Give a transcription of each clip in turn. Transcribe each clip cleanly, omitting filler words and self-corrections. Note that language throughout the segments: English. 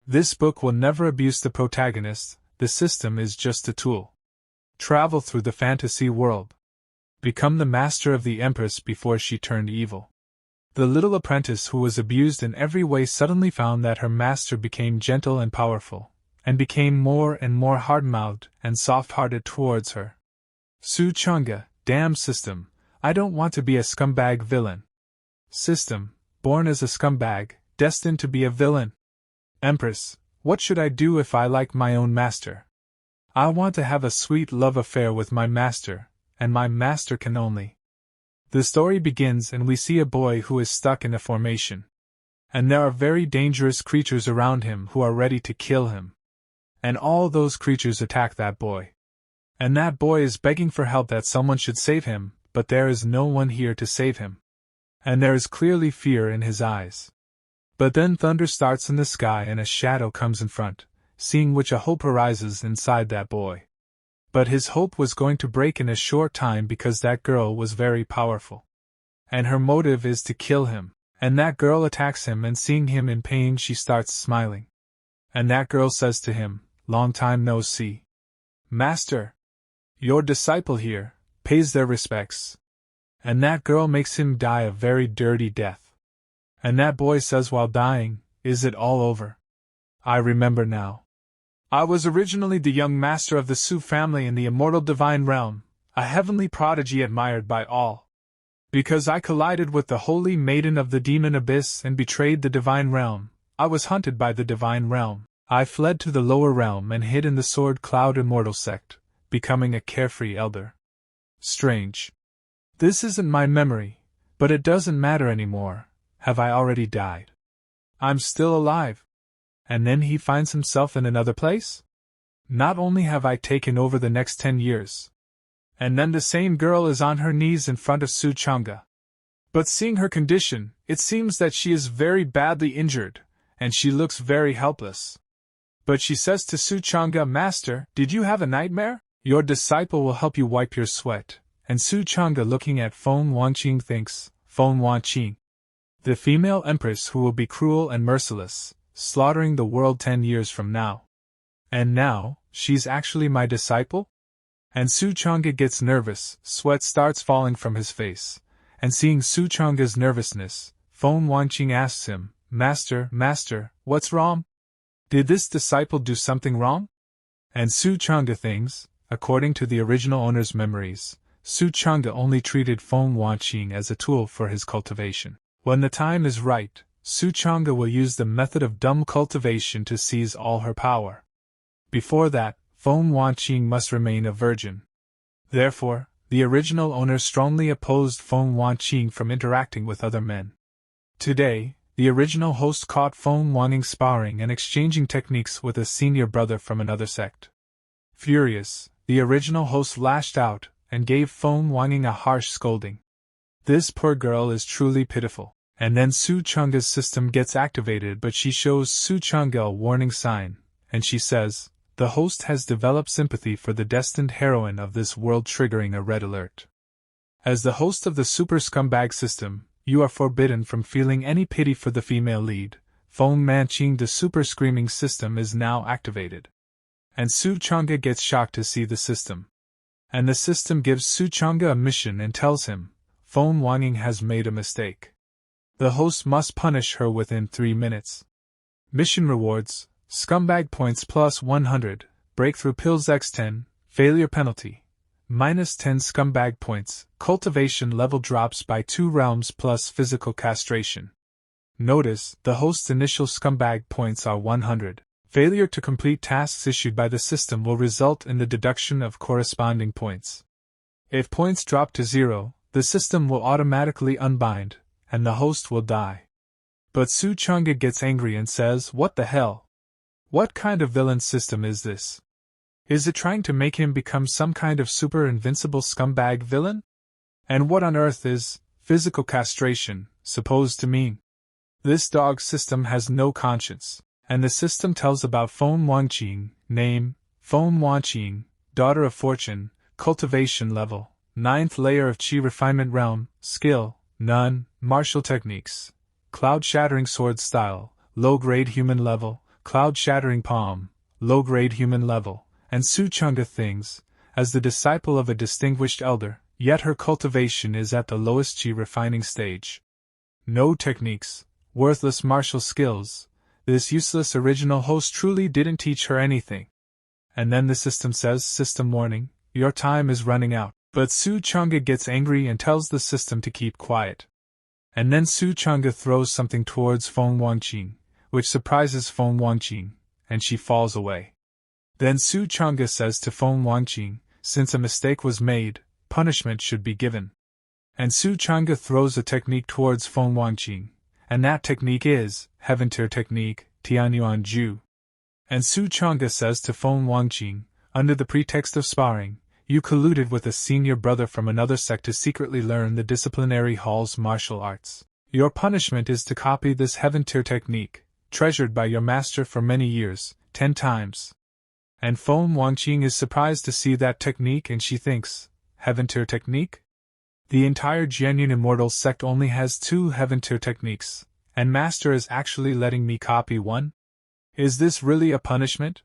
This book will never abuse the protagonist, the system is just a tool. Travel through the fantasy world. Become the master of the Empress before she turned evil. The little apprentice who was abused in every way suddenly found that her master became gentle and powerful, and became more and more hard-mouthed and soft-hearted towards her. Changge, damn system, I don't want to be a scumbag villain. System, born as a scumbag, destined to be a villain. Empress, what should I do if I like my own master? I want to have a sweet love affair with my master, and my master can only. The story begins and we see a boy who is stuck in a formation. And there are very dangerous creatures around him who are ready to kill him. And all those creatures attack that boy. And that boy is begging for help that someone should save him, but there is no one here to save him. And there is clearly fear in his eyes. But then thunder starts in the sky and a shadow comes in front, seeing which a hope arises inside that boy. But his hope was going to break in a short time because that girl was very powerful. And her motive is to kill him, and that girl attacks him and seeing him in pain she starts smiling. And that girl says to him, "Long time no see. Master, your disciple here," pays their respects. And that girl makes him die a very dirty death. And that boy says while dying, "Is it all over? I remember now. I was originally the young master of the Su family in the immortal divine realm, a heavenly prodigy admired by all. Because I collided with the holy maiden of the demon abyss and betrayed the divine realm, I was hunted by the divine realm. I fled to the lower realm and hid in the sword cloud immortal sect, becoming a carefree elder." Strange. This isn't my memory, but it doesn't matter anymore. Have I already died? I'm still alive. And then he finds himself in another place? Not only have I taken over the next 10 years. And then the same girl is on her knees in front of Changge. But seeing her condition, it seems that she is very badly injured, and she looks very helpless. But she says to Changge, "Master, did you have a nightmare? Your disciple will help you wipe your sweat." And Changge, looking at Feng Wanqing, thinks, Feng Wanqing, the female empress who will be cruel and merciless, slaughtering the world 10 years from now. And now, she's actually my disciple? And Changge gets nervous, sweat starts falling from his face. And seeing Changge's nervousness, Feng Wanqing asks him, Master, what's wrong? Did this disciple do something wrong?" And Changge thinks, according to the original owner's memories, Changge only treated Feng Wanqing as a tool for his cultivation. When the time is right, Changge will use the method of dumb cultivation to seize all her power. Before that, Feng Wanqing must remain a virgin. Therefore, the original owner strongly opposed Feng Wanqing from interacting with other men. Today, the original host caught Feng Wanqing sparring and exchanging techniques with a senior brother from another sect. Furious, the original host lashed out and gave Feng Wanqing a harsh scolding. This poor girl is truly pitiful. And then Changge's system gets activated, but she shows Changge a warning sign, and she says, "The host has developed sympathy for the destined heroine of this world, triggering a red alert. As the host of the super scumbag system, you are forbidden from feeling any pity for the female lead. Feng Wanqing, the super screaming system is now activated." And Changge gets shocked to see the system. And the system gives Changge a mission and tells him, Feng Wanqing has made a mistake. The host must punish her within 3 minutes. Mission rewards: scumbag points plus 100, breakthrough pills x10, failure penalty, minus 10 scumbag points, cultivation level drops by 2 realms plus physical castration. Notice, the host's initial scumbag points are 100. Failure to complete tasks issued by the system will result in the deduction of corresponding points. If points drop to 0, the system will automatically unbind, and the host will die. But Changge gets angry and says, "What the hell? What kind of villain system is this? Is it trying to make him become some kind of super invincible scumbag villain? And what on earth is physical castration supposed to mean? This dog system has no conscience." And the system tells about Feng Wanqing, name, Feng Wanqing, daughter of fortune, cultivation level, 9th layer of chi refinement realm, skill, none, martial techniques, cloud-shattering sword style, low-grade human level, cloud-shattering palm, low-grade human level, and Su Changge thinks, as the disciple of a distinguished elder, yet her cultivation is at the lowest chi refining stage. No techniques, worthless martial skills, this useless original host truly didn't teach her anything. And then the system says, "System warning, your time is running out." But Su Changge gets angry and tells the system to keep quiet. And then Su Changge throws something towards Feng Wanqing, which surprises Feng Wanqing, and she falls away. Then Su Changge says to Feng Wanqing, since a mistake was made, punishment should be given. And Su Changge throws a technique towards Feng Wanqing, and that technique is Heaven Tier Technique, Tianyuan Ju. And Su Changge says to Feng Wanqing, under the pretext of sparring, you colluded with a senior brother from another sect to secretly learn the disciplinary hall's martial arts. Your punishment is to copy this Heaven Tier technique, treasured by your master for many years, 10 times. And Feng Wanqing is surprised to see that technique and she thinks, Heaven Tier technique? The entire genuine immortal sect only has 2 Heaven Tier techniques, and master is actually letting me copy one? Is this really a punishment?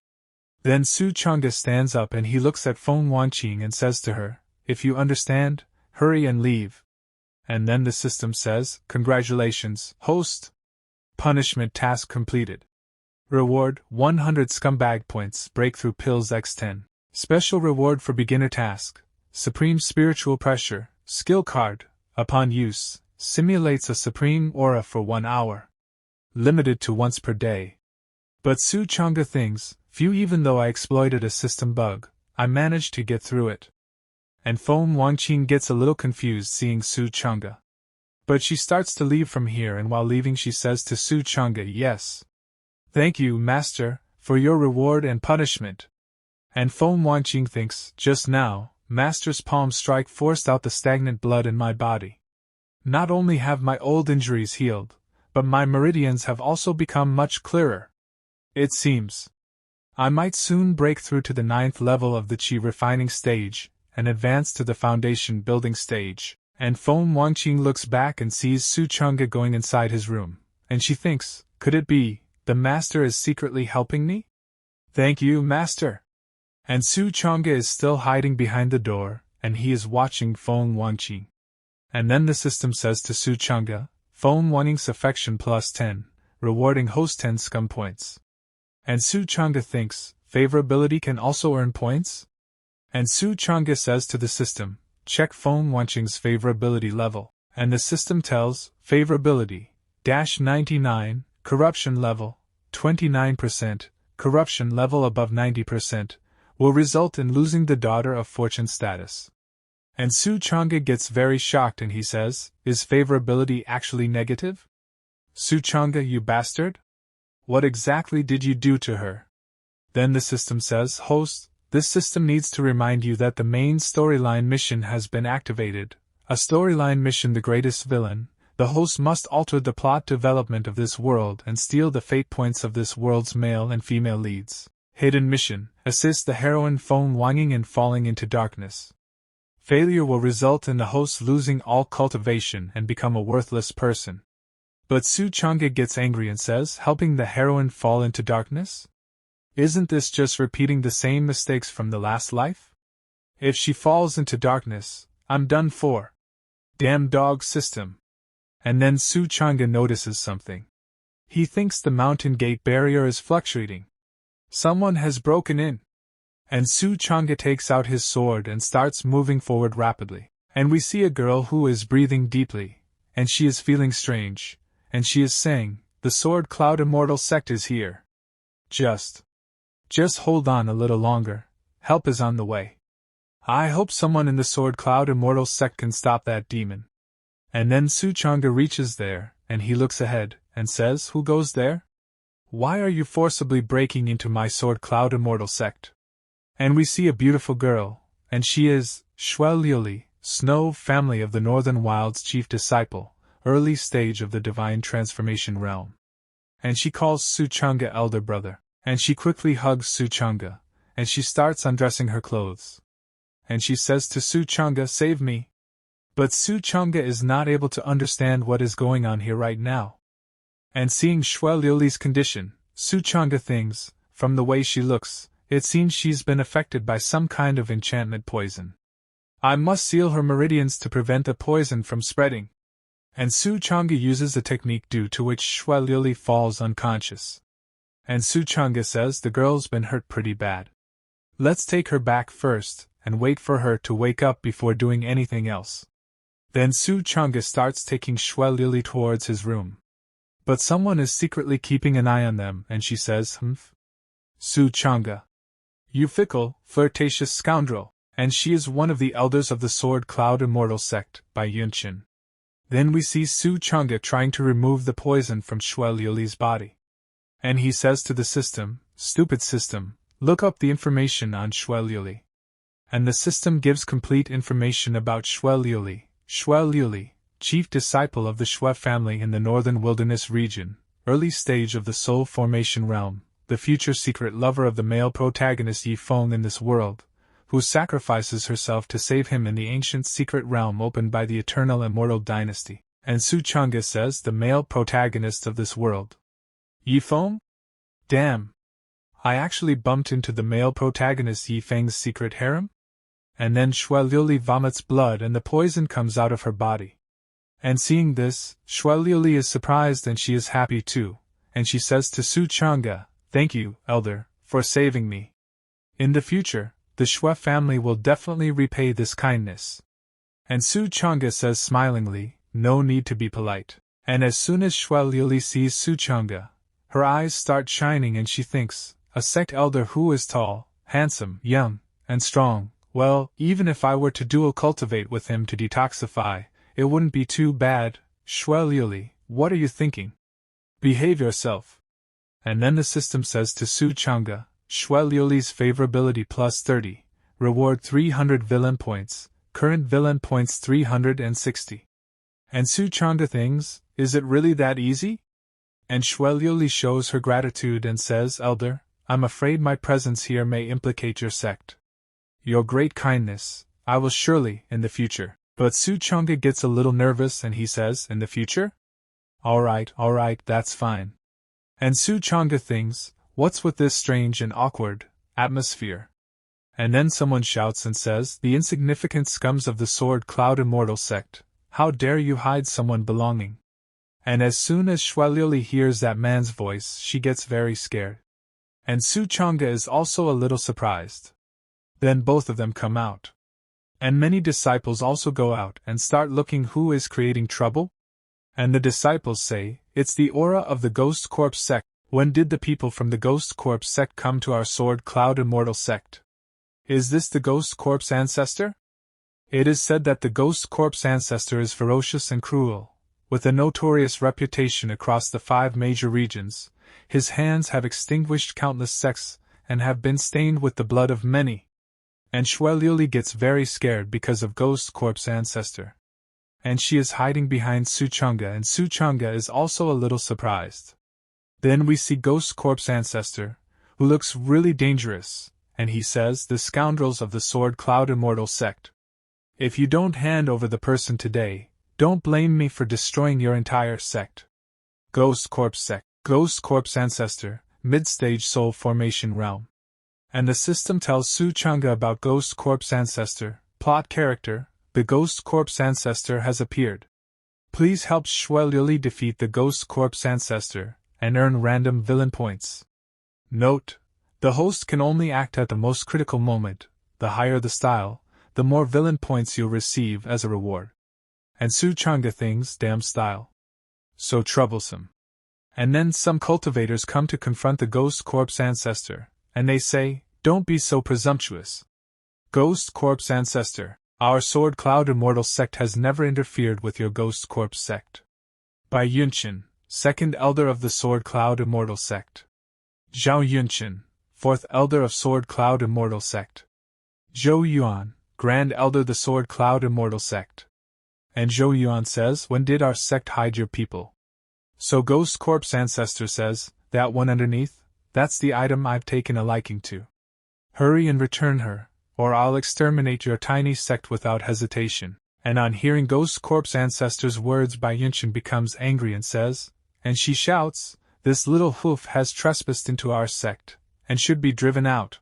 Then Su Changge stands up and he looks at Feng Wanqing and says to her, if you understand, hurry and leave. And then the system says, congratulations, host. Punishment task completed. Reward, 100 scumbag points, breakthrough pills x10. Special reward for beginner task, supreme spiritual pressure, skill card, upon use, simulates a supreme aura for 1 hour. Limited to once per day. But Su Changge thinks, phew, even though I exploited a system bug, I managed to get through it. And Feng Wanqing gets a little confused seeing Su Changge. But she starts to leave from here and while leaving she says to Su Changge, yes. Thank you, master, for your reward and punishment. And Feng Wanqing thinks, just now, master's palm strike forced out the stagnant blood in my body. Not only have my old injuries healed, but my meridians have also become much clearer. It seems I might soon break through to the 9th level of the chi refining stage, and advance to the foundation building stage. And Feng Wanqing looks back and sees Su Changge going inside his room, and she thinks, could it be, the master is secretly helping me? Thank you, master. And Su Changge is still hiding behind the door, and he is watching Feng Wanqing. And then the system says to Su Changge, Feng Wanqing's affection plus 10, rewarding host 10 scum points. And Su Changge thinks, favorability can also earn points? And Su Changge says to the system, check Feng Wanqing's favorability level. And the system tells, favorability, -99, corruption level, 29%, corruption level above 90%, will result in losing the Daughter of Fortune status. And Su Changge gets very shocked and he says, is favorability actually negative? Su Changge, you bastard? What exactly did you do to her? Then the system says, host, this system needs to remind you that the main storyline mission has been activated. A storyline mission, the greatest villain. The host must alter the plot development of this world and steal the fate points of this world's male and female leads. Hidden mission, assist the heroine Feng Wanqing in falling into darkness. Failure will result in the host losing all cultivation and become a worthless person. But Su Changge gets angry and says, helping the heroine fall into darkness? Isn't this just repeating the same mistakes from the last life? If she falls into darkness, I'm done for. Damn dog system. And then Su Changge notices something. He thinks the mountain gate barrier is fluctuating. Someone has broken in. And Su Changge takes out his sword and starts moving forward rapidly. And we see a girl who is breathing deeply, and she is feeling strange. And she is saying, the Sword Cloud Immortal sect is here. Just hold on a little longer, help is on the way. I hope someone in the Sword Cloud Immortal sect can stop that demon. And then Su Changge reaches there, and he looks ahead, and says, who goes there? Why are you forcibly breaking into my Sword Cloud Immortal sect? And we see a beautiful girl, and she is Xueliuli, Snow family of the Northern Wilds chief disciple, early stage of the divine transformation realm. And she calls Su Changge elder brother, and she quickly hugs Su Changge, and she starts undressing her clothes. And she says to Su Changge, save me. But Su Changge is not able to understand what is going on here right now. And seeing Xueliuli's condition, Changge thinks, from the way she looks, it seems she's been affected by some kind of enchantment poison. I must seal her meridians to prevent the poison from spreading. And Changge uses a technique due to which Shui Liuli falls unconscious. And Changge says the girl's been hurt pretty bad. Let's take her back first, and wait for her to wake up before doing anything else. Then Changge starts taking Shui Liuli towards his room. But someone is secretly keeping an eye on them, and she says, "Humph. Changge. You fickle, flirtatious scoundrel," and she is one of the elders of the Sword Cloud Immortal sect, by Yunshin. Then we see Changge trying to remove the poison from Shui Liuli's body. And he says to the system, "Stupid system, look up the information on Shui Liuli." And the system gives complete information about Shui Liuli. Shui Liuli, chief disciple of the Shui family in the northern wilderness region, early stage of the soul formation realm, the future secret lover of the male protagonist Yi Feng in this world, who sacrifices herself to save him in the ancient secret realm opened by the eternal immortal dynasty. And Changge says the male protagonist of this world. Yi Feng? Damn! I actually bumped into the male protagonist Yi Feng's secret harem? And then Shui Liuli vomits blood and the poison comes out of her body. And seeing this, Shui Liuli is surprised and she is happy too, and she says to Changge, "Thank you, elder, for saving me. In the future, the Shui family will definitely repay this kindness." And Changge says smilingly, "No need to be polite." And as soon as Shui Liuli sees Changge, her eyes start shining and she thinks, a sect elder who is tall, handsome, young, and strong, well, even if I were to dual cultivate with him to detoxify, it wouldn't be too bad. Shui Liuli, what are you thinking? Behave yourself. And then the system says to Changge, Shui Liuli's favorability plus 30, reward 300 villain points, current villain points 360. And Changge thinks, is it really that easy? And Shui Liuli shows her gratitude and says, "Elder, I'm afraid my presence here may implicate your sect. Your great kindness, I will surely, in the future." But Changge gets a little nervous and he says, "In the future? Alright, that's fine." And Changge thinks, what's with this strange and awkward atmosphere? And then someone shouts and says, "The insignificant scums of the Sword Cloud Immortal sect, how dare you hide someone belonging?" And as soon as Shui Liuli hears that man's voice, she gets very scared. And Changge is also a little surprised. Then both of them come out. And many disciples also go out and start looking who is creating trouble. And the disciples say, "It's the aura of the Ghost Corps sect. When did the people from the Ghost Corps sect come to our Sword Cloud Immortal sect? Is this the Ghost Corps ancestor?" It is said that the Ghost Corps ancestor is ferocious and cruel, with a notorious reputation across the 5 major regions. His hands have extinguished countless sects, and have been stained with the blood of many. And Shui Liuli gets very scared because of Ghost Corps ancestor. And she is hiding behind Changge, and Changge is also a little surprised. Then we see Ghost Corps ancestor, who looks really dangerous, and he says, "The scoundrels of the Sword Cloud Immortal sect. If you don't hand over the person today, don't blame me for destroying your entire sect." Ghost Corps sect, Ghost Corps ancestor, mid-stage soul formation realm. And the system tells Changge about Ghost Corps ancestor, plot character, the Ghost Corps ancestor has appeared. Please help Shui Liuli defeat the Ghost Corps ancestor, and earn random villain points. Note: the host can only act at the most critical moment. The higher the style, the more villain points you'll receive as a reward. And Changge thinks, damn style. So troublesome. And then some cultivators come to confront the Ghost Corps ancestor, and they say, "Don't be so presumptuous. Ghost Corps ancestor, our Sword Cloud Immortal sect has never interfered with your Ghost Corps sect." By Yunshin, second elder of the Sword Cloud Immortal sect. Zhao Yunshin, fourth elder of Sword Cloud Immortal sect. Zhou Yuan, grand elder the Sword Cloud Immortal sect. And Zhou Yuan says, "When did our sect hide your people?" So Ghost Corps ancestor says, "That one underneath, that's the item I've taken a liking to. Hurry and return her, or I'll exterminate your tiny sect without hesitation." And on hearing Ghost Corps ancestor's words, Yunshin becomes angry and says, and she shouts, this little hoof has trespassed into our sect, and should be driven out.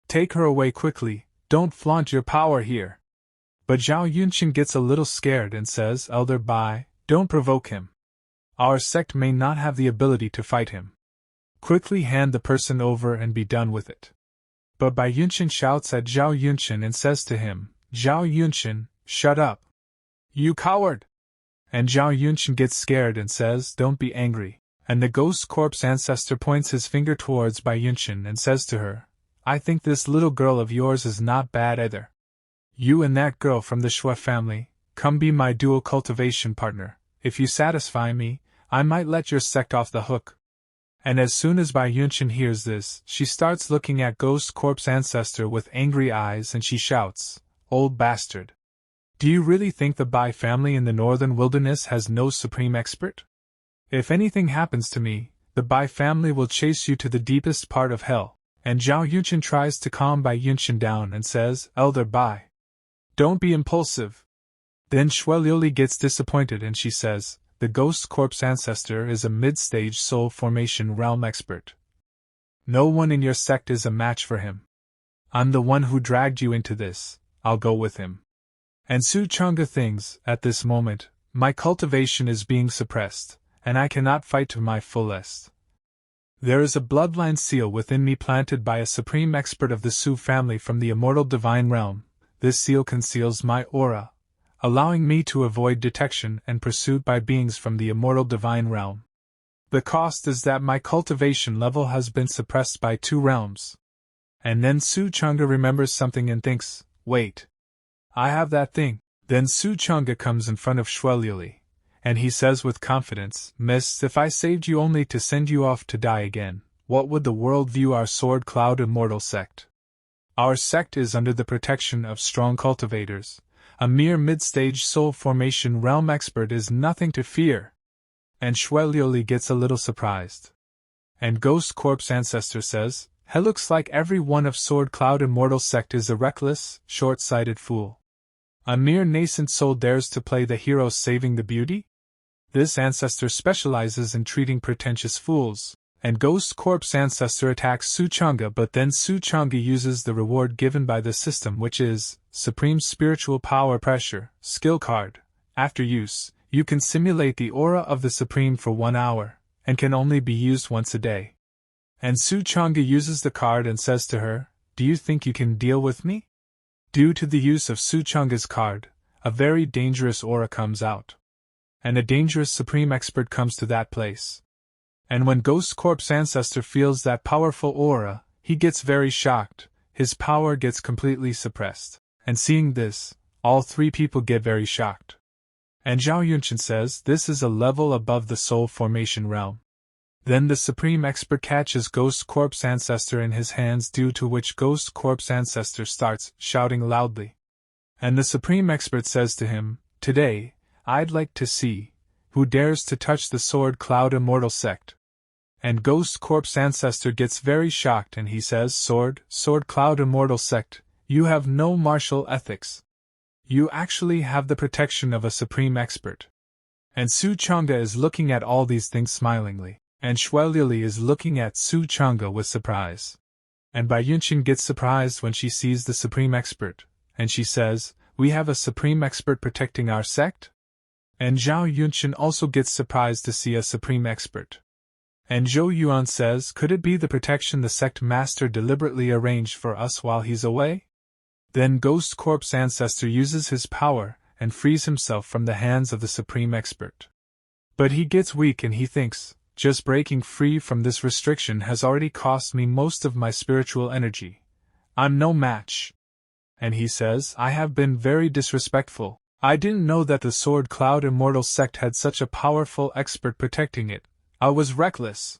Take her away quickly, don't flaunt your power here. But Zhao Yunqin gets a little scared and says, Elder Bai, don't provoke him. Our sect may not have the ability to fight him. Quickly hand the person over and be done with it. But Bai Yunqin shouts at Zhao Yunqin and says to him, Zhao Yunqin, shut up. You coward! And Zhao Yunqin gets scared and says, don't be angry. And the ghost corpse ancestor points his finger towards Bai Yunqin and says to her, I think this little girl of yours is not bad either. You and that girl from the Shui family, come be my dual cultivation partner. If you satisfy me, I might let your sect off the hook. And as soon as Bai Yunqin hears this, she starts looking at Ghost Corpse Ancestor with angry eyes and she shouts, Old bastard! Do you really think the Bai family in the northern wilderness has no supreme expert? If anything happens to me, the Bai family will chase you to the deepest part of hell. And Zhao Yunqin tries to calm Bai Yunqin down and says, Elder Bai, don't be impulsive. Then Shueliuli gets disappointed and she says, the Ghost Corpse Ancestor is a mid-stage soul formation realm expert. No one in your sect is a match for him. I'm the one who dragged you into this, I'll go with him. And Su Changge thinks, at this moment, my cultivation is being suppressed, and I cannot fight to my fullest. There is a bloodline seal within me planted by a supreme expert of the Su family from the immortal divine realm. This seal conceals my aura, allowing me to avoid detection and pursuit by beings from the immortal divine realm. The cost is that my cultivation level has been suppressed by 2 realms. And then Su Changge remembers something and thinks, wait. I have that thing. Then Su Changge comes in front of Shueliuli, and he says with confidence, Miss, if I saved you only to send you off to die again, what would the world view our Sword Cloud Immortal sect? Our sect is under the protection of strong cultivators. A mere mid-stage soul formation realm expert is nothing to fear. And Shueliuli gets a little surprised. And Ghost Corpse Ancestor says, He looks like every one of Sword Cloud Immortal sect is a reckless, short-sighted fool. A mere nascent soul dares to play the hero saving the beauty? This ancestor specializes in treating pretentious fools. And Ghost Corpse Ancestor attacks Su Changge, but then Su Changge uses the reward given by the system, which is Supreme Spiritual Power Pressure, skill card. After use, you can simulate the aura of the Supreme for 1 hour, and can only be used once a day. And Su Changge uses the card and says to her, Do you think you can deal with me? Due to the use of Su Changge's card, a very dangerous aura comes out. And a dangerous Supreme Expert comes to that place. And when Ghost Corpse Ancestor feels that powerful aura, he gets very shocked, his power gets completely suppressed. And seeing this, all 3 people get very shocked. And Zhao Yunqin says this is a level above the soul formation realm. Then the Supreme Expert catches Ghost Corpse Ancestor in his hands, due to which Ghost Corpse Ancestor starts shouting loudly. And the Supreme Expert says to him, Today, I'd like to see who dares to touch the Sword Cloud Immortal sect. And Ghost Corpse Ancestor gets very shocked and he says, Sword Cloud Immortal sect, you have no martial ethics. You actually have the protection of a Supreme Expert. And Su Changge is looking at all these things smilingly, and Shueliuli is looking at Su Changge with surprise. And Bai Yunqin gets surprised when she sees the Supreme Expert, and she says, We have a Supreme Expert protecting our sect? And Zhao Yunqin also gets surprised to see a Supreme Expert. And Zhou Yuan says, Could it be the protection the sect master deliberately arranged for us while he's away? Then Ghost Corpse Ancestor uses his power and frees himself from the hands of the Supreme Expert. But he gets weak and he thinks, just breaking free from this restriction has already cost me most of my spiritual energy. I'm no match. And he says, I have been very disrespectful. I didn't know that the Sword Cloud Immortal sect had such a powerful expert protecting it. I was reckless.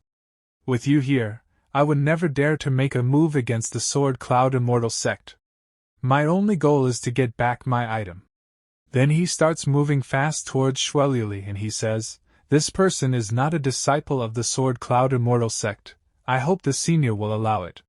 With you here, I would never dare to make a move against the Sword Cloud Immortal sect. My only goal is to get back my item. Then he starts moving fast towards Shueliuli and he says, This person is not a disciple of the Sword Cloud Immortal sect. I hope the senior will allow it.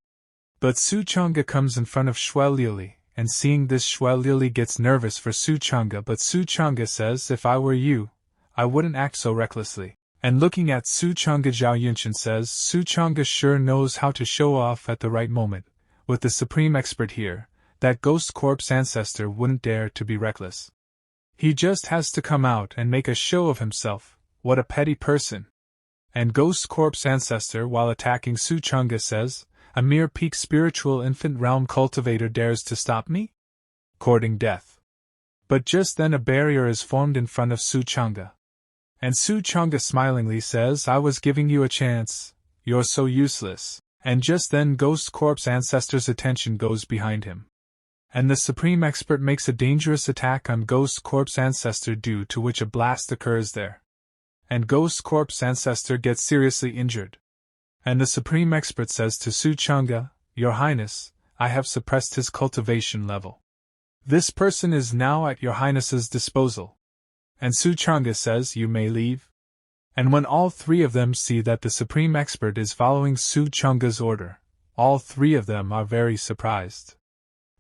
But Su Changge comes in front of Shueliuli, and seeing this Shueliuli gets nervous for Su Changge, but Su Changge says, If I were you, I wouldn't act so recklessly. And looking at Su Changge, Zhao Yunshan says, Su Changge sure knows how to show off at the right moment. With the supreme expert here, that ghost corpse ancestor wouldn't dare to be reckless. He just has to come out and make a show of himself. What a petty person. And ghost corpse ancestor, while attacking Su Changge, says, a mere peak spiritual infant realm cultivator dares to stop me? Courting death. But just then a barrier is formed in front of Su Changge. And Su Changge smilingly says, I was giving you a chance, you're so useless. And just then Ghost Corpse Ancestor's attention goes behind him. And the Supreme Expert makes a dangerous attack on Ghost Corpse Ancestor, due to which a blast occurs there. And Ghost Corpse Ancestor gets seriously injured. And the Supreme Expert says to Su Changge, Your Highness, I have suppressed his cultivation level. This person is now at Your Highness's disposal. And Su Changge says, You may leave. And when all three of them see that the Supreme Expert is following Su Changge's order, all three of them are very surprised.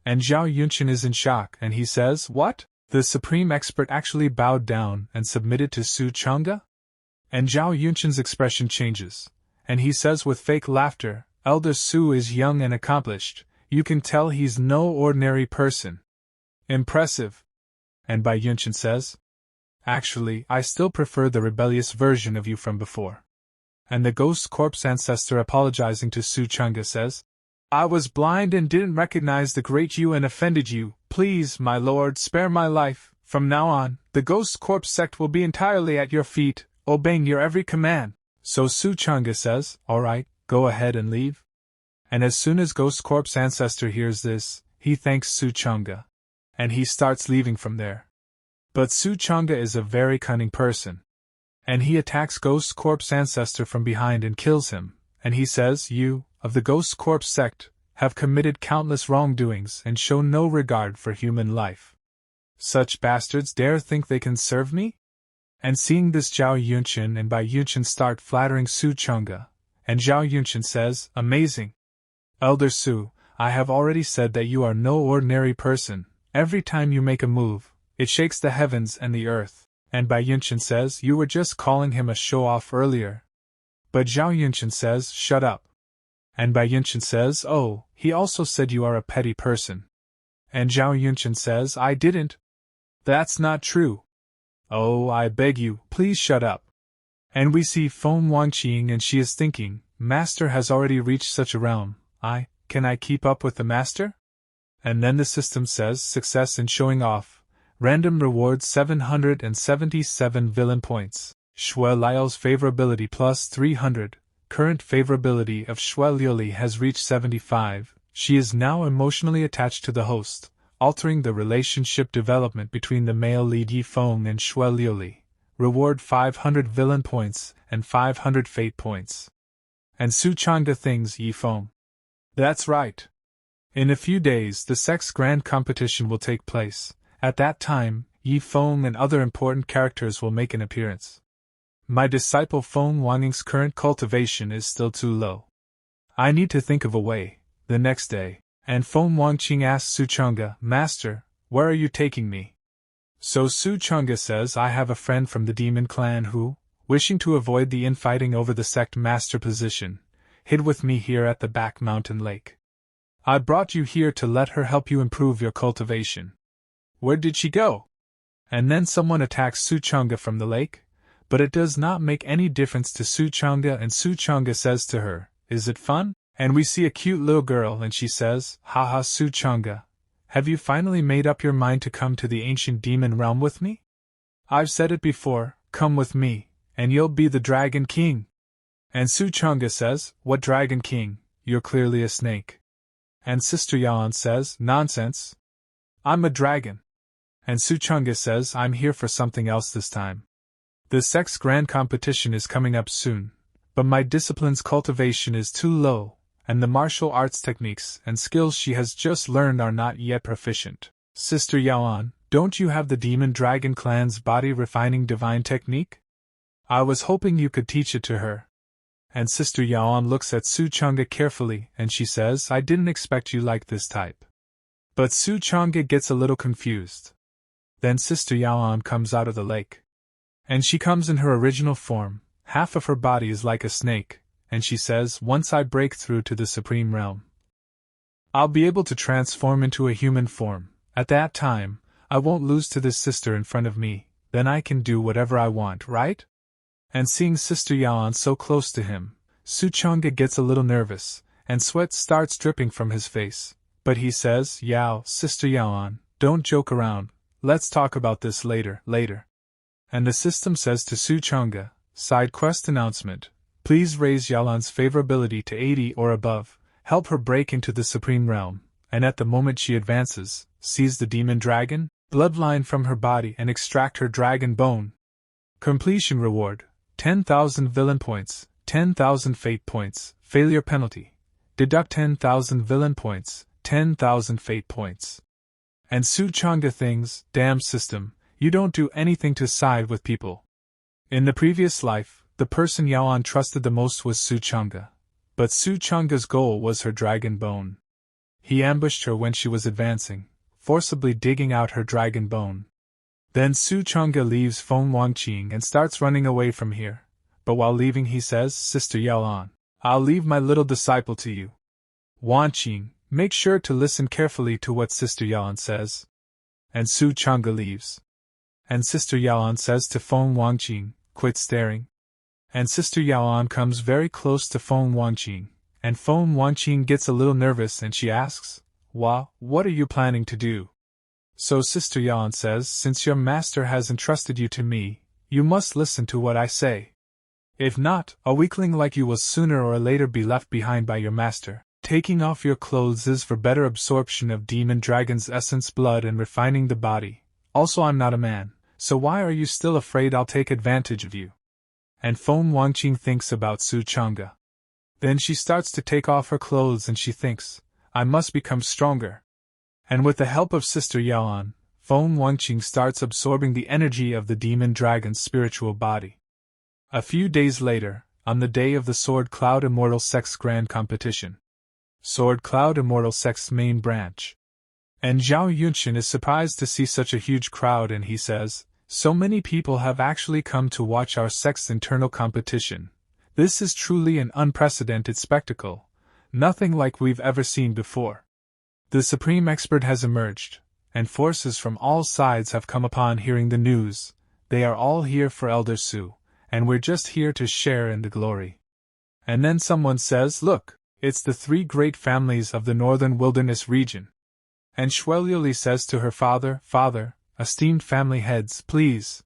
And Zhao Yunshan is in shock, and he says, What? The Supreme Expert actually bowed down and submitted to Su Changge? And Zhao Yunshan's expression changes, and he says with fake laughter, Elder Su is young and accomplished, you can tell he's no ordinary person. Impressive. And Bai Yunshan says, Actually, I still prefer the rebellious version of you from before. And the Ghost Corpse Ancestor, apologizing to Su Changge, says, I was blind and didn't recognize the great you and offended you. Please, my lord, spare my life. From now on, the Ghost Corpse sect will be entirely at your feet, obeying your every command. So Su Changge says, All right, go ahead and leave. And as soon as Ghost Corpse Ancestor hears this, he thanks Su Changge. And he starts leaving from there. But Su Changge is a very cunning person. And he attacks Ghost Corpse Ancestor from behind and kills him, and he says, You, of the Ghost Corpse sect, have committed countless wrongdoings and show no regard for human life. Such bastards dare think they can serve me? And seeing this, Zhao Yunshan and Bai Yunshan start flattering Su Changge, and Zhao Yunshan says, Amazing. Elder Su, I have already said that you are no ordinary person. Every time you make a move, it shakes the heavens and the earth. And Bai Yunshan says, You were just calling him a show-off earlier. But Zhao Yunshan says, Shut up. And Bai Yunshan says, Oh, he also said you are a petty person. And Zhao Yunshan says, I didn't. That's not true. Oh, I beg you, please shut up. And we see Feng Wanqing, and she is thinking, Master has already reached such a realm. Can I keep up with the Master? And then the system says, Success in showing off. Random reward 777 villain points. Shui Liu's favorability plus 300. Current favorability of Shui Liuli has reached 75. She is now emotionally attached to the host, altering the relationship development between the male lead Yi Feng and Shui Liuli. Reward 500 villain points and 500 fate points. And Su Changge thinks Yi Feng. That's right. In a few days the sect's grand competition will take place. At that time, Yi Feng and other important characters will make an appearance. My disciple Feng Wanqing's current cultivation is still too low. I need to think of a way. The next day, and Feng Wanqing asks Su Changge, Master, where are you taking me? So Su Changge says, I have a friend from the demon clan who, wishing to avoid the infighting over the sect master position, hid with me here at the back mountain lake. I brought you here to let her help you improve your cultivation. Where did she go? And then someone attacks Su Changge from the lake, but it does not make any difference to Su Changge, and Su Changge says to her, Is it fun? And we see a cute little girl, and she says, Haha, Su Changge, have you finally made up your mind to come to the ancient demon realm with me? I've said it before, come with me, and you'll be the Dragon King. And Su Changge says, What Dragon King? You're clearly a snake. And Sister Yaon says, Nonsense. I'm a dragon. And Su Changge says, I'm here for something else this time. The sect's grand competition is coming up soon, but my discipline's cultivation is too low, and the martial arts techniques and skills she has just learned are not yet proficient. Sister Yaon, don't you have the Demon Dragon Clan's body refining divine technique? I was hoping you could teach it to her. And Sister Yaon looks at Su Changge carefully, and she says, I didn't expect you like this type. But Su Changge gets a little confused. Then Sister Yaon comes out of the lake. And she comes in her original form, half of her body is like a snake, and she says, once I break through to the Supreme Realm, I'll be able to transform into a human form. At that time, I won't lose to this sister in front of me, then I can do whatever I want, right? And seeing Sister Yaon so close to him, Changge gets a little nervous, and sweat starts dripping from his face. But he says, Yao, Sister Yaon, don't joke around, let's talk about this later. And the system says to Changge, side quest announcement, please raise Yalan's favorability to 80 or above, help her break into the Supreme Realm, and at the moment she advances, seize the demon dragon, bloodline from her body and extract her dragon bone. Completion reward, 10,000 villain points, 10,000 fate points, failure penalty. Deduct 10,000 villain points, 10,000 fate points. And Changge thinks, damn system, you don't do anything to side with people. In the previous life, the person Yaon trusted the most was Changge. But Changge's goal was her dragon bone. He ambushed her when she was advancing, forcibly digging out her dragon bone. Then Changge leaves Feng Wanqing and starts running away from here. But while leaving he says, Sister Yaon, I'll leave my little disciple to you. Wanqing, make sure to listen carefully to what Sister Yaon says. And Changge leaves. And Sister Yaon says to Feng Wanqing, quit staring. And Sister Yaon comes very close to Feng Wanqing, and Feng Wanqing gets a little nervous and she asks, what are you planning to do? So Sister Yaon says, since your master has entrusted you to me, you must listen to what I say. If not, a weakling like you will sooner or later be left behind by your master. Taking off your clothes is for better absorption of demon dragon's essence blood and refining the body. Also I'm not a man, so why are you still afraid I'll take advantage of you? And Feng Wanqing thinks about Changge. Then she starts to take off her clothes and she thinks, I must become stronger. And with the help of Sister Yaon, Feng Wanqing starts absorbing the energy of the demon dragon's spiritual body. A few days later, on the day of the Sword Cloud Immortal Sect's Grand Competition. Sword Cloud Immortal Sect's main branch. And Zhao Yunxin is surprised to see such a huge crowd and he says, so many people have actually come to watch our sect's internal competition. This is truly an unprecedented spectacle, nothing like we've ever seen before. The supreme expert has emerged, and forces from all sides have come upon hearing the news. They are all here for Elder Su, and we're just here to share in the glory. And then someone says, look, it's the three great families of the northern wilderness region. And Xueliuli says to her father, Father, esteemed family heads, please.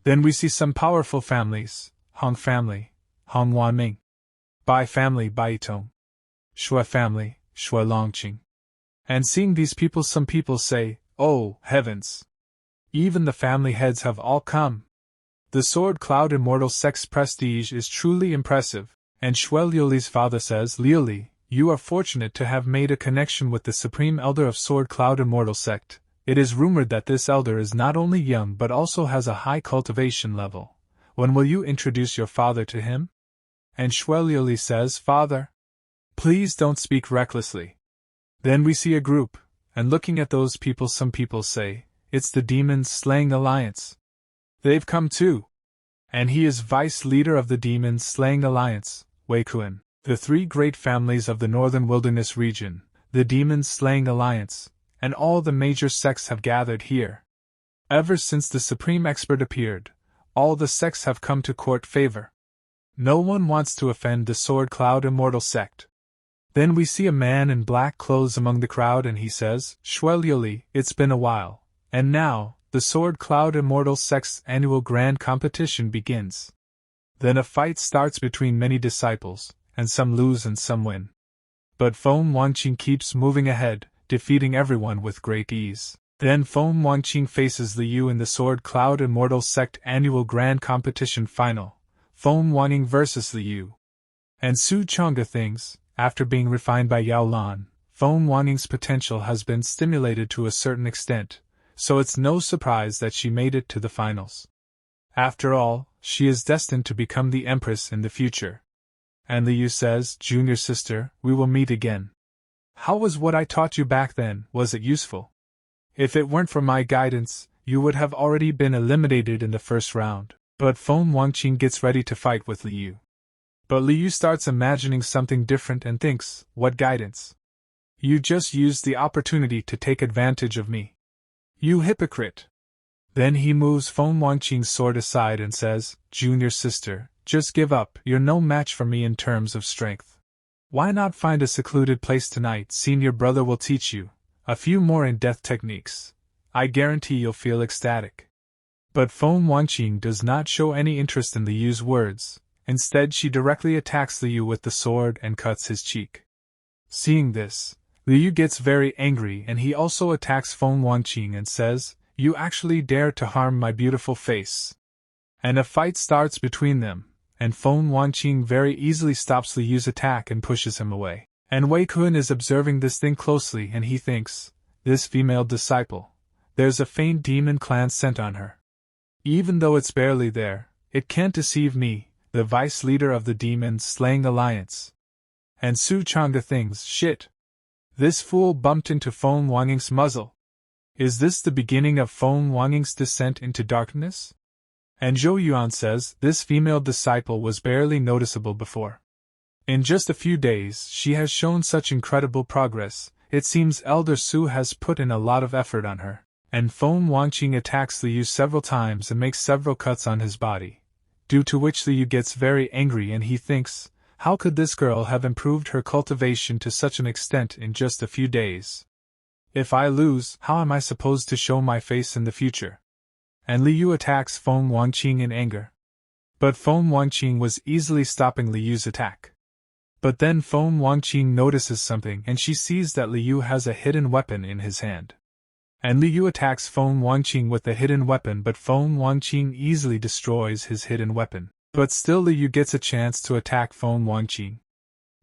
Then we see some powerful families, Hong family, Hong Wanming. Bai family, Bai Tong. Shui family, Shui Longqing. And seeing these people, some people say, oh, heavens! Even the family heads have all come. The Sword Cloud Immortal Sect's prestige is truly impressive, and Xueliuli's father says, Liuli, you are fortunate to have made a connection with the Supreme Elder of Sword Cloud Immortal Sect. It is rumored that this elder is not only young but also has a high cultivation level. When will you introduce your father to him? And Xueliuli says, Father, please don't speak recklessly. Then we see a group, and looking at those people, some people say, it's the Demons Slaying Alliance. They've come too. And he is vice leader of the Demons Slaying Alliance, Wei Kuan. The three great families of the northern wilderness region, the Demons Slaying Alliance, and all the major sects have gathered here. Ever since the supreme expert appeared, all the sects have come to court favor. No one wants to offend the Sword Cloud Immortal Sect. Then we see a man in black clothes among the crowd and he says, Xueliuli, it's been a while, and now, the Sword Cloud Immortal Sect's annual grand competition begins. Then a fight starts between many disciples, and some lose and some win. But Feng Wanqing keeps moving ahead, defeating everyone with great ease. Then Feng Wanqing faces Liu in the Sword Cloud Immortal Sect annual grand competition final, Feng Wanqing versus Liu. And Changge thinks, after being refined by Yao Lan, Feng Wanqing's potential has been stimulated to a certain extent, so it's no surprise that she made it to the finals. After all, she is destined to become the Empress in the future. And Liu says, Junior sister, we will meet again. How was what I taught you back then, was it useful? If it weren't for my guidance, you would have already been eliminated in the first round. But Feng Wanqing gets ready to fight with Liu. But Liu starts imagining something different and thinks, what guidance? You just used the opportunity to take advantage of me. You hypocrite! Then he moves Feng Wanqing's sword aside and says, Junior sister, just give up, you're no match for me in terms of strength. Why not find a secluded place tonight? Senior brother will teach you a few more in-depth techniques. I guarantee you'll feel ecstatic. But Feng Wanqing does not show any interest in Liu's words. Instead, she directly attacks Liu with the sword and cuts his cheek. Seeing this, Liu gets very angry and he also attacks Feng Wanqing and says, You actually dare to harm my beautiful face. And a fight starts between them, and Feng Wanqing very easily stops Liu's attack and pushes him away. And Wei Kun is observing this thing closely and he thinks, this female disciple, there's a faint demon clan scent on her. Even though it's barely there, it can't deceive me, the vice leader of the demon slaying alliance. And Su Changge thinks, shit. This fool bumped into Feng Wanqing's muzzle. Is this the beginning of Feng Wanqing's descent into darkness? And Zhou Yuan says, this female disciple was barely noticeable before. In just a few days, she has shown such incredible progress, it seems Elder Su has put in a lot of effort on her. And Feng Wanqing attacks Liu several times and makes several cuts on his body, due to which Liu gets very angry and he thinks, how could this girl have improved her cultivation to such an extent in just a few days? If I lose, how am I supposed to show my face in the future? And Liu attacks Feng Wanqing in anger. But Feng Wanqing was easily stopping Liu's attack. But then Feng Wanqing notices something and she sees that Liu has a hidden weapon in his hand. And Liu attacks Feng Wanqing with the hidden weapon, but Feng Wanqing easily destroys his hidden weapon. But still Liu gets a chance to attack Feng Wanqing.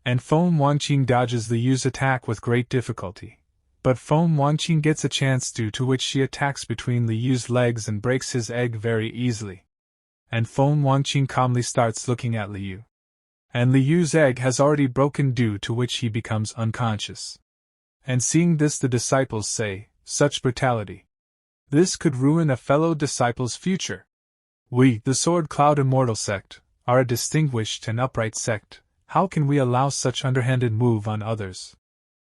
And Feng Wanqing dodges Liu's attack with great difficulty. But Feng Wanqing gets a chance, due to which she attacks between Liu's legs and breaks his egg very easily. And Feng Wanqing calmly starts looking at Liu. And Liu's egg has already broken, due to which he becomes unconscious. And seeing this, the disciples say, such brutality. This could ruin a fellow disciple's future. We, the Sword Cloud Immortal sect, are a distinguished and upright sect. How can we allow such underhanded move on others?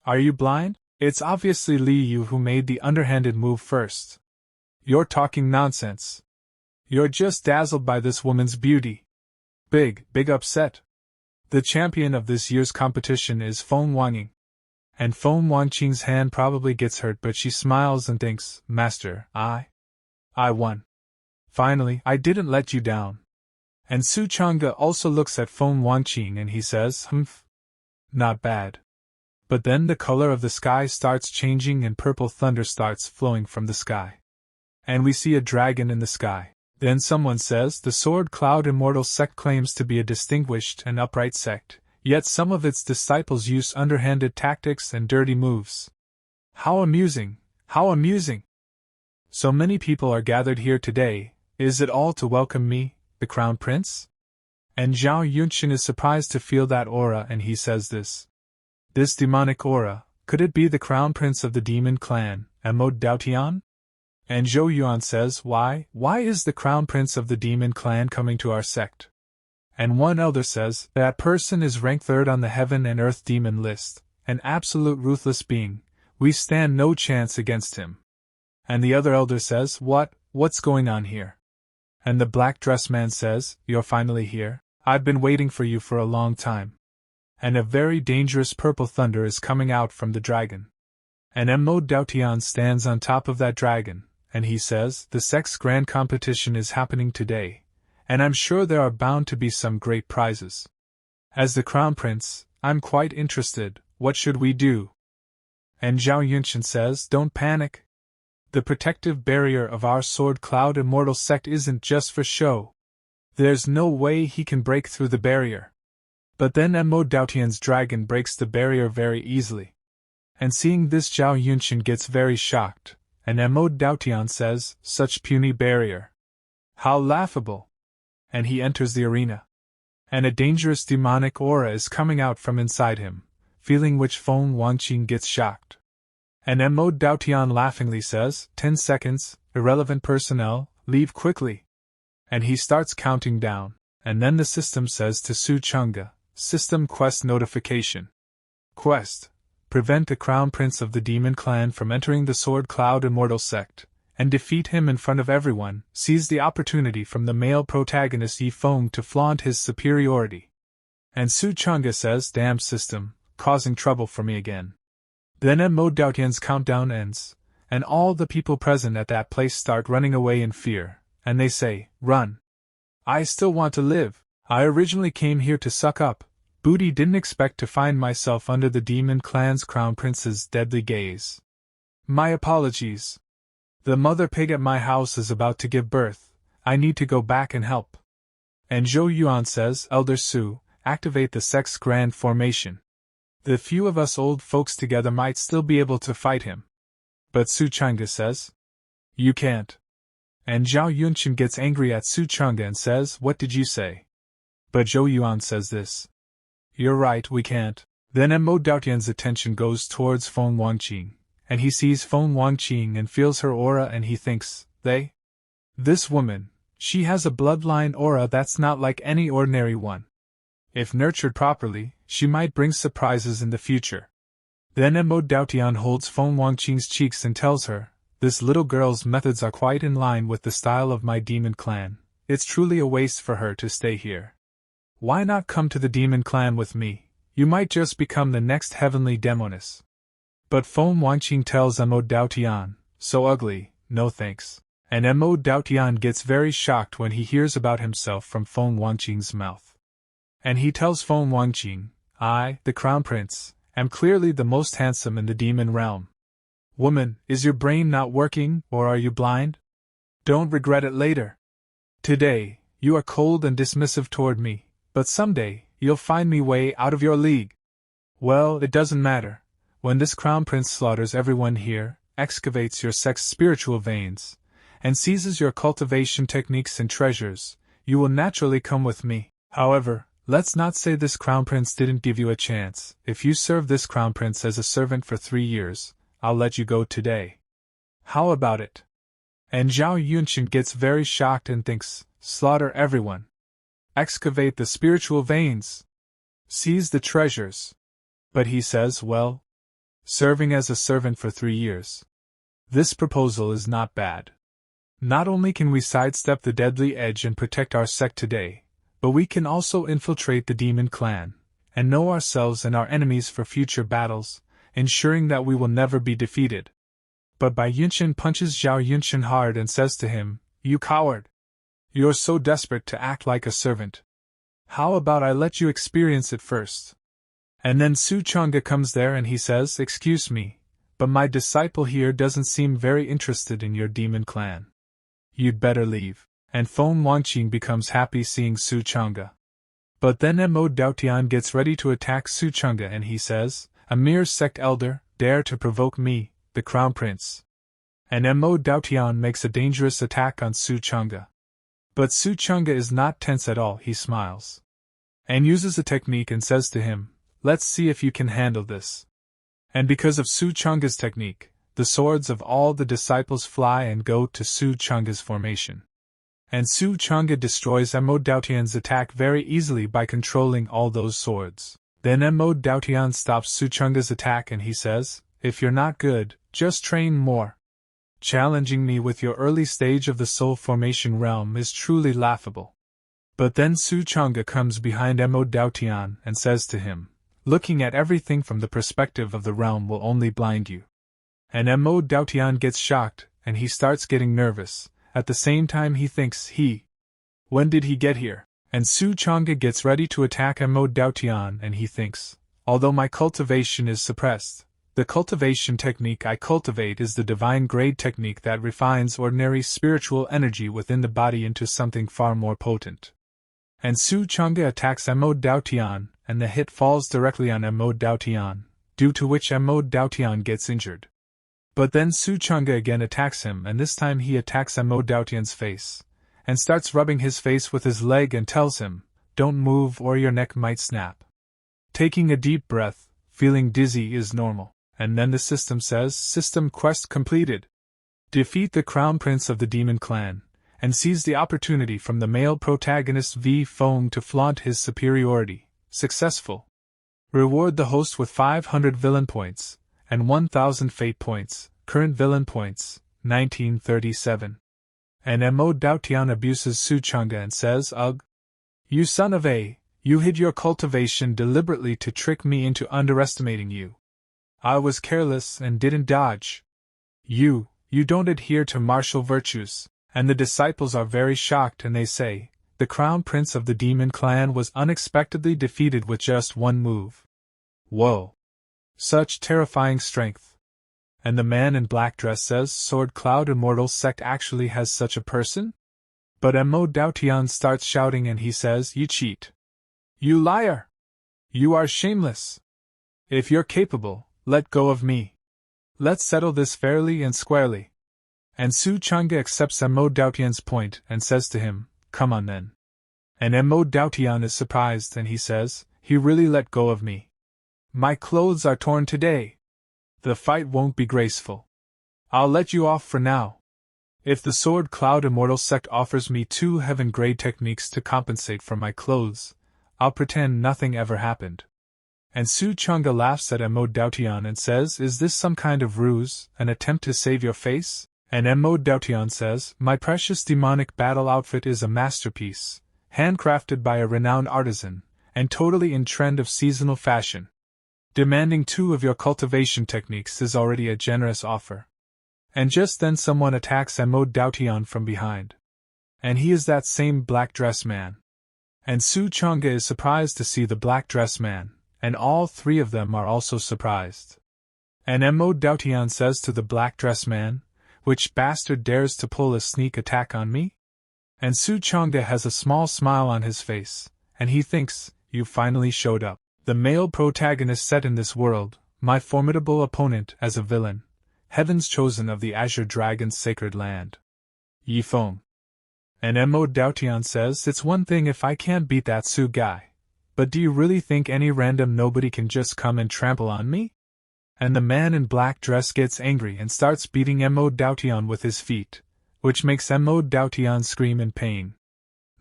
Are you blind? It's obviously Liu who made the underhanded move first. You're talking nonsense. You're just dazzled by this woman's beauty. Big upset. The champion of this year's competition is Feng Wanqing. And Feng Wanqing's hand probably gets hurt, but she smiles and thinks, Master, I won. Finally, I didn't let you down. And Su Changge also looks at Feng Wanqing and he says, Humph. Not bad. But then the color of the sky starts changing and purple thunder starts flowing from the sky. And we see a dragon in the sky. Then someone says, the Sword Cloud Immortal sect claims to be a distinguished and upright sect, yet some of its disciples use underhanded tactics and dirty moves. How amusing! How amusing! So many people are gathered here today. Is it all to welcome me, the Crown Prince? And Zhao Yunxin is surprised to feel that aura and he says this. This demonic aura, could it be the Crown Prince of the Demon Clan, Emode Daotian? And Zhou Yuan says, why is the Crown Prince of the Demon Clan coming to our sect? And one elder says, that person is ranked 3rd on the Heaven and Earth Demon list, an absolute ruthless being, we stand no chance against him. And the other elder says, what's going on here? And the black dress man says, you're finally here, I've been waiting for you for a long time. And a very dangerous purple thunder is coming out from the dragon. And Emode Daotian stands on top of that dragon, and he says, the sect's grand competition is happening today, and I'm sure there are bound to be some great prizes. As the Crown Prince, I'm quite interested, what should we do? And Zhao Yunxin says, don't panic. The protective barrier of our Sword Cloud Immortal sect isn't just for show. There's no way he can break through the barrier. But then Emode Daotian's dragon breaks the barrier very easily. And seeing this, Zhao Yunxin gets very shocked, and Emode Daotian says, such puny barrier. How laughable! And he enters the arena. And a dangerous demonic aura is coming out from inside him, feeling which Feng Wanqing gets shocked. And Emode Daotian laughingly says, 10 seconds, irrelevant personnel, leave quickly. And he starts counting down, and then the system says to Su Changge, System Quest Notification. Quest: prevent the Crown Prince of the Demon Clan from entering the Sword Cloud Immortal Sect, and defeat him in front of everyone. Seize the opportunity from the male protagonist Yi Feng to flaunt his superiority. And Su Changge says, damn system, causing trouble for me again. Then Mo Daotian's countdown ends, and all the people present at that place start running away in fear, and they say, run. I still want to live. I originally came here to suck up booty, didn't expect to find myself under the Demon Clan's Crown Prince's deadly gaze. My apologies. The mother pig at my house is about to give birth. I need to go back and help. And Zhou Yuan says, Elder Su, activate the sect's grand formation. The few of us old folks together might still be able to fight him. But Su Changge says, you can't. And Zhao Yunqin gets angry at Su Changge and says, what did you say? But Zhou Yuan says this. You're right, we can't. Then Mo Daotian's attention goes towards Feng Wanqing, and he sees Feng Wanqing and feels her aura, and he thinks, this woman, she has a bloodline aura that's not like any ordinary one. If nurtured properly, she might bring surprises in the future. Then Mo Daotian holds Feng Wanqing's cheeks and tells her, this little girl's methods are quite in line with the style of my demon clan. It's truly a waste for her to stay here. Why not come to the demon clan with me? You might just become the next heavenly demoness. But Feng Wanqing tells Mo Daotian, so ugly, no thanks. And Mo Daotian gets very shocked when he hears about himself from Feng Wanqing's mouth. And he tells Feng Wanqing, I, the Crown Prince, am clearly the most handsome in the demon realm. Woman, is your brain not working, or are you blind? Don't regret it later. Today, you are cold and dismissive toward me, but someday, you'll find me way out of your league. Well, it doesn't matter. When this Crown Prince slaughters everyone here, excavates your sect's spiritual veins, and seizes your cultivation techniques and treasures, you will naturally come with me. However, let's not say this Crown Prince didn't give you a chance. If you serve this Crown Prince as a servant for 3 years, I'll let you go today. How about it? And Zhao Yunqin gets very shocked and thinks, slaughter everyone. Excavate the spiritual veins. Seize the treasures. But he says, well, serving as a servant for 3 years. This proposal is not bad. Not only can we sidestep the deadly edge and protect our sect today, but we can also infiltrate the demon clan, and know ourselves and our enemies for future battles, ensuring that we will never be defeated. But Bai Yunqin punches Zhao Yunqin hard and says to him, you coward! You're so desperate to act like a servant. How about I let you experience it first? And then Su Changge comes there and he says, excuse me, but my disciple here doesn't seem very interested in your demon clan. You'd better leave. And Feng Wanqing becomes happy seeing Su Changge. But then Mo Daotian gets ready to attack Su Changge and he says, a mere sect elder, dare to provoke me, the Crown Prince. And Mo Daotian makes a dangerous attack on Su Changge. But Su Changge is not tense at all, he smiles. And uses a technique and says to him, let's see if you can handle this. And because of Su Changge's technique, the swords of all the disciples fly and go to Su Changge's formation. And Su Changge destroys Mo Daotian's attack very easily by controlling all those swords. Then Mo Daotian stops Su Changge's attack and he says, if you're not good, just train more. Challenging me with your early stage of the soul formation realm is truly laughable. But then Su Changge comes behind Mo Daotian and says to him, looking at everything from the perspective of the realm will only blind you. And Mo Daotian gets shocked, and he starts getting nervous. At the same time he thinks, when did he get here? And Su Changge gets ready to attack Mo Daotian and he thinks, although my cultivation is suppressed, the cultivation technique I cultivate is the divine grade technique that refines ordinary spiritual energy within the body into something far more potent. And Su Changge attacks Mo Daotian, and the hit falls directly on Mo Daotian, due to which Mo Daotian gets injured. But then Su Changge again attacks him, and this time he attacks Mo Daotian's face, and starts rubbing his face with his leg and tells him, don't move or your neck might snap. Taking a deep breath, feeling dizzy is normal, and then the system says, system quest completed. Defeat the Crown Prince of the Demon Clan, and sees the opportunity from the male protagonist Feng to flaunt his superiority. Successful. Reward the host with 500 villain points, and 1000 fate points, current villain points, 1937. And Mo Daotian abuses Su Changge and says, "Ugh! You son of a, you hid your cultivation deliberately to trick me into underestimating you. I was careless and didn't dodge. You don't adhere to martial virtues." And the disciples are very shocked and they say, "The crown prince of the demon clan was unexpectedly defeated with just one move." Whoa! Such terrifying strength. And the man in black dress says Sword Cloud Immortal Sect actually has such a person? But Mo Daotian starts shouting and he says, "You cheat! You liar! You are shameless! If you're capable, let go of me. Let's settle this fairly and squarely." And Su Changge accepts Mo Daotian's point and says to him, "Come on then." And Mo Daotian is surprised and he says, "He really let go of me. My clothes are torn today. The fight won't be graceful. I'll let you off for now. If the Sword Cloud Immortal Sect offers me 2 heaven-grade techniques to compensate for my clothes, I'll pretend nothing ever happened." And Su Changge laughs at Mo Daotian and says, "Is this some kind of ruse, an attempt to save your face?" And Mo Daotian says, "My precious demonic battle outfit is a masterpiece, handcrafted by a renowned artisan, and totally in trend of seasonal fashion. Demanding 2 of your cultivation techniques is already a generous offer." And just then someone attacks Mo Daotian from behind. And he is that same black dress man. And Su Changge is surprised to see the black dress man, and all 3 of them are also surprised. And Mo Daotian says to the black dress man, "Which bastard dares to pull a sneak attack on me?" And Su Changge has a small smile on his face, and he thinks, "You finally showed up. The male protagonist set in this world, my formidable opponent as a villain, heaven's chosen of the Azure Dragon's sacred land. Yi Feng." And Mo Daotian says, "It's one thing if I can't beat that Su guy, but do you really think any random nobody can just come and trample on me?" And the man in black dress gets angry and starts beating Mo Daotian with his feet, which makes Mo Daotian scream in pain.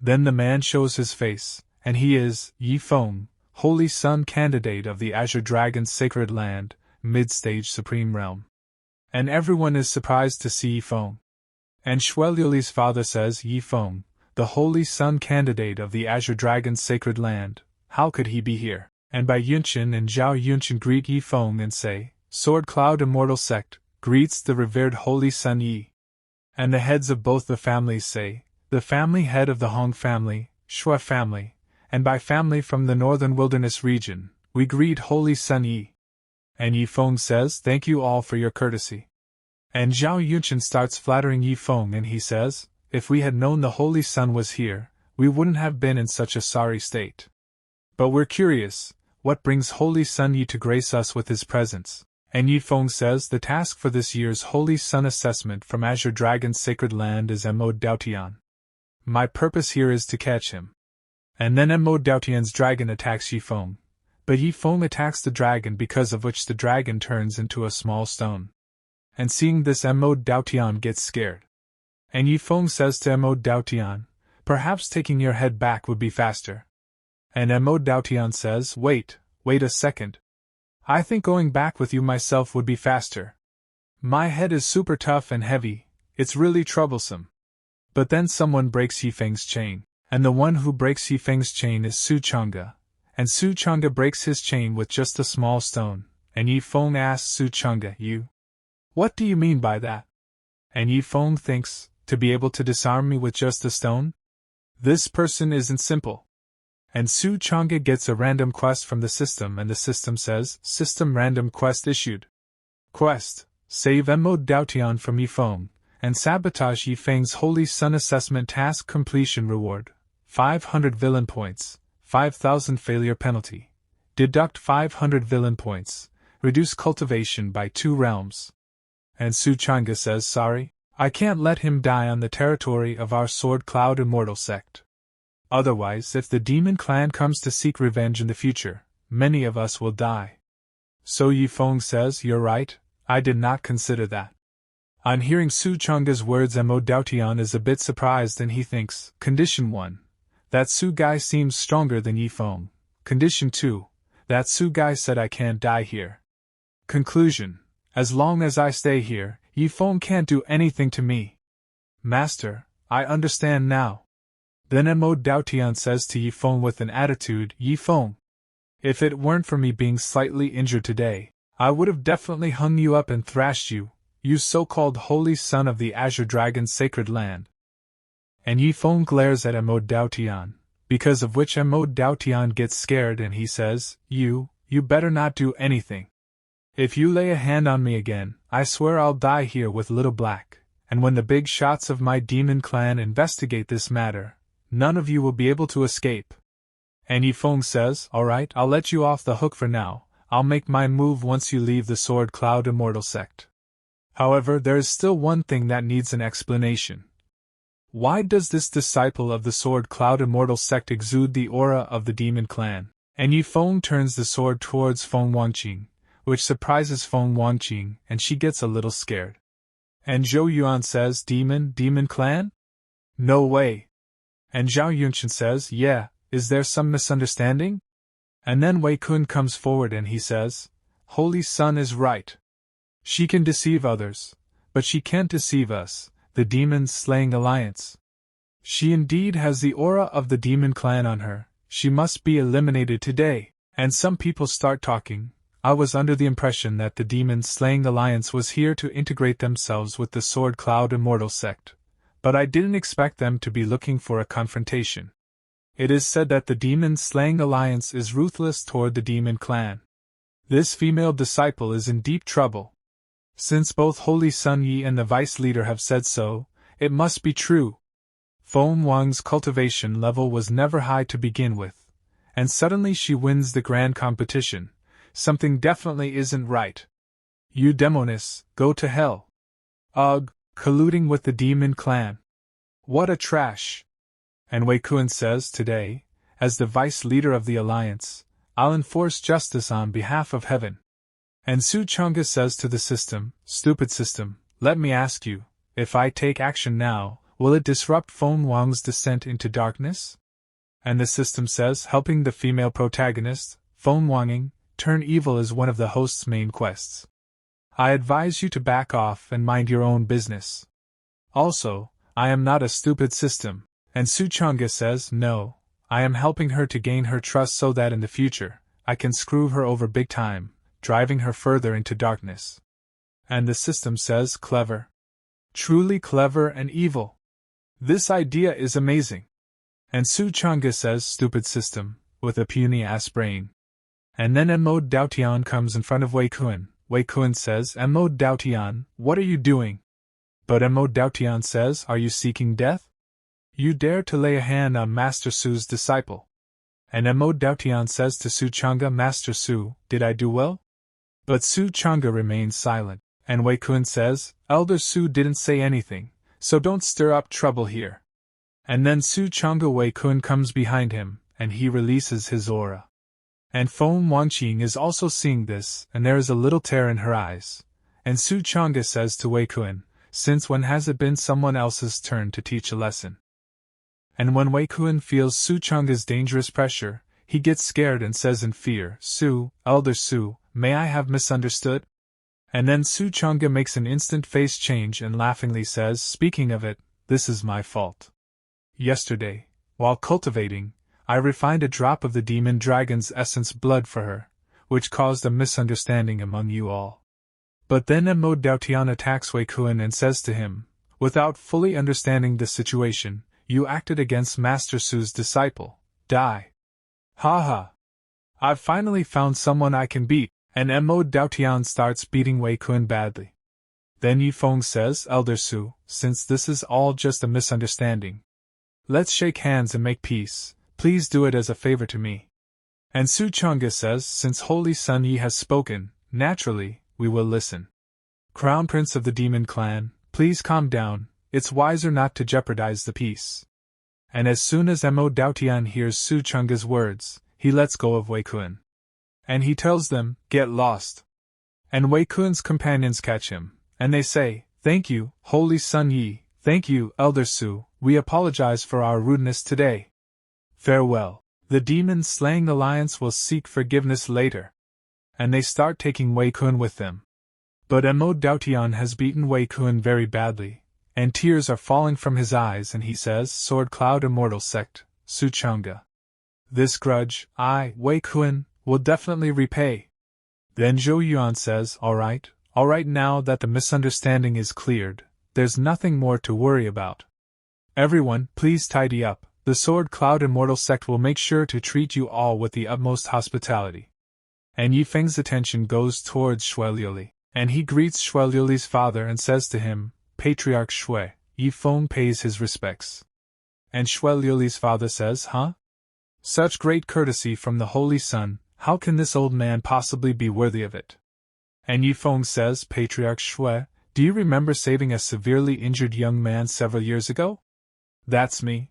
Then the man shows his face, and he is Yi Feng, Holy Sun candidate of the Azure Dragon's sacred land, mid-stage supreme realm. And everyone is surprised to see Yi Feng. And Xueliuli's father says, "Yi Feng, the Holy Sun candidate of the Azure Dragon's sacred land, how could he be here?" And Bai Yunqin and Zhao Yunqin greet Yi Feng and say, "Sword Cloud Immortal Sect greets the revered Holy Sun Yi." And the heads of both the families say, "The family head of the Hong family, Shui family, and by family from the northern wilderness region, we greet Holy Sun Yi." And Yi Feng says, "Thank you all for your courtesy." And Zhao Yunqin starts flattering Yi Feng and he says, "If we had known the Holy Sun was here, we wouldn't have been in such a sorry state. But we're curious, what brings Holy Sun Yi to grace us with his presence?" And Yi Feng says, "The task for this year's Holy Sun assessment from Azure Dragon's sacred land is Mo Daotian. My purpose here is to catch him." And then Mo Daotian's dragon attacks Yi Feng, but Yi Feng attacks the dragon, because of which the dragon turns into a small stone. And seeing this, Mo Daotian gets scared. And Yi Feng says to Mo Daotian, "Perhaps taking your head back would be faster." And Mo Daotian says, wait a second. I think going back with you myself would be faster. My head is super tough and heavy, it's really troublesome." But then someone breaks Yi Feng's chain. And the one who breaks Yi Feng's chain is Su Changge, and Su Changge breaks his chain with just a small stone, and Yi Feng asks Su Changge, What do you mean by that?" And Yi Feng thinks, "To be able to disarm me with just a stone? This person isn't simple." And Su Changge gets a random quest from the system, and the system says, "System random quest issued. Quest: save Mo Daotian from Yi Feng, and sabotage Yi Feng's Holy Sun assessment task completion reward. 500 villain points, 5,000 failure penalty. Deduct 500 villain points. Reduce cultivation by 2 realms." And Su Changge says, "Sorry, I can't let him die on the territory of our Sword Cloud Immortal Sect. Otherwise, if the demon clan comes to seek revenge in the future, many of us will die." So Yi Feng says, "You're right, I did not consider that. On hearing Su Changge's words, Mo Daotian is a bit surprised and he thinks, Condition 1. That Su guy seems stronger than Yi Feng. Condition 2. That Su guy said I can't die here. Conclusion. As long as I stay here, Yi Feng can't do anything to me. Master, I understand now. Then Mo Daotian says to Yi Feng with an attitude, Yi Feng, if it weren't for me being slightly injured today, I would have definitely hung you up and thrashed you, you so-called holy son of the Azure Dragon's sacred land. And Yi Feng glares at Mo Daotian, because of which Mo Daotian gets scared and he says, You better not do anything. If you lay a hand on me again, I swear I'll die here with Little Black, and when the big shots of my demon clan investigate this matter, none of you will be able to escape. And Yi Feng says, Alright, I'll let you off the hook for now, I'll make my move once you leave the Sword Cloud Immortal sect. However, there is still one thing that needs an explanation. Why does this disciple of the Sword Cloud Immortal sect exude the aura of the demon clan? And Yi Feng turns the sword towards Feng Wanqing, which surprises Feng Wanqing and she gets a little scared. And Zhou Yuan says, Demon clan? No way. And Zhao Yunchen says, Yeah, is there some misunderstanding? And then Wei Kun comes forward and he says, Holy Sun is right. She can deceive others, but she can't deceive us, the demon-slaying alliance. She indeed has the aura of the demon clan on her, she must be eliminated today. And some people start talking. I was under the impression that the demon-slaying alliance was here to integrate themselves with the Sword Cloud Immortal sect, but I didn't expect them to be looking for a confrontation. It is said that the demon-slaying alliance is ruthless toward the demon clan. This female disciple is in deep trouble. Since both Holy Sun Yi and the vice leader have said so, it must be true. Feng Wang's cultivation level was never high to begin with, and suddenly she wins the grand competition. Something definitely isn't right. You demonists, go to hell. Ugh, colluding with the demon clan. What a trash. And Wei Kun says, Today, as the vice leader of the alliance, I'll enforce justice on behalf of heaven. And Su Changge says to the system, Stupid system, let me ask you, if I take action now, will it disrupt Feng Wang's descent into darkness? And the system says, helping the female protagonist, Feng Wanqing, turn evil is one of the host's main quests. I advise you to back off and mind your own business. Also, I am not a stupid system. And Su Changge says, No, I am helping her to gain her trust so that in the future, I can screw her over big time, driving her further into darkness. And the system says, Clever. Truly clever and evil. This idea is amazing. And Su Changge says, Stupid system, with a puny-ass brain. And then Mo Daotian comes in front of Wei Kun. Wei Kun says, Mo Daotian, what are you doing? But Mo Daotian says, Are you seeking death? You dare to lay a hand on Master Su's disciple. And Mo Daotian says to Su Changge, Master Su, did I do well? But Su Changge remains silent, and Wei Kun says, Elder Su didn't say anything, so don't stir up trouble here. And then Su Changge Wei Kun comes behind him, and he releases his aura. And Feng Wanqing is also seeing this, and there is a little tear in her eyes. And Su Changge says to Wei Kun, Since when has it been someone else's turn to teach a lesson? And when Wei Kun feels Su Changge's dangerous pressure, he gets scared and says in fear, Su, Elder Su, may I have misunderstood? And then Su Changge makes an instant face change and laughingly says, Speaking of it, this is my fault. Yesterday, while cultivating, I refined a drop of the demon dragon's essence blood for her, which caused a misunderstanding among you all. But then Mo Daotian attacks Wei Kun and says to him, Without fully understanding the situation, you acted against Master Su's disciple. Die. Ha ha. I've finally found someone I can beat, and Mo Daotian starts beating Wei Kun badly. Then Yi Feng says, Elder Su, since this is all just a misunderstanding, let's shake hands and make peace, please do it as a favor to me. And Su Changge says, Since Holy Sun Yi has spoken, naturally, we will listen. Crown Prince of the Demon Clan, please calm down. It's wiser not to jeopardize the peace. And as soon as Mo Daotian hears Su Changge's words, he lets go of Wei Kun. And he tells them, Get lost. And Wei Kun's companions catch him, and they say, Thank you, Holy Sun Yi, thank you, Elder Su, we apologize for our rudeness today. Farewell. The demon-slaying alliance will seek forgiveness later. And they start taking Wei Kun with them. But Mo Daotian has beaten Wei Kun very badly, and tears are falling from his eyes, and he says, Sword Cloud Immortal Sect, Su Changge. This grudge, Wei Kun, will definitely repay. Then Zhou Yuan says, Alright, now that the misunderstanding is cleared, there's nothing more to worry about. Everyone, please tidy up. The Sword Cloud Immortal Sect will make sure to treat you all with the utmost hospitality. And Yi Feng's attention goes towards Shui Liuli, and he greets Shui Liuli's father and says to him, Patriarch Shui. Yi Feng pays his respects. And Shui Liuli's father says, Huh? Such great courtesy from the Holy Sun, how can this old man possibly be worthy of it? And Yi Feng says, Patriarch Shui, do you remember saving a severely injured young man several years ago? That's me.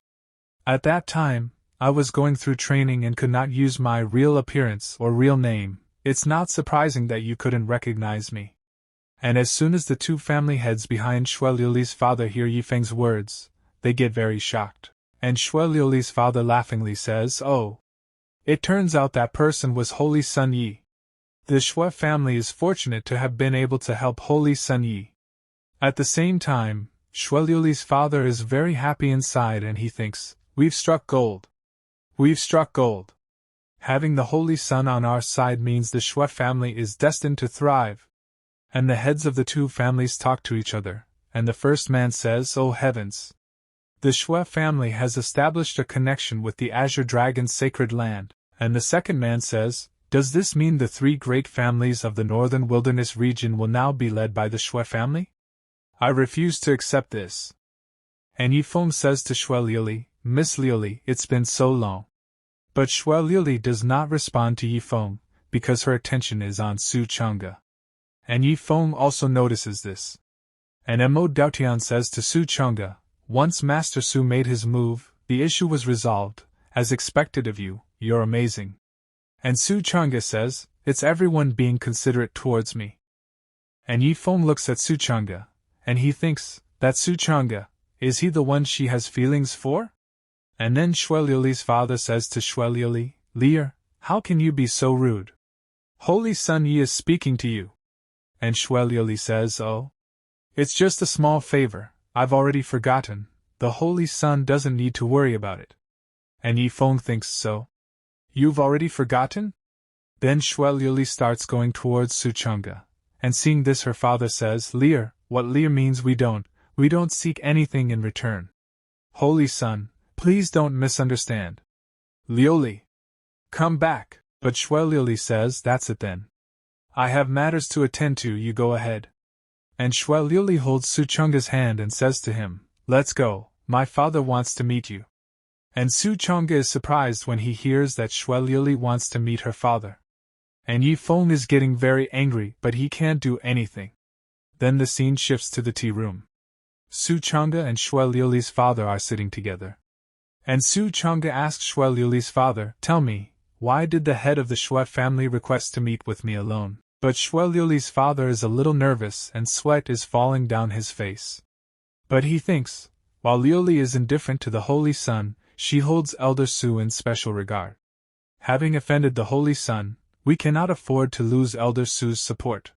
At that time, I was going through training and could not use my real appearance or real name. It's not surprising that you couldn't recognize me. And as soon as the two family heads behind Shui Liuli's father hear Yi Feng's words, they get very shocked. And Shui Liuli's father laughingly says, Oh. It turns out that person was Holy Sun Yi. The Shui family is fortunate to have been able to help Holy Sun Yi. At the same time, Shui Liuli's father is very happy inside and he thinks, We've struck gold. We've struck gold. Having the Holy Sun on our side means the Shui family is destined to thrive. And the heads of the two families talk to each other, and the first man says, Oh heavens! The Shui family has established a connection with the Azure Dragon's sacred land, and the second man says, Does this mean the three great families of the northern wilderness region will now be led by the Shui family? I refuse to accept this. And Yi Feng says to Shui Liuli, Miss Liuli, it's been so long. But Shui Liuli does not respond to Yi Feng, because her attention is on Su Changge. And Yi Feng also notices this. And Mo Daotian says to Su Changge, Once Master Su made his move, the issue was resolved. As expected of you, you're amazing. And Su Changge says, It's everyone being considerate towards me. And Yi Feng looks at Su Changge, and he thinks, that Su Changge, is he the one she has feelings for? And then Shui Liuli's father says to Shui Liuli, Lear, how can you be so rude? Holy Sun Yi is speaking to you. And Shui Liuli says, Oh. It's just a small favor, I've already forgotten, the Holy Sun doesn't need to worry about it. And Yi Feng thinks so. You've already forgotten? Then Shui Liuli starts going towards Su Changge, and seeing this her father says, Lear, what Lear means we don't seek anything in return. Holy Sun, please don't misunderstand. Liuli, come back. But Shui Liuli says, That's it then. I have matters to attend to, you go ahead. And Shui Liuli holds Su Changge's hand and says to him, Let's go, my father wants to meet you. And Su Changge is surprised when he hears that Shui Liuli wants to meet her father. And Yi Feng is getting very angry, but he can't do anything. Then the scene shifts to the tea room. Su Changge and Shui Liuli's father are sitting together. And Su Changge asks Shui Liuli's father, Tell me, why did the head of the Shui family request to meet with me alone? But Shui Liuli's father is a little nervous and sweat is falling down his face. But he thinks, while Liuli is indifferent to the Holy Sun, she holds Elder Su in special regard. Having offended the Holy Sun, we cannot afford to lose Elder Su's support.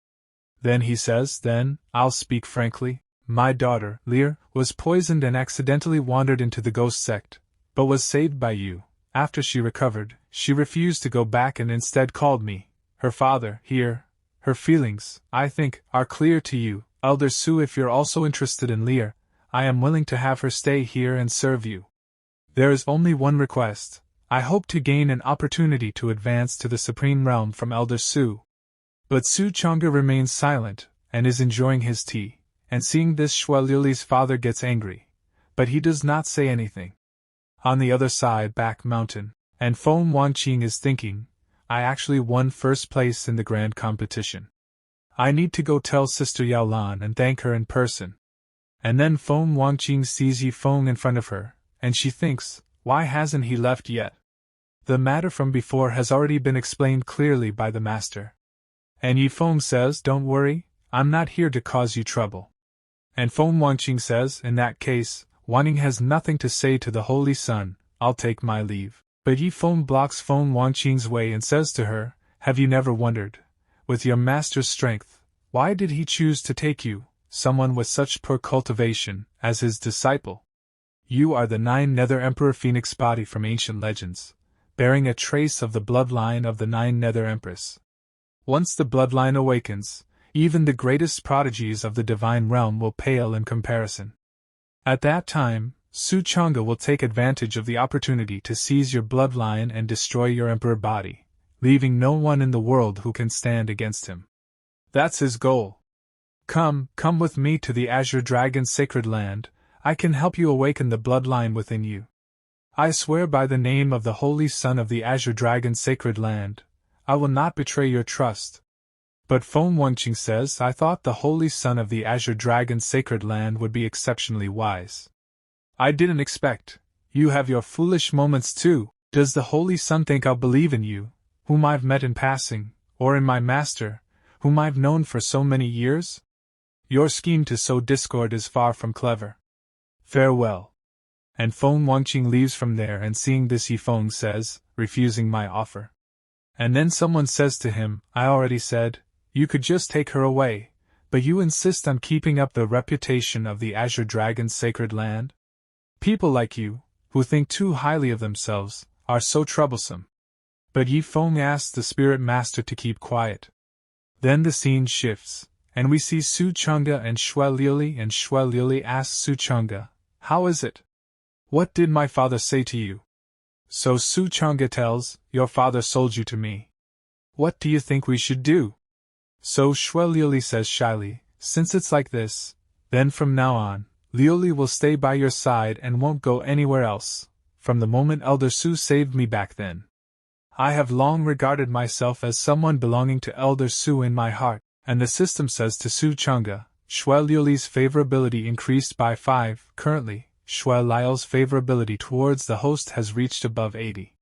Then he says, Then, I'll speak frankly, my daughter, Lear, was poisoned and accidentally wandered into the ghost sect, but was saved by you. After she recovered, she refused to go back and instead called me, her father, here. Her feelings, I think, are clear to you, Elder Su. If you're also interested in Lear, I am willing to have her stay here and serve you. There is only one request. I hope to gain an opportunity to advance to the Supreme Realm from Elder Su. But Su Changge remains silent, and is enjoying his tea, and seeing this Shui Liuli's father gets angry, but he does not say anything. On the other side, back mountain, and Feng Wanqing is thinking, I actually won first place in the grand competition. I need to go tell Sister Yaolan and thank her in person. And then Feng Wanqing sees Yi Feng in front of her, and she thinks, why hasn't he left yet? The matter from before has already been explained clearly by the master. And Yi Feng says, Don't worry, I'm not here to cause you trouble. And Feng Wanqing says, in that case, Wanqing has nothing to say to the Holy Sun, I'll take my leave. But Yi Feng blocks Feng Wanqing's way and says to her, have you never wondered, with your master's strength, why did he choose to take you, someone with such poor cultivation, as his disciple? You are the 9 Nether Emperor Phoenix body from ancient legends, bearing a trace of the bloodline of the 9 Nether Empress. Once the bloodline awakens, even the greatest prodigies of the divine realm will pale in comparison. At that time, Changge will take advantage of the opportunity to seize your bloodline and destroy your emperor body, leaving no one in the world who can stand against him. That's his goal. Come with me to the Azure Dragon's sacred land. I can help you awaken the bloodline within you. I swear by the name of the Holy Son of the Azure Dragon's sacred land, I will not betray your trust. But Feng Wanqing says, I thought the Holy Son of the Azure Dragon's sacred land would be exceptionally wise. I didn't expect. You have your foolish moments too. Does the Holy Sun think I'll believe in you, whom I've met in passing, or in my master, whom I've known for so many years? Your scheme to sow discord is far from clever. Farewell. And Feng Wanqing leaves from there, and seeing this Yi Feng says, refusing my offer. And then someone says to him, I already said, you could just take her away, but you insist on keeping up the reputation of the Azure Dragon's sacred land? People like you, who think too highly of themselves, are so troublesome. But Yi Feng asks the spirit master to keep quiet. Then the scene shifts, and we see Changge and Liuli, and Liuli asks Changge, how is it? What did my father say to you? So Changge tells, your father sold you to me. What do you think we should do? So Liuli says shyly, since it's like this, then from now on, Liuli will stay by your side and won't go anywhere else, from the moment Elder Su saved me back then. I have long regarded myself as someone belonging to Elder Su in my heart, and the system says to Changge, Liuli's favorability increased by 5, currently, Liu's favorability towards the host has reached above 80.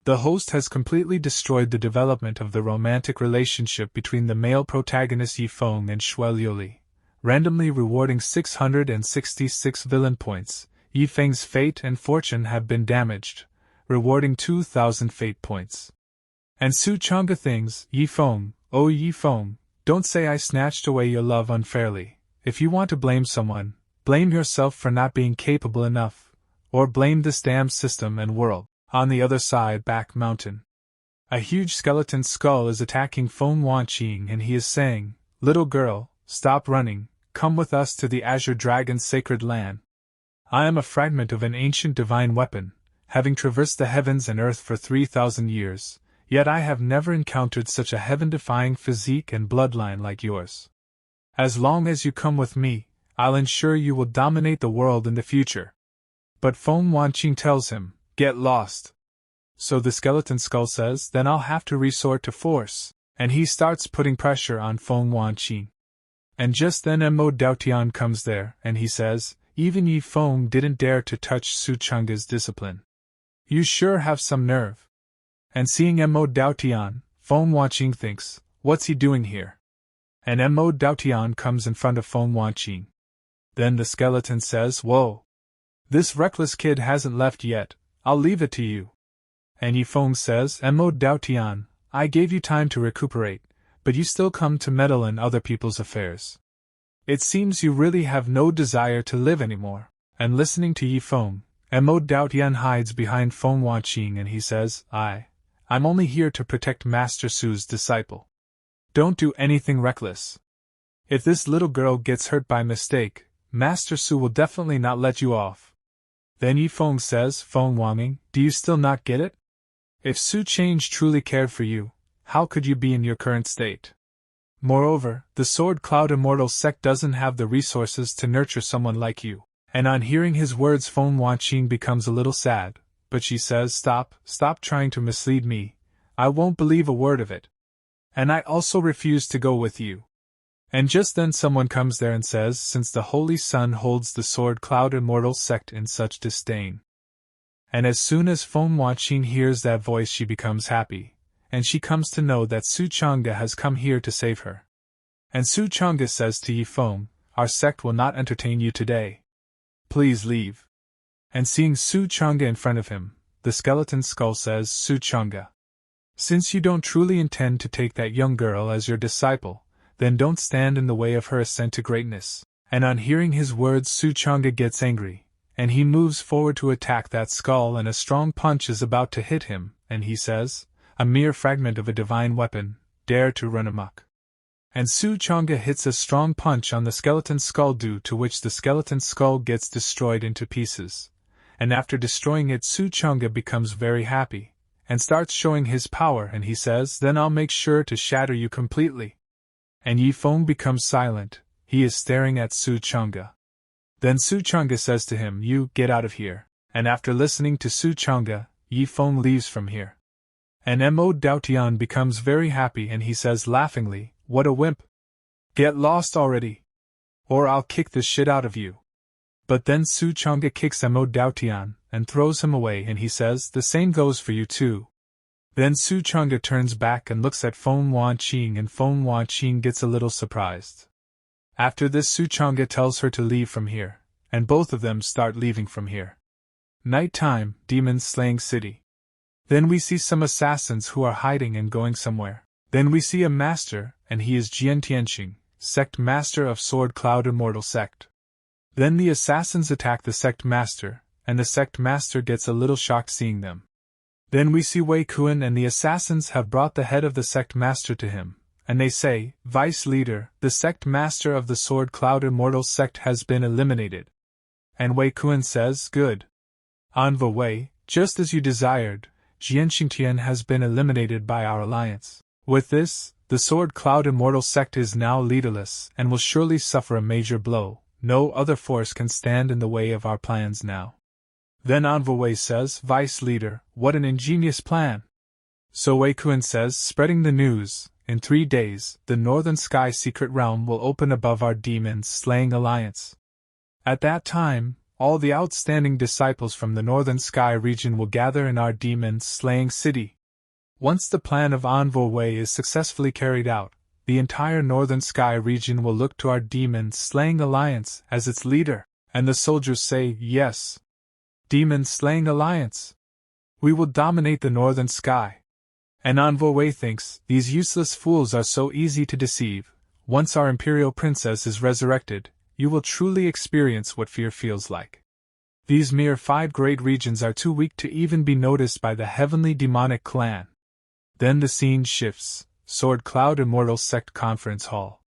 The host has completely destroyed the development of the romantic relationship between the male protagonist Yi Feng and Liuli, randomly rewarding 666 villain points. Yi Feng's fate and fortune have been damaged, rewarding 2,000 fate points. And Changge thinks, Yi Feng, oh Yi Feng, don't say I snatched away your love unfairly. If you want to blame someone, blame yourself for not being capable enough, or blame this damn system and world. On the other side, back mountain, a huge skeleton skull is attacking Feng Wanqing, and he is saying, little girl, stop running, come with us to the Azure Dragon's sacred land. I am a fragment of an ancient divine weapon, having traversed the heavens and earth for 3,000 years, yet I have never encountered such a heaven-defying physique and bloodline like yours. As long as you come with me, I'll ensure you will dominate the world in the future. But Feng Wanqing tells him, get lost. So the skeleton skull says, then I'll have to resort to force, and he starts putting pressure on Feng Wanqing. And just then Mo Daotian comes there, and he says, even Yi Feng didn't dare to touch Changge's discipline. You sure have some nerve. And seeing Mo Daotian, Feng Wanqing thinks, what's he doing here? And Mo Daotian comes in front of Feng Wanqing. Then the skeleton says, whoa. This reckless kid hasn't left yet, I'll leave it to you. And Yi Feng says, Mo Daotian, I gave you time to recuperate, but you still come to meddle in other people's affairs. It seems you really have no desire to live anymore. And listening to Yi Feng, Mo Daotian hides behind Feng Wanqing and he says, I'm only here to protect Master Su's disciple. Don't do anything reckless. If this little girl gets hurt by mistake, Master Su will definitely not let you off. Then Yi Feng says, Feng Wanqing, do you still not get it? If Su Changge truly cared for you, how could you be in your current state? Moreover, the Sword Cloud Immortal sect doesn't have the resources to nurture someone like you. And on hearing his words, Feng Wanqing becomes a little sad, but she says, stop trying to mislead me. I won't believe a word of it. And I also refuse to go with you. And just then someone comes there and says, since the Holy Sun holds the Sword Cloud Immortal sect in such disdain. And as soon as Feng Wanqing hears that voice, she becomes happy, and she comes to know that Changge has come here to save her. And Changge says to Yi Feng, our sect will not entertain you today. Please leave. And seeing Su Changge in front of him, the skeleton skull says, Su Changge, since you don't truly intend to take that young girl as your disciple, then don't stand in the way of her ascent to greatness. And on hearing his words, Su Changge gets angry, and he moves forward to attack that skull, and a strong punch is about to hit him, and he says, a mere fragment of a divine weapon, dare to run amok. And Su Changge hits a strong punch on the skeleton skull, due to which the skeleton skull gets destroyed into pieces. And after destroying it, Su Changge becomes very happy, and starts showing his power, and he says, then I'll make sure to shatter you completely. And Yi Feng becomes silent, he is staring at Su Changge. Then Su Changge says to him, you, get out of here. And after listening to Su Changge, Yi Feng leaves from here. And Mo Daotian becomes very happy, and he says laughingly, what a wimp. Get lost already, or I'll kick the shit out of you. But then Su Changge kicks Mo Daotian, and throws him away, and he says, the same goes for you too. Then Su Changge turns back and looks at Feng Wanqing, and Feng Wanqing gets a little surprised. After this, Su Changge tells her to leave from here, and both of them start leaving from here. Nighttime, demons slaying city. Then we see some assassins who are hiding and going somewhere. Then we see a master, and he is Jian Tianxing, sect master of Sword Cloud Immortal sect. Then the assassins attack the sect master, and the sect master gets a little shocked seeing them. Then we see Wei Kuan, and the assassins have brought the head of the sect master to him, and they say, Vice Leader, the sect master of the Sword Cloud Immortal sect has been eliminated. And Wei Kuan says, good. Anvo Wei, just as you desired, Jian Xingtian has been eliminated by our alliance. With this, the Sword Cloud Immortal sect is now leaderless, and will surely suffer a major blow. No other force can stand in the way of our plans now. Then Anvo Wei says, Vice Leader, what an ingenious plan. So Wei Kuan says, spreading the news, in 3 days, the Northern Sky Secret Realm will open above our demon-slaying alliance. At that time, all the outstanding disciples from the Northern Sky region will gather in our demon-slaying city. Once the plan of Anvo Wei is successfully carried out, the entire Northern Sky region will look to our demon-slaying alliance as its leader, and the soldiers say, yes. Demon-slaying alliance. We will dominate the Northern Sky. And Anvo Wei thinks, these useless fools are so easy to deceive. Once our imperial princess is resurrected, you will truly experience what fear feels like. These mere 5 great regions are too weak to even be noticed by the heavenly demonic clan. Then the scene shifts, Sword Cloud Immortal Sect Conference Hall.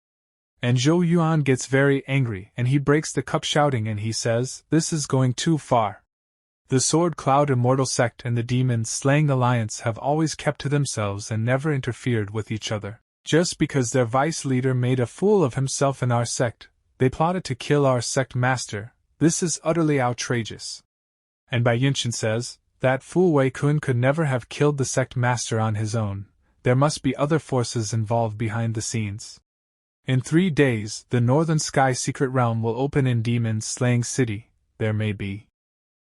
And Zhou Yuan gets very angry, and he breaks the cup shouting, and he says, this is going too far. The Sword Cloud Immortal Sect and the Demon-Slaying Alliance have always kept to themselves and never interfered with each other. Just because their vice leader made a fool of himself in our sect, they plotted to kill our sect master. This is utterly outrageous. And Bai Yinshin says, that fool Wei Kun could never have killed the sect master on his own. There must be other forces involved behind the scenes. In 3 days, the Northern Sky Secret Realm will open in Demon-Slaying City. There may be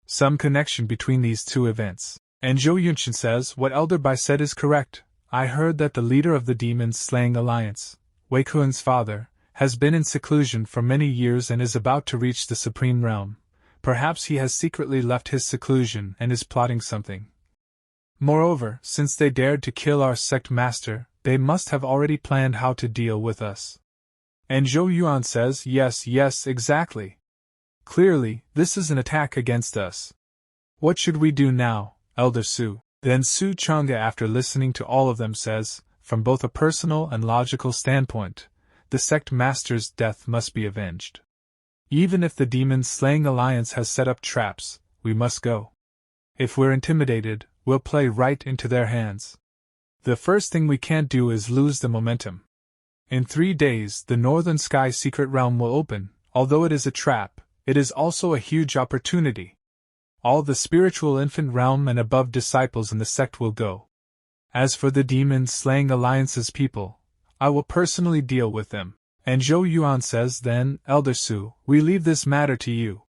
some connection between these 2 events. And Zhou Yunshin says, what Elder Bai said is correct. I heard that the leader of the Demon-Slaying Alliance, Wei Kuan's father, has been in seclusion for many years and is about to reach the Supreme Realm. Perhaps he has secretly left his seclusion and is plotting something. Moreover, since they dared to kill our sect master, they must have already planned how to deal with us. And Zhou Yuan says, yes, exactly. Clearly, this is an attack against us. What should we do now, Elder Su? Then Su Changge, after listening to all of them, says, from both a personal and logical standpoint, the sect master's death must be avenged. Even if the Demon-Slaying Alliance has set up traps, we must go. If we're intimidated, we'll play right into their hands. The first thing we can't do is lose the momentum. In 3 days, the Northern Sky Secret Realm will open. Although it is a trap, it is also a huge opportunity. All the spiritual infant realm and above disciples in the sect will go. As for the Demon-Slaying Alliance's people, I will personally deal with them. And Zhou Yuan says, then, Elder Su, we leave this matter to you.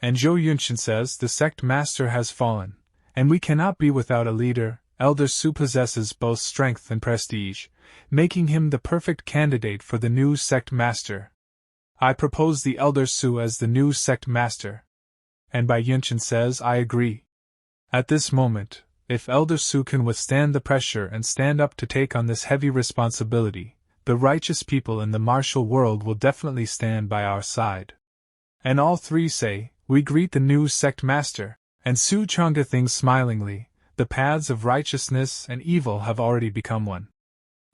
And Zhou Yunshin says, the sect master has fallen, and we cannot be without a leader. Elder Su possesses both strength and prestige, making him the perfect candidate for the new sect master. I propose the Elder Su as the new sect master. And Bai Yunshin says I agree. At this moment, if Elder Su can withstand the pressure and stand up to take on this heavy responsibility, the righteous people in the martial world will definitely stand by our side. And all three say, we greet the new sect master, and Su Changge thinks smilingly, the paths of righteousness and evil have already become one.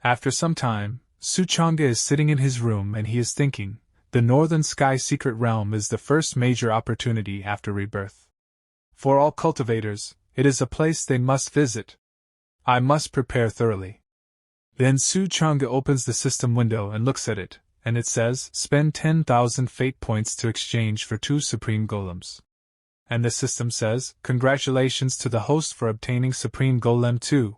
After some time, Su Changge is sitting in his room and he is thinking, the Northern Sky Secret Realm is the first major opportunity after Rebirth. For all cultivators, it is a place they must visit. I must prepare thoroughly. Then Su Changge opens the system window and looks at it, and it says, spend 10,000 fate points to exchange for 2 supreme golems. And the system says, congratulations to the host for obtaining Supreme Golem 2.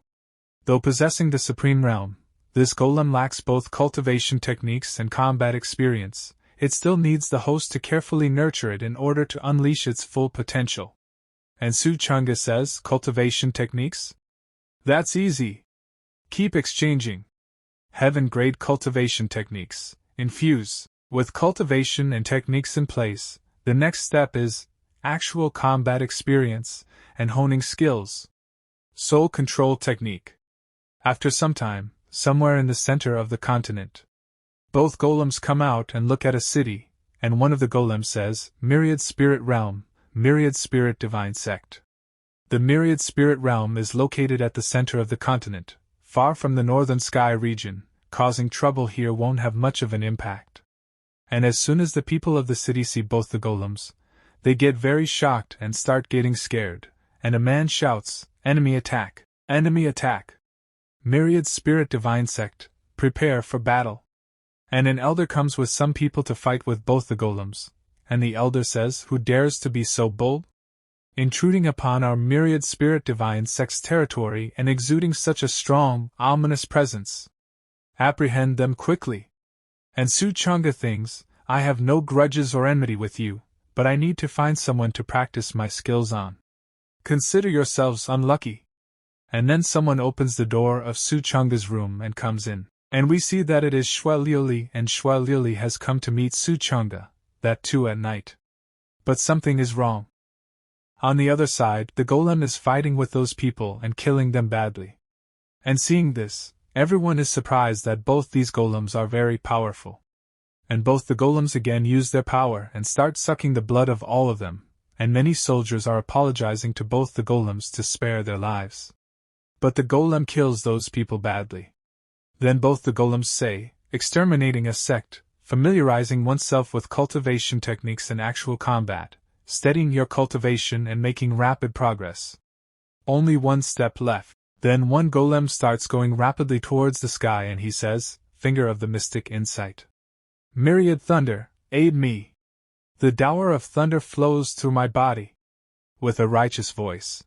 Though possessing the Supreme Realm, this golem lacks both cultivation techniques and combat experience. It still needs the host to carefully nurture it in order to unleash its full potential. And Su Changge says, cultivation techniques? That's easy. Keep exchanging. Heaven-grade cultivation techniques. Infuse. With cultivation and techniques in place, the next step is actual combat experience and honing skills. Soul control technique. After some time, somewhere in the center of the continent, both golems come out and look at a city, and one of the golems says, Myriad Spirit Realm, Myriad Spirit Divine Sect. The Myriad Spirit Realm is located at the center of the continent, far from the Northern Sky region. Causing trouble here won't have much of an impact. And as soon as the people of the city see both the golems, they get very shocked and start getting scared, and a man shouts, enemy attack, enemy attack. Myriad Spirit Divine Sect, prepare for battle. And an elder comes with some people to fight with both the golems, and the elder says, who dares to be so bold? Intruding upon our Myriad Spirit Divine Sect's territory and exuding such a strong, ominous presence. Apprehend them quickly. And Su Changge thinks, I have no grudges or enmity with you, but I need to find someone to practice my skills on. Consider yourselves unlucky. And then someone opens the door of Su Changge's room and comes in. And we see that it is Shui Liuli, and Shui Liuli has come to meet Su Changge, that too at night. But something is wrong. On the other side, the golem is fighting with those people and killing them badly. And seeing this, everyone is surprised that both these golems are very powerful. And both the golems again use their power and start sucking the blood of all of them, and many soldiers are apologizing to both the golems to spare their lives. But the golem kills those people badly. Then both the golems say, exterminating a sect, familiarizing oneself with cultivation techniques and actual combat, steadying your cultivation and making rapid progress. Only one step left. Then one golem starts going rapidly towards the sky and he says, finger of the mystic insight. Myriad thunder, aid me. The dower of thunder flows through my body. With a righteous voice.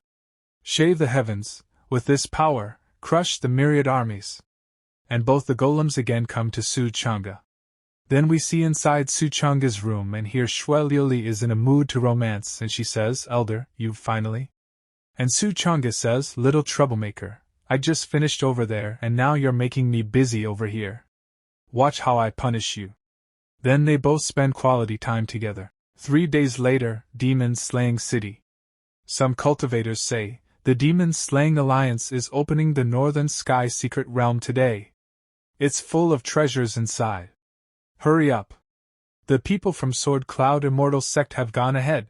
Shave the heavens, with this power, crush the myriad armies. And both the golems again come to Su Changge. Then we see inside Su Changge's room and here Shui Liuli is in a mood to romance and she says, Elder, you finally? And Su Changge says, little troublemaker, I just finished over there and now you're making me busy over here. Watch how I punish you. Then they both spend quality time together. 3 days later, Demon Slaying City. Some cultivators say, the Demon Slaying Alliance is opening the Northern Sky Secret Realm today. It's full of treasures inside. Hurry up. The people from Sword Cloud Immortal Sect have gone ahead.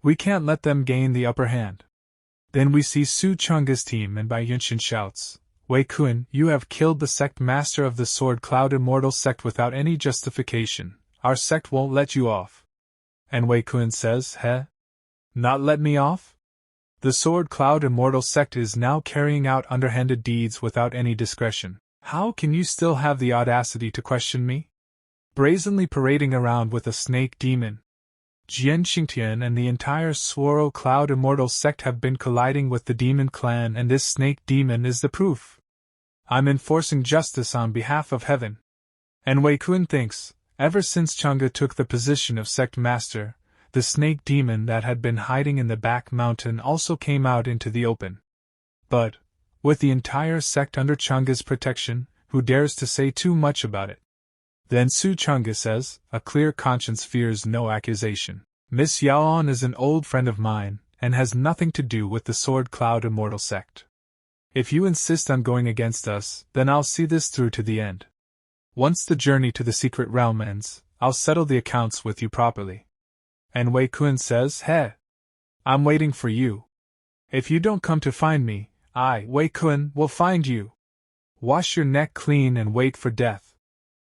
We can't let them gain the upper hand. Then we see Su Changge's team and Bai Yunshin shouts, Wei Kun, you have killed the sect master of the Sword Cloud Immortal Sect without any justification. Our sect won't let you off. And Wei Kun says, Heh? Not let me off? The Sword Cloud Immortal Sect is now carrying out underhanded deeds without any discretion. How can you still have the audacity to question me? Brazenly parading around with a snake demon. Jian Xingtian and the entire Sword Cloud Immortal Sect have been colliding with the demon clan and this snake demon is the proof. I'm enforcing justice on behalf of heaven. And Wei Kun thinks, ever since Changge took the position of sect master, the snake demon that had been hiding in the back mountain also came out into the open. But, with the entire sect under Changge's protection, who dares to say too much about it? Then Su Changge says, a clear conscience fears no accusation. Miss Yaoan is an old friend of mine, and has nothing to do with the Sword Cloud Immortal sect. If you insist on going against us, then I'll see this through to the end. Once the journey to the secret realm ends, I'll settle the accounts with you properly. And Wei Kun says, Heh! I'm waiting for you. If you don't come to find me, I, Wei Kun, will find you. Wash your neck clean and wait for death.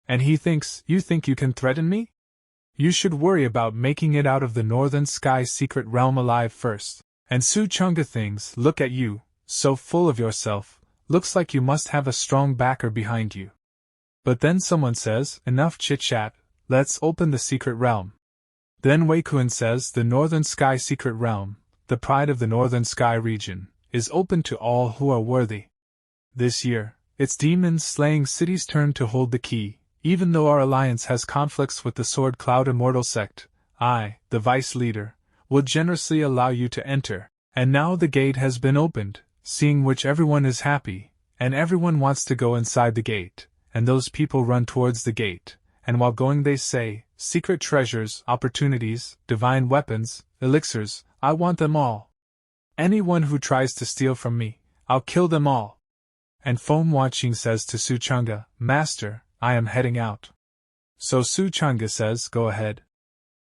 And he thinks, you think you can threaten me? You should worry about making it out of the Northern Sky secret realm alive first. And Su Changge thinks, look at you, so full of yourself, looks like you must have a strong backer behind you. But then someone says, enough chit-chat, let's open the secret realm. Then Wei Kun says the Northern Sky secret realm, the pride of the Northern Sky region, is open to all who are worthy. This year, it's demon-slaying city's turn to hold the key. Even though our alliance has conflicts with the Sword Cloud Immortal sect, I, the vice leader, will generously allow you to enter. And now the gate has been opened, seeing which everyone is happy, and everyone wants to go inside the gate, and those people run towards the gate, and while going they say, secret treasures, opportunities, divine weapons, elixirs, I want them all. Anyone who tries to steal from me, I'll kill them all. And Feng Wanqing says to Su Changge, Master, I am heading out. So Su Changge says, go ahead.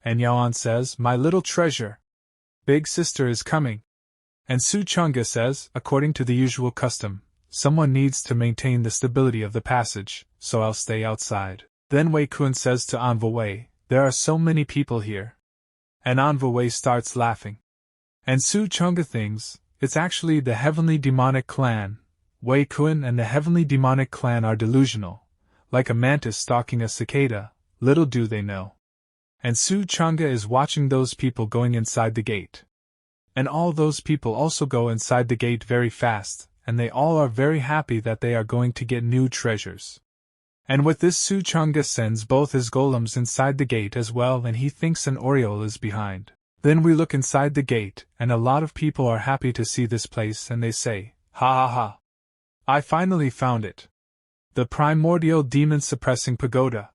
And Yaoan says, my little treasure. Big sister is coming. And Su Changge says, according to the usual custom, someone needs to maintain the stability of the passage, so I'll stay outside. Then Wei Kun says to Anvawei, there are so many people here. And Anvawei starts laughing. And Su Changge thinks, it's actually the Heavenly Demonic Clan. Wei Kun and the Heavenly Demonic Clan are delusional. Like a mantis stalking a cicada, little do they know. And Su Changge is watching those people going inside the gate. And all those people also go inside the gate very fast, and they all are very happy that they are going to get new treasures. And with this Su Changge sends both his golems inside the gate as well, and he thinks an Oriole is behind. Then we look inside the gate, and a lot of people are happy to see this place, and they say, ha ha ha! I finally found it. The primordial demon-suppressing pagoda.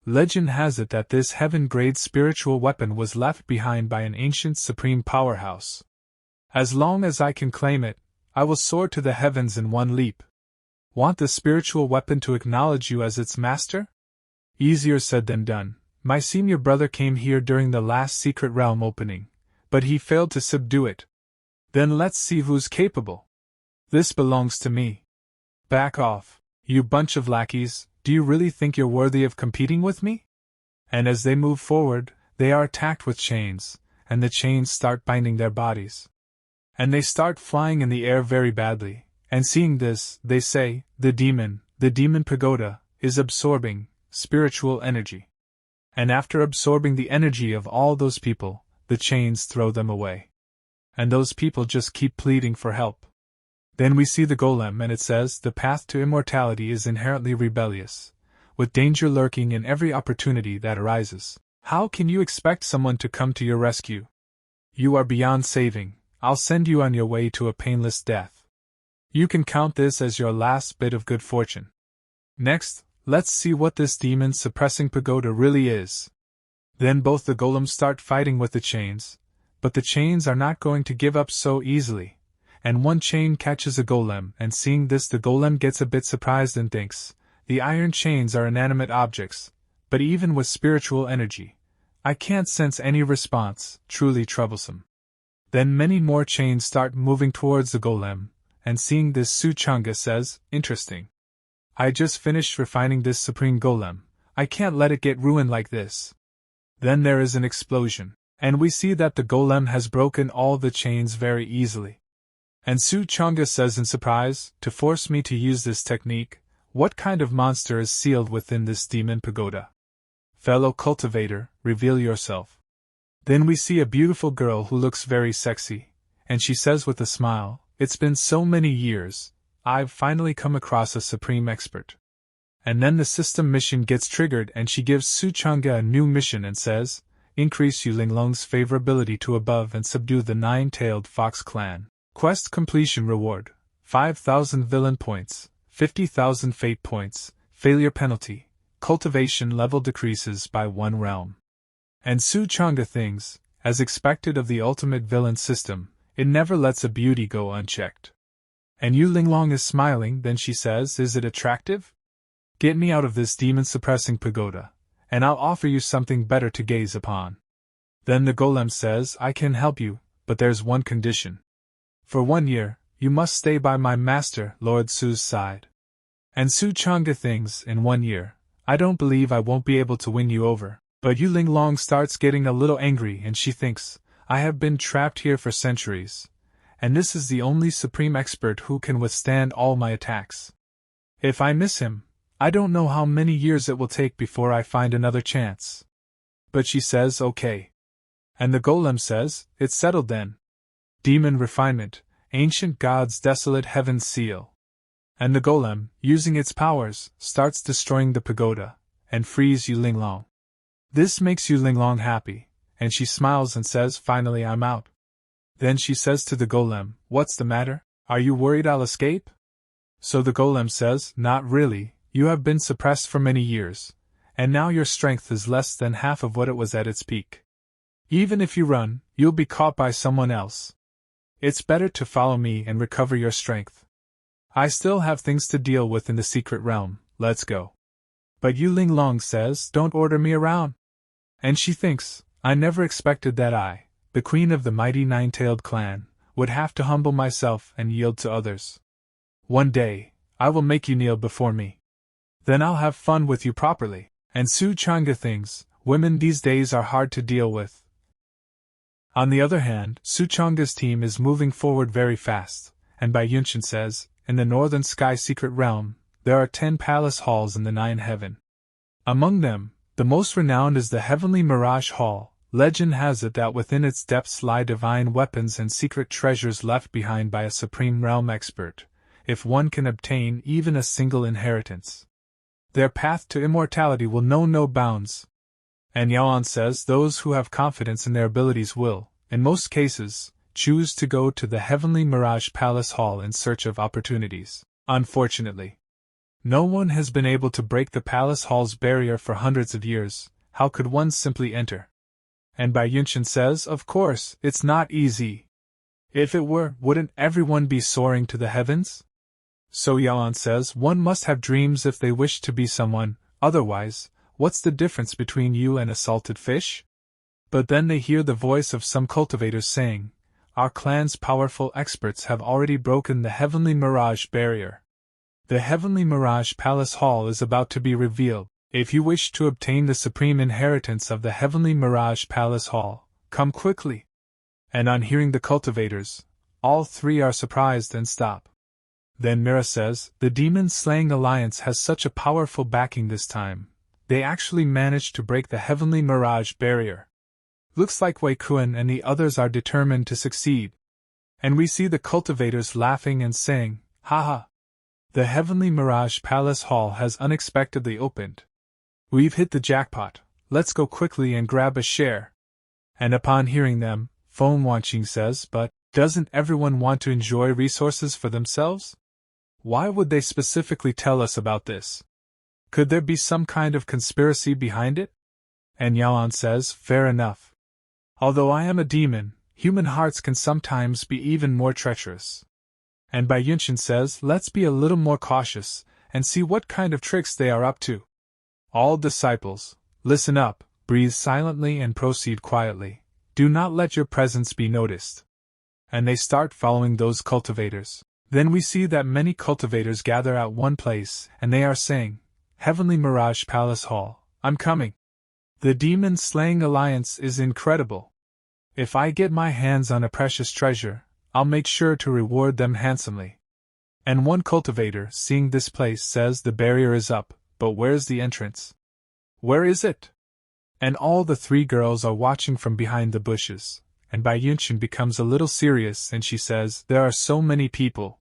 Legend has it that this heaven-grade spiritual weapon was left behind by an ancient supreme powerhouse. As long as I can claim it, I will soar to the heavens in one leap. Want the spiritual weapon to acknowledge you as its master? Easier said than done. My senior brother came here during the last secret realm opening, but he failed to subdue it. Then let's see who's capable. This belongs to me. Back off. You bunch of lackeys, do you really think you're worthy of competing with me? And as they move forward, they are attacked with chains, and the chains start binding their bodies. And they start flying in the air very badly, and seeing this, they say, the demon pagoda, is absorbing spiritual energy. And after absorbing the energy of all those people, the chains throw them away. And those people just keep pleading for help. Then we see the golem and it says the path to immortality is inherently rebellious, with danger lurking in every opportunity that arises. How can you expect someone to come to your rescue? You are beyond saving. I'll send you on your way to a painless death. You can count this as your last bit of good fortune. Next, let's see what this demon-suppressing pagoda really is. Then both the golems start fighting with the chains, but the chains are not going to give up so easily. And one chain catches a golem, and seeing this the golem gets a bit surprised and thinks, the iron chains are inanimate objects, but even with spiritual energy, I can't sense any response, truly troublesome. Then many more chains start moving towards the golem, and seeing this Su Changge says, interesting. I just finished refining this supreme golem, I can't let it get ruined like this. Then there is an explosion, and we see that the golem has broken all the chains very easily. And Su Changge says in surprise, to force me to use this technique, what kind of monster is sealed within this demon pagoda? Fellow cultivator, reveal yourself. Then we see a beautiful girl who looks very sexy, and she says with a smile, it's been so many years, I've finally come across a supreme expert. And then the system mission gets triggered and she gives Su Changge a new mission and says, increase Yuling Lung's favorability to above and subdue the nine-tailed fox clan. Quest completion reward, 5,000 villain points, 50,000 fate points, failure penalty, cultivation level decreases by 1 realm. And Changge thinks, as expected of the ultimate villain system, it never lets a beauty go unchecked. And Yu Linglong is smiling, then she says, "Is it attractive? Get me out of this demon-suppressing pagoda, and I'll offer you something better to gaze upon." Then the golem says, "I can help you, but there's one condition. For 1 year, you must stay by my master, Lord Su's side." And Changge thinks, "In 1 year, I don't believe I won't be able to win you over." But Yu Linglong starts getting a little angry and she thinks, "I have been trapped here for centuries, and this is the only supreme expert who can withstand all my attacks. If I miss him, I don't know how many years it will take before I find another chance." But she says, "Okay." And the golem says, "It's settled then. Demon refinement, ancient god's desolate heaven seal." And the golem, using its powers, starts destroying the pagoda, and frees Yu Linglong. This makes Yu Linglong happy, and she smiles and says, "Finally I'm out." Then she says to the golem, "What's the matter? Are you worried I'll escape?" So the golem says, "Not really, you have been suppressed for many years, and now your strength is less than half of what it was at its peak. Even if you run, you'll be caught by someone else. It's better to follow me and recover your strength. I still have things to deal with in the secret realm, let's go." But Yu Linglong says, "Don't order me around." And she thinks, "I never expected that I, the queen of the mighty nine-tailed clan, would have to humble myself and yield to others. One day, I will make you kneel before me. Then I'll have fun with you properly." And Changge thinks, women these days are hard to deal with. On the other hand, Changge's team is moving forward very fast, and Bai Yunshin says, "In the northern sky secret realm, there are 10 palace halls in the 9 heaven. Among them, the most renowned is the Heavenly Mirage Hall. Legend has it that within its depths lie divine weapons and secret treasures left behind by a supreme realm expert, if one can obtain even a single inheritance. Their path to immortality will know no bounds." And Yaoan says those who have confidence in their abilities will, in most cases, choose to go to the Heavenly Mirage Palace Hall in search of opportunities. Unfortunately, no one has been able to break the Palace Hall's barrier for hundreds of years. How could one simply enter? And Bai Yunshin says, "Of course, it's not easy. If it were, wouldn't everyone be soaring to the heavens?" So Yaoan says, "One must have dreams if they wish to be someone, otherwise, what's the difference between you and a salted fish?" But then they hear the voice of some cultivators saying, "Our clan's powerful experts have already broken the Heavenly Mirage barrier. The Heavenly Mirage Palace Hall is about to be revealed. If you wish to obtain the supreme inheritance of the Heavenly Mirage Palace Hall, come quickly." And on hearing the cultivators, all 3 are surprised and stop. Then Mira says, "The demon-slaying alliance has such a powerful backing this time. They actually managed to break the Heavenly Mirage barrier. Looks like Wei Kuan and the others are determined to succeed." And we see the cultivators laughing and saying, "Haha! The Heavenly Mirage Palace Hall has unexpectedly opened. We've hit the jackpot, let's go quickly and grab a share." And upon hearing them, Feng Wanqing says, "But, doesn't everyone want to enjoy resources for themselves? Why would they specifically tell us about this? Could there be some kind of conspiracy behind it?" And Yaoan says, "Fair enough. Although I am a demon, human hearts can sometimes be even more treacherous." And Bai Yunshin says, "Let's be a little more cautious, and see what kind of tricks they are up to. All disciples, listen up, breathe silently and proceed quietly. Do not let your presence be noticed." And they start following those cultivators. Then we see that many cultivators gather at one place, and they are saying, "Heavenly Mirage Palace Hall, I'm coming. The demon-slaying alliance is incredible. If I get my hands on a precious treasure, I'll make sure to reward them handsomely." And one cultivator, seeing this place, says, "The barrier is up, but where's the entrance? Where is it?" And all the 3 girls are watching from behind the bushes, and Bai Yunshin becomes a little serious and she says, "There are so many people."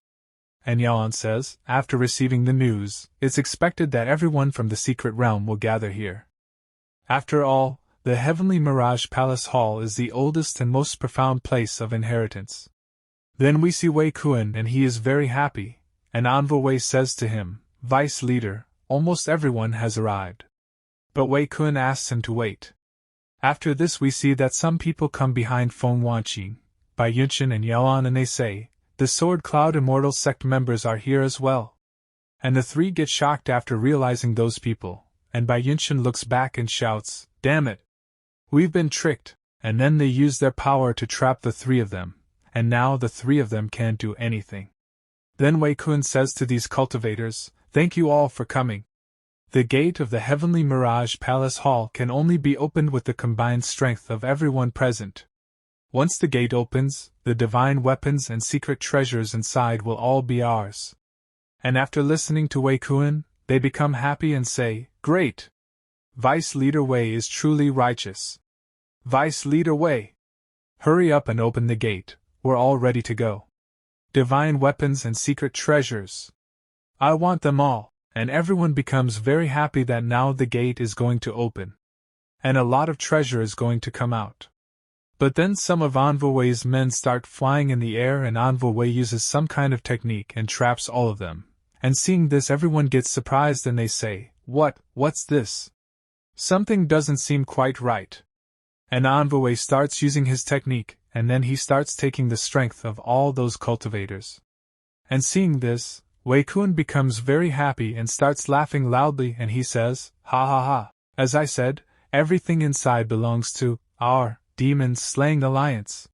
And Yaoan says, "After receiving the news, it's expected that everyone from the secret realm will gather here. After all, the Heavenly Mirage Palace Hall is the oldest and most profound place of inheritance." Then we see Wei Kuan and he is very happy, and Anvo Wei says to him, "Vice leader, almost everyone has arrived. But Wei Kun asks him to wait. After this we see that some people come behind Feng Wanqing, Bai Yunshin and Yaoan, and they say, the Sword Cloud Immortal sect members are here as well. And the three get shocked after realizing those people, and Bai Yunshin looks back and shouts, damn it! We've been tricked, and then they use their power to trap the three of them, and now the three of them can't do anything. Then Wei Kun says to these cultivators, thank you all for coming. The gate of the Heavenly Mirage Palace Hall can only be opened with the combined strength of everyone present. Once the gate opens, the divine weapons and secret treasures inside will all be ours. And after listening to Wei Kun, they become happy and say, great! Vice Leader Wei is truly righteous. Vice Leader Wei! Hurry up and open the gate, we're all ready to go. Divine weapons and secret treasures. I want them all. And everyone becomes very happy that now the gate is going to open. And a lot of treasure is going to come out. But then some of Anvo Wei's men start flying in the air, and Anvo Wei uses some kind of technique and traps all of them. And seeing this, everyone gets surprised and they say, what's this? Something doesn't seem quite right. And Anvo Wei starts using his technique, and then he starts taking the strength of all those cultivators. And seeing this, Wei Kun becomes very happy and starts laughing loudly, and he says, ha ha ha, as I said, everything inside belongs to our demon-slaying alliance.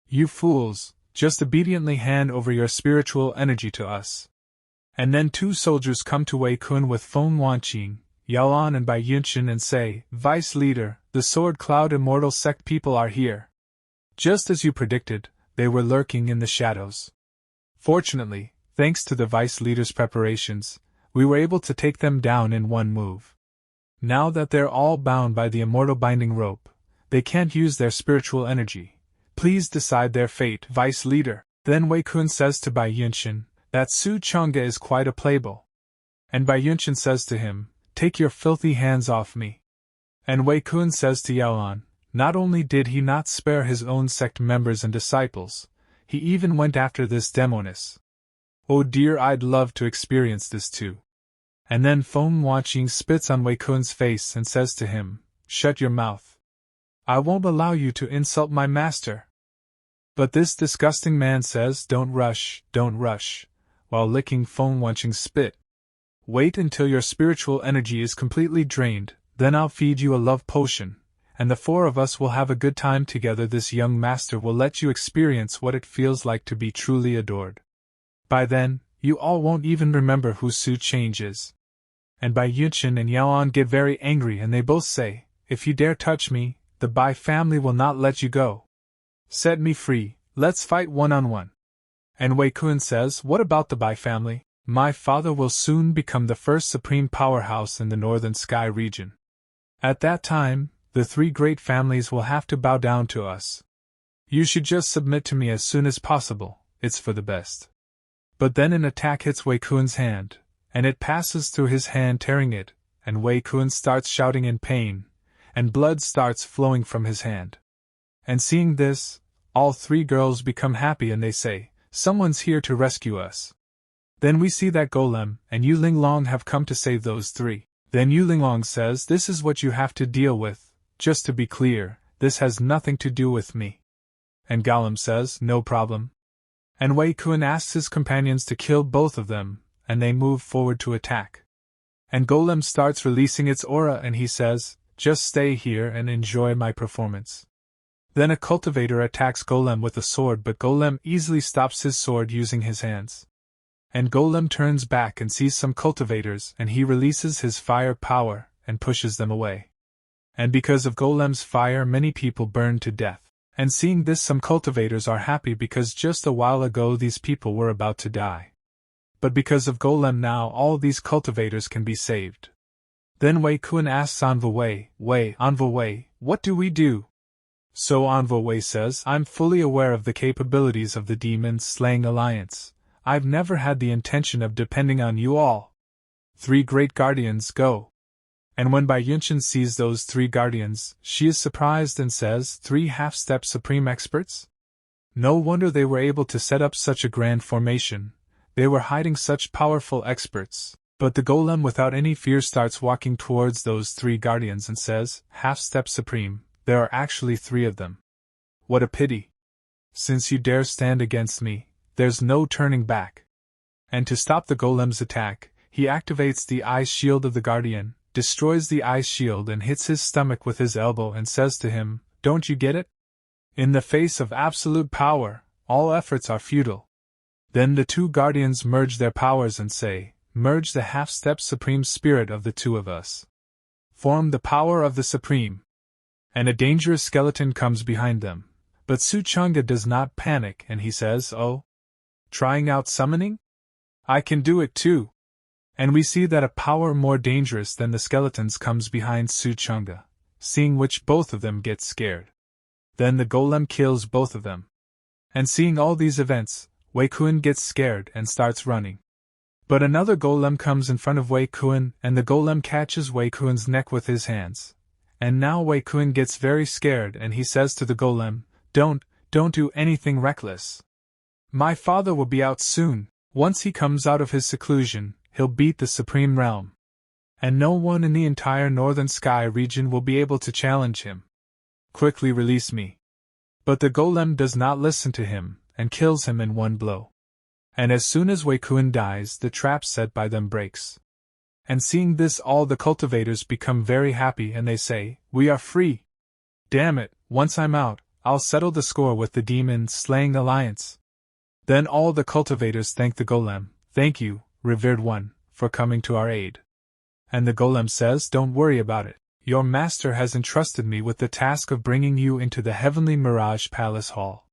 You fools, just obediently hand over your spiritual energy to us. And then two soldiers come to Wei Kun with Feng Wanqing, Yaoan and Bai Yunshin and say, Vice Leader, the Sword Cloud Immortal sect people are here. Just as you predicted, they were lurking in the shadows. Fortunately, thanks to the Vice Leader's preparations, we were able to take them down in one move. Now that they're all bound by the immortal binding rope, they can't use their spiritual energy. Please decide their fate, Vice Leader. Then Wei Kun says to Bai Yunshin, that Su Changge is quite a playboy. And Bai Yunshin says to him, take your filthy hands off me. And Wei Kun says to Yaoan, not only did he not spare his own sect members and disciples, he even went after this demoness. Oh dear, I'd love to experience this too. And then Feng Wanqing spits on Wei Kun's face and says to him, shut your mouth. I won't allow you to insult my master. But this disgusting man says, don't rush, while licking Feng Wanqing's spit. Wait until your spiritual energy is completely drained, then I'll feed you a love potion, and the four of us will have a good time together. This young master will let you experience what it feels like to be truly adored. By then, you all won't even remember who Su Changge is. And Bai Yunshin and Yaoan get very angry and they both say, if you dare touch me, the Bai family will not let you go. Set me free, let's fight one-on-one. And Wei Kun says, what about the Bai family? My father will soon become the first supreme powerhouse in the Northern Sky region. At that time, the three great families will have to bow down to us. You should just submit to me as soon as possible, it's for the best. But then an attack hits Wei Kun's hand, and it passes through his hand, tearing it, and Wei Kun starts shouting in pain, and blood starts flowing from his hand. And seeing this, all three girls become happy and they say, someone's here to rescue us. Then we see that Golem and Yu Linglong have come to save those three. Then Yu Linglong says, this is what you have to deal with. Just to be clear, this has nothing to do with me. And Golem says, no problem. And Wei Kun asks his companions to kill both of them, and they move forward to attack. And Golem starts releasing its aura and he says, just stay here and enjoy my performance. Then a cultivator attacks Golem with a sword, but Golem easily stops his sword using his hands. And Golem turns back and sees some cultivators and he releases his fire power and pushes them away. And because of Golem's fire, many people burn to death. And seeing this, some cultivators are happy because just a while ago these people were about to die. But because of Golem now all these cultivators can be saved. Then Wei Kun asks Anvo Wei, what do we do? So Anvo Wei says, I'm fully aware of the capabilities of the demon-slaying alliance. I've never had the intention of depending on you all. Three great guardians, go. And when Bai Yunshin sees those three guardians, she is surprised and says, 3 half-step supreme experts? No wonder they were able to set up such a grand formation. They were hiding such powerful experts. But the golem without any fear starts walking towards those 3 guardians and says, "Half-step supreme, there are actually 3 of them. What a pity. Since you dare stand against me, there's no turning back." And to stop the golem's attack, he activates the ice shield of the guardian, destroys the ice shield and hits his stomach with his elbow and says to him, "Don't you get it? In the face of absolute power, all efforts are futile." Then the 2 guardians merge their powers and say, "Merge the half-step supreme spirit of the 2 of us. Form the power of the supreme." And a dangerous skeleton comes behind them. But Changge does not panic and he says, "Oh? Trying out summoning? I can do it too." And we see that a power more dangerous than the skeletons comes behind Changge, seeing which both of them get scared. Then the golem kills both of them. And seeing all these events, Wei Kun gets scared and starts running. But another golem comes in front of Wei Kun and the golem catches Wei Kun's neck with his hands. And now Wei Kun gets very scared and he says to the golem, Don't do anything reckless. My father will be out soon. Once he comes out of his seclusion, he'll beat the Supreme Realm. And no one in the entire Northern Sky region will be able to challenge him. Quickly release me." But the golem does not listen to him, and kills him in one blow. And as soon as Wei Kun dies, the trap set by them breaks. And seeing this, all the cultivators become very happy and they say, "We are free. Damn it, once I'm out, I'll settle the score with the demon-slaying alliance." Then all the cultivators thank the golem, "Thank you, revered one, for coming to our aid." And the golem says, "Don't worry about it. Your master has entrusted me with the task of bringing you into the heavenly Mirage Palace Hall."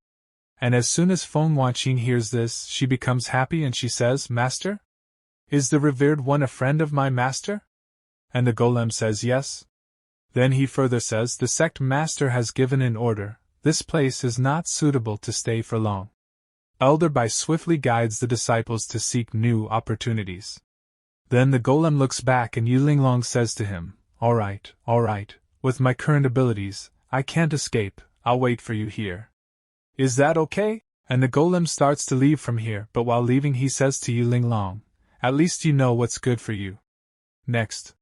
And as soon as Feng Wanqing hears this, she becomes happy and she says, "Master? Is the revered one a friend of my master?" And the golem says yes. Then he further says, "The sect master has given an order. This place is not suitable to stay for long. Elderbai swiftly guides the disciples to seek new opportunities." Then the golem looks back and Yulinglong says to him, all right, with my current abilities, I can't escape, I'll wait for you here. Is that okay?" And the golem starts to leave from here, but while leaving he says to Yulinglong, "At least you know what's good for you." Next.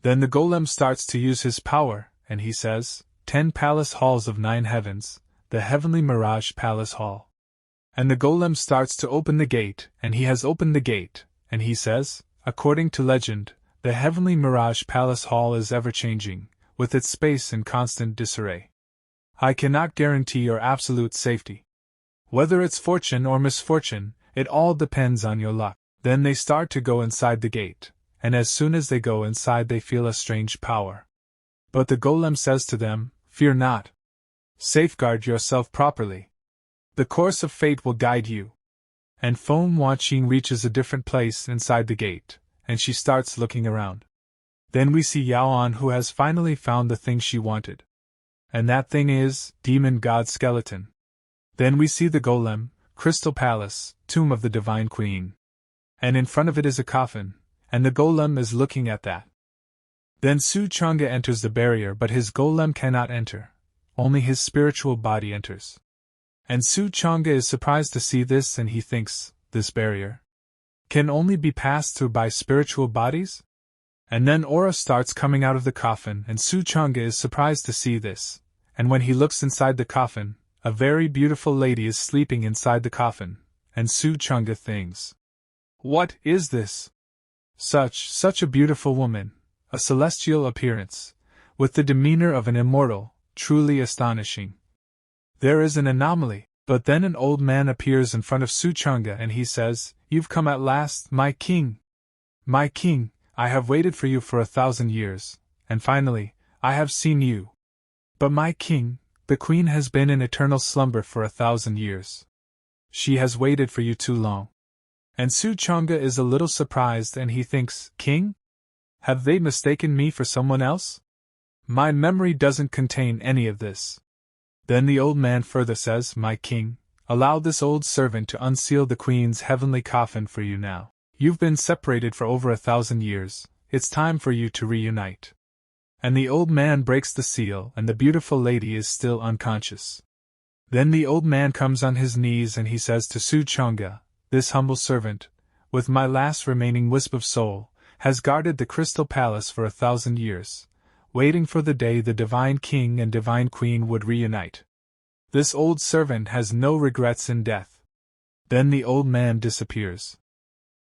Then the golem starts to use his power, and he says, 10 palace halls of 9 heavens, the heavenly Mirage Palace Hall. And the golem starts to open the gate, and he has opened the gate, and he says, according to legend, the heavenly Mirage Palace Hall is ever-changing, with its space in constant disarray. I cannot guarantee your absolute safety. Whether it's fortune or misfortune, it all depends on your luck. Then they start to go inside the gate, and as soon as they go inside they feel a strange power. But the golem says to them, "Fear not. Safeguard yourself properly. The course of fate will guide you." And Feng Wanqing reaches a different place inside the gate, and she starts looking around. Then we see Yaoan, who has finally found the thing she wanted. And that thing is, Demon God Skeleton. Then we see the golem, Crystal Palace, Tomb of the Divine Queen. And in front of it is a coffin, and the golem is looking at that. Then Changge enters the barrier, but his golem cannot enter. Only his spiritual body enters. And Changge is surprised to see this, and he thinks, this barrier can only be passed through by spiritual bodies? And then aura starts coming out of the coffin, and Changge is surprised to see this. And when he looks inside the coffin, a very beautiful lady is sleeping inside the coffin, and Changge thinks, what is this? Such a beautiful woman, a celestial appearance, with the demeanor of an immortal, truly astonishing. There is an anomaly, but then an old man appears in front of Changge and he says, "You've come at last, my king. My king, I have waited for you for 1,000 years, and finally, I have seen you. But my king, the queen has been in eternal slumber for 1,000 years. She has waited for you too long." And Changge is a little surprised and he thinks, "King? Have they mistaken me for someone else? My memory doesn't contain any of this." Then the old man further says, "My king, allow this old servant to unseal the queen's heavenly coffin for you now. You've been separated for over 1,000 years, it's time for you to reunite." And the old man breaks the seal, and the beautiful lady is still unconscious. Then the old man comes on his knees and he says to Changge, "This humble servant, with my last remaining wisp of soul, has guarded the Crystal Palace for 1,000 years, waiting for the day the Divine King and Divine Queen would reunite. This old servant has no regrets in death. Then the old man disappears.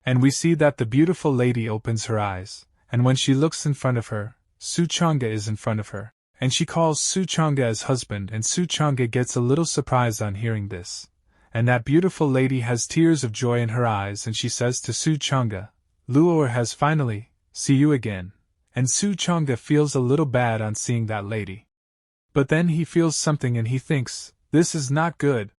And we see that the beautiful lady opens her eyes, and when she looks in front of her, Changge is in front of her, and she calls Changge as husband, and Changge gets a little surprised on hearing this. And that beautiful lady has tears of joy in her eyes, and she says to Changge, Luor has finally, see you again. And Changge feels a little bad on seeing that lady. But then he feels something and he thinks, this is not good.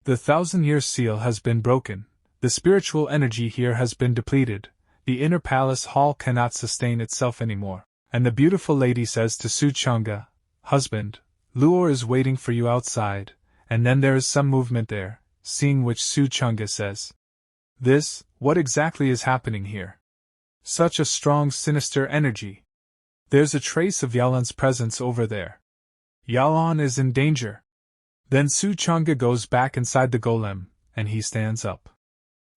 The 1,000-year seal has been broken, the spiritual energy here has been depleted, the inner palace hall cannot sustain itself anymore. And the beautiful lady says to Changge, husband, Luor is waiting for you outside, and then there is some movement there, seeing which Changge says, what exactly is happening here? Such a strong sinister energy. There's a trace of Yalan's presence over there. Yalan is in danger. Then Changge goes back inside the golem, and he stands up.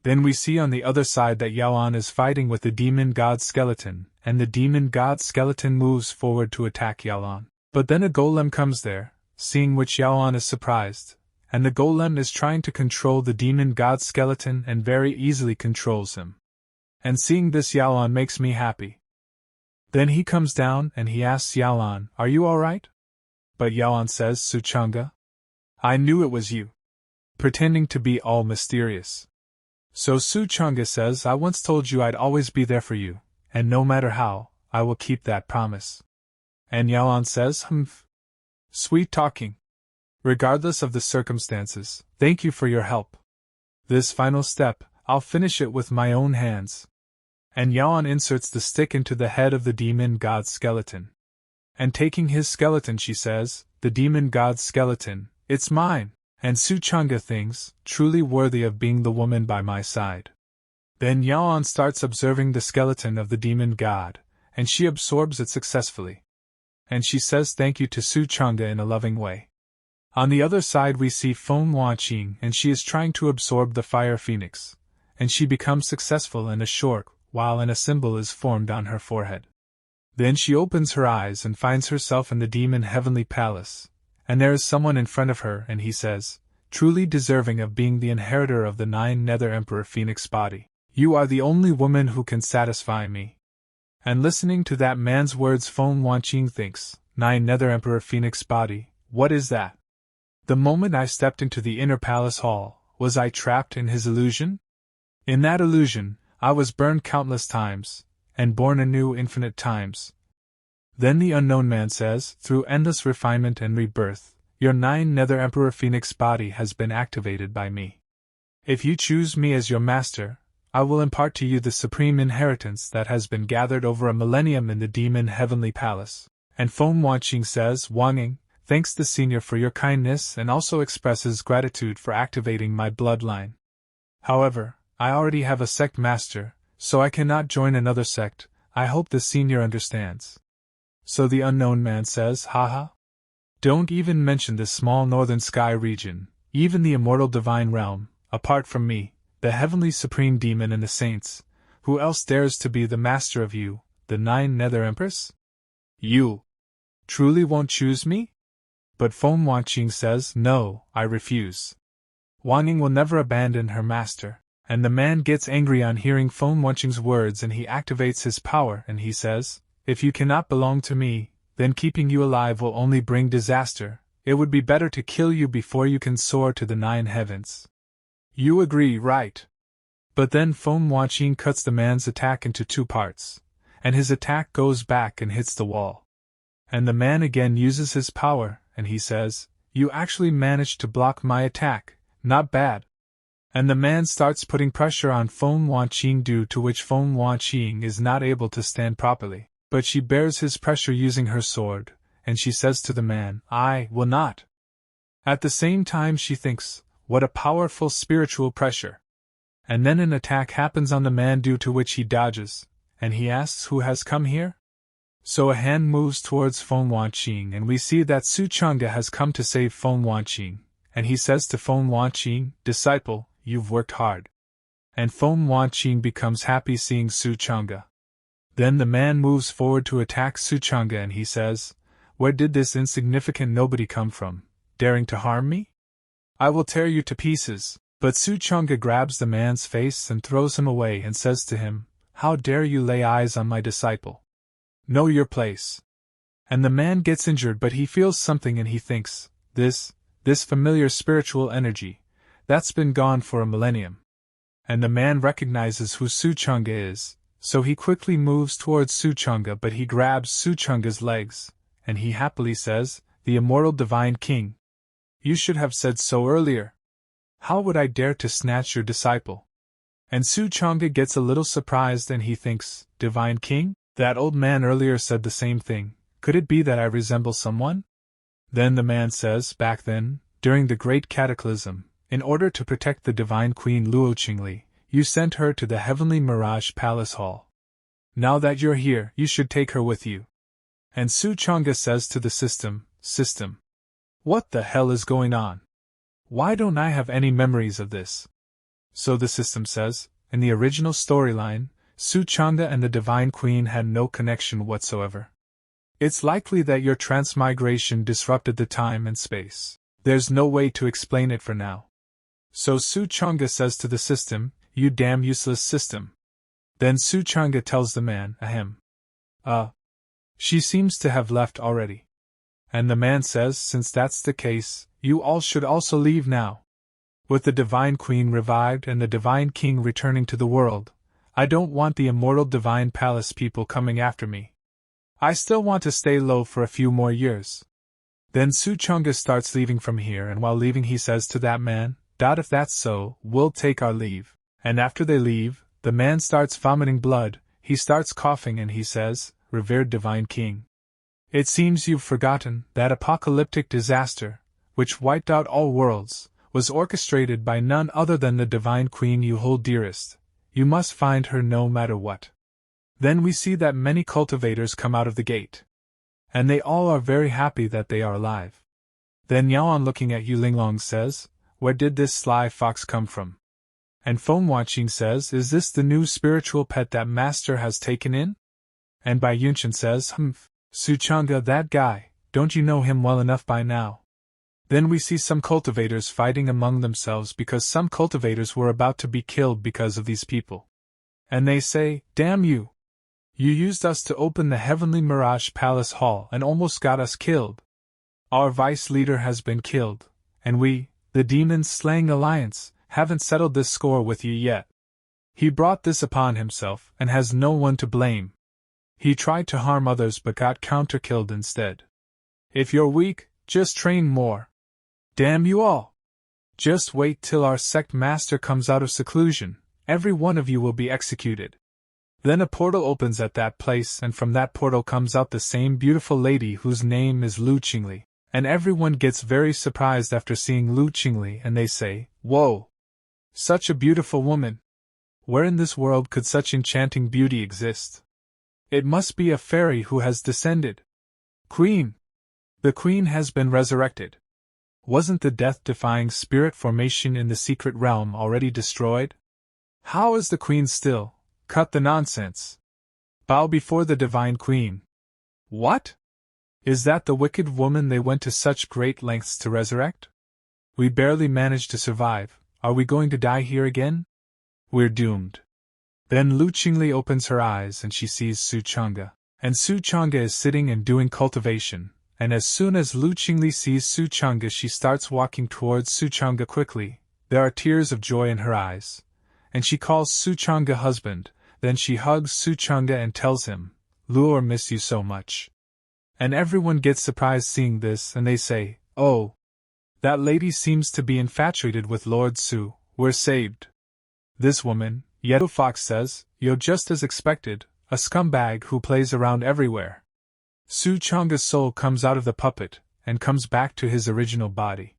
Then we see on the other side that Yalan is fighting with the demon god skeleton, and the demon god skeleton moves forward to attack Yalan. But then a golem comes there, seeing which Yalan is surprised, and the golem is trying to control the demon god skeleton and very easily controls him. And seeing this Yalan makes me happy. Then he comes down and he asks Yalan, are you alright? But Yalan says, Changge, I knew it was you. Pretending to be all mysterious. So Changge says, I once told you I'd always be there for you, and no matter how, I will keep that promise. And Yalan says, Humph. Sweet talking. Regardless of the circumstances, thank you for your help. This final step, I'll finish it with my own hands. And Yalan inserts the stick into the head of the demon god skeleton. And taking his skeleton she says, the demon god skeleton, it's mine. And Changge thinks, truly worthy of being the woman by my side. Then Yalan starts observing the skeleton of the demon god, and she absorbs it successfully. And she says thank you to Changge in a loving way. On the other side we see Feng Wanqing, and she is trying to absorb the fire phoenix, and she becomes successful in a short while, and a symbol is formed on her forehead. Then she opens her eyes and finds herself in the demon heavenly palace. And there is someone in front of her, and he says, truly deserving of being the inheritor of the 9 Nether Emperor Phoenix body. You are the only woman who can satisfy me. And listening to that man's words, Feng Wanqing thinks, 9 Nether Emperor Phoenix body, what is that? The moment I stepped into the inner palace hall, was I trapped in his illusion? In that illusion, I was burned countless times, and born anew infinite times. Then the unknown man says, through endless refinement and rebirth, your 9 Nether Emperor Phoenix body has been activated by me. If you choose me as your master, I will impart to you the supreme inheritance that has been gathered over a millennium in the demon heavenly palace. And Feng Wanqing says, Wanqing, thanks the senior for your kindness and also expresses gratitude for activating my bloodline. However, I already have a sect master, so I cannot join another sect. I hope the senior understands. So the unknown man says, haha. Don't even mention this small northern sky region, even the immortal divine realm, apart from me, the heavenly supreme demon and the saints, who else dares to be the master of you, the 9 Nether Empress? You truly won't choose me? But Feng Wanqing says, no, I refuse. Wanqing will never abandon her master, and the man gets angry on hearing Feng Wanqing's words and he activates his power and he says, if you cannot belong to me, then keeping you alive will only bring disaster. It would be better to kill you before you can soar to the 9 heavens. You agree, right? But then Feng Wanqing cuts the man's attack into 2 parts, and his attack goes back and hits the wall. And the man again uses his power, and he says, you actually managed to block my attack, not bad. And the man starts putting pressure on Feng Wanqing, due to which Feng Wanqing is not able to stand properly. But she bears his pressure using her sword, and she says to the man, I will not. At the same time she thinks, what a powerful spiritual pressure. And then an attack happens on the man, due to which he dodges, and he asks who has come here? So a hand moves towards Feng Wanqing, and we see that Changge has come to save Feng Wanqing, and he says to Feng Wanqing, disciple, you've worked hard. And Feng Wanqing becomes happy seeing Changge. Then the man moves forward to attack Changge and he says, "Where did this insignificant nobody come from, daring to harm me? I will tear you to pieces." But Changge grabs the man's face and throws him away and says to him, "How dare you lay eyes on my disciple? Know your place." And the man gets injured, but he feels something and he thinks, this familiar spiritual energy, that's been gone for a millennium. And the man recognizes who Changge is, so he quickly moves towards Changge, but he grabs Changge's legs, and he happily says, "The immortal divine king. You should have said so earlier. How would I dare to snatch your disciple?" And Changge gets a little surprised and he thinks, "Divine king? That old man earlier said the same thing. Could it be that I resemble someone?" Then the man says, "Back then, during the great cataclysm, in order to protect the divine queen Luoqing, you sent her to the heavenly Mirage Palace Hall. Now that you're here, you should take her with you." And Changge says to the system, "What the hell is going on? Why don't I have any memories of this?" So the system says, "In the original storyline, Changge and the divine queen had no connection whatsoever. It's likely that your transmigration disrupted the time and space. There's no way to explain it for now." So Changge says to the system, "You damn useless system." Then Changge tells the man, "Ahem. She seems to have left already." And the man says, "Since that's the case, you all should also leave now. With the divine queen revived and the divine king returning to the world, I don't want the immortal divine palace people coming after me. I still want to stay low for a few more years." Then Changge starts leaving from here, and while leaving he says to that man, "If that's so, we'll take our leave." And after they leave, the man starts vomiting blood, he starts coughing and he says, "Revered divine king. It seems you've forgotten that apocalyptic disaster, which wiped out all worlds, was orchestrated by none other than the divine queen you hold dearest. You must find her no matter what." Then we see that many cultivators come out of the gate. And they all are very happy that they are alive. Then Yaon, looking at Yulinglong, says, "Where did this sly fox come from?" And Feng Wanqing says, "Is this the new spiritual pet that master has taken in?" And Bai Yunchen says, Changge, that guy, don't you know him well enough by now?" Then we see some cultivators fighting among themselves because some cultivators were about to be killed because of these people. And they say, "Damn you! You used us to open the heavenly Mirage Palace Hall and almost got us killed. Our vice leader has been killed, and we, the Demons Slaying Alliance, haven't settled this score with you yet. He brought this upon himself and has no one to blame. He tried to harm others but got counter-killed instead. If you're weak, just train more. Damn you all! Just wait till our sect master comes out of seclusion, every one of you will be executed." Then a portal opens at that place, and from that portal comes out the same beautiful lady whose name is Luoqing, and everyone gets very surprised after seeing Luoqing, and they say, "Whoa! Such a beautiful woman! Where in this world could such enchanting beauty exist? It must be a fairy who has descended. Queen! The queen has been resurrected. Wasn't the death-defying spirit formation in the secret realm already destroyed? How is the queen still? Cut the nonsense. Bow before the divine queen." What? Is that the wicked woman they went to such great lengths to resurrect? We barely managed to survive. Are we going to die here again? We're doomed. Then Luoqing opens her eyes and she sees Changge. And Changge is sitting and doing cultivation, and as soon as Luoqing sees Changge she starts walking towards Changge quickly. There are tears of joy in her eyes. And she calls Changge husband, then she hugs Changge and tells him, "Luo miss you so much." And everyone gets surprised seeing this and they say, "Oh, that lady seems to be infatuated with Lord Su, we're saved." This woman, Yeto Fox says, "Yo, just as expected, a scumbag who plays around everywhere." Changge's soul comes out of the puppet, and comes back to his original body.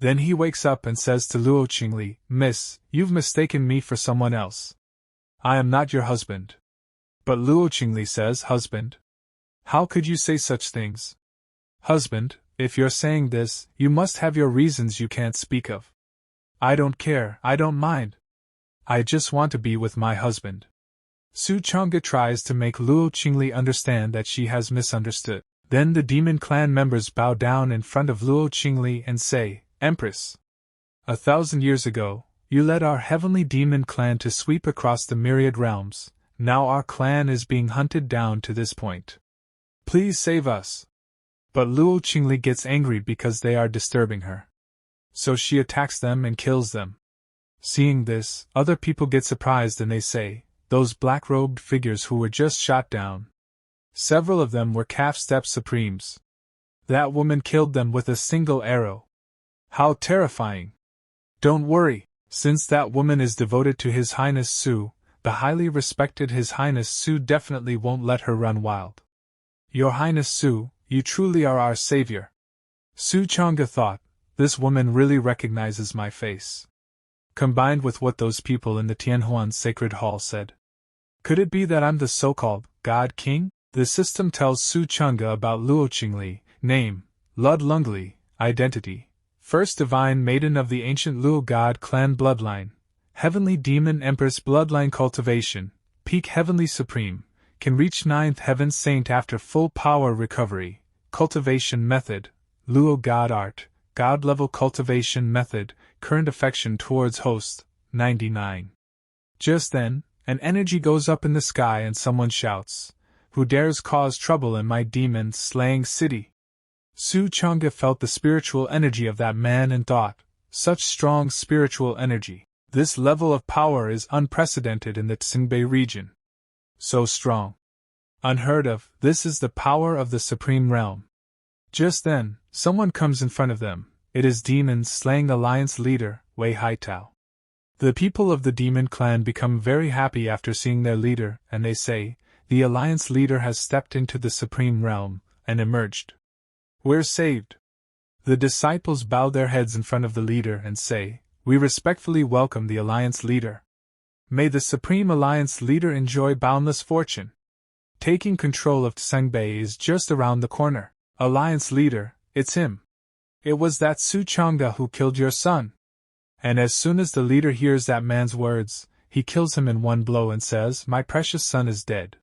Then he wakes up and says to Luoqing, "Miss, you've mistaken me for someone else. I am not your husband." But Luoqing says, "Husband? How could you say such things? Husband, if you're saying this, you must have your reasons you can't speak of. I don't care, I don't mind. I just want to be with my husband." Su Changge tries to make Luo Qingli understand that she has misunderstood. Then the demon clan members bow down in front of Luo Qingli and say, Empress. 1,000 years ago, you led our heavenly demon clan to sweep across the myriad realms. Now our clan is being hunted down to this point. Please save us. But Luo Qingli gets angry because they are disturbing her. So she attacks them and kills them. Seeing this, other people get surprised and they say, those black-robed figures who were just shot down. Several of them were calf-step supremes. That woman killed them with a single arrow. How terrifying! Don't worry, since that woman is devoted to His Highness Su, the highly respected His Highness Su definitely won't let her run wild. Your Highness Su, you truly are our savior. Su Changge thought, this woman really recognizes my face. Combined with what those people in the Tianhuan Sacred Hall said. Could it be that I'm the so-called God King? The system tells Su Changge about Luo Qingli, name, Lud Lungli, identity, first divine maiden of the ancient Luo God clan bloodline, heavenly demon empress bloodline cultivation, peak heavenly supreme, can reach 9th heaven saint after full power recovery, cultivation method, Luo God art, God level cultivation method, current affection towards host, 99. Just then, an energy goes up in the sky and someone shouts, who dares cause trouble in my demon-slaying city? Su Changge felt the spiritual energy of that man and thought, such strong spiritual energy. This level of power is unprecedented in the Changge region. So strong. Unheard of, this is the power of the Supreme Realm. Just then, someone comes in front of them. It is Demon-Slaying Alliance leader, Wei Haitao. The people of the demon clan become very happy after seeing their leader, and they say, the Alliance leader has stepped into the Supreme Realm, and emerged. We're saved. The disciples bow their heads in front of the leader and say, we respectfully welcome the Alliance leader. May the Supreme Alliance leader enjoy boundless fortune. Taking control of Changge is just around the corner. Alliance leader, it's him. It was that Su Changge who killed your son. And as soon as the leader hears that man's words, he kills him in one blow and says, my precious son is dead.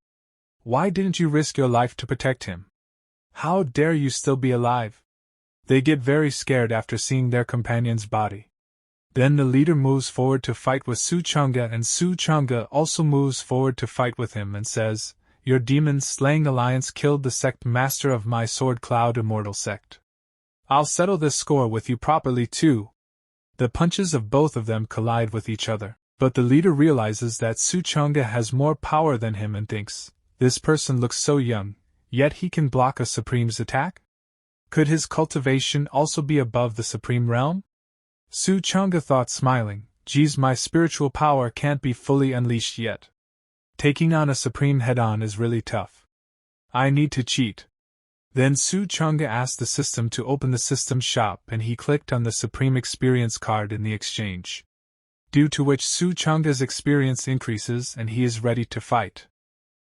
Why didn't you risk your life to protect him? How dare you still be alive? They get very scared after seeing their companion's body. Then the leader moves forward to fight with Su Changge, and Su Changge also moves forward to fight with him and says, your demon-slaying alliance killed the sect master of my sword cloud immortal sect. I'll settle this score with you properly too. The punches of both of them collide with each other, but the leader realizes that Su Changge has more power than him and thinks, this person looks so young, yet he can block a supreme's attack? Could his cultivation also be above the supreme realm? Su Changge thought smiling, geez, my spiritual power can't be fully unleashed yet. Taking on a supreme head-on is really tough. I need to cheat. Then Su Changge asked the system to open the system shop and he clicked on the Supreme Experience card in the exchange. Due to which Su Changge's experience increases and he is ready to fight.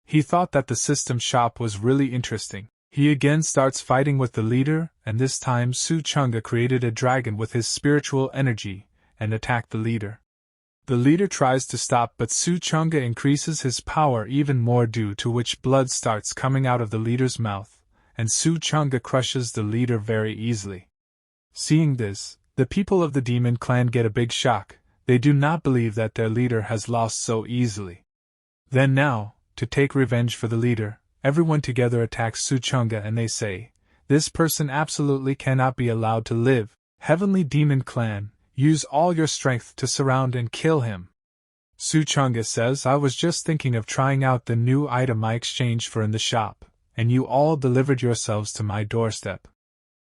He thought that the system shop was really interesting. He again starts fighting with the leader, and this time Su Changge created a dragon with his spiritual energy and attacked the leader. The leader tries to stop, but Su Changge increases his power even more, due to which blood starts coming out of the leader's mouth, and Su Changge crushes the leader very easily. Seeing this, the people of the demon clan get a big shock. They do not believe that their leader has lost so easily. Then now, to take revenge for the leader, everyone together attacks Su Changge and they say, this person absolutely cannot be allowed to live. Heavenly Demon Clan, use all your strength to surround and kill him. Su Changge says, I was just thinking of trying out the new item I exchanged for in the shop, and you all delivered yourselves to my doorstep.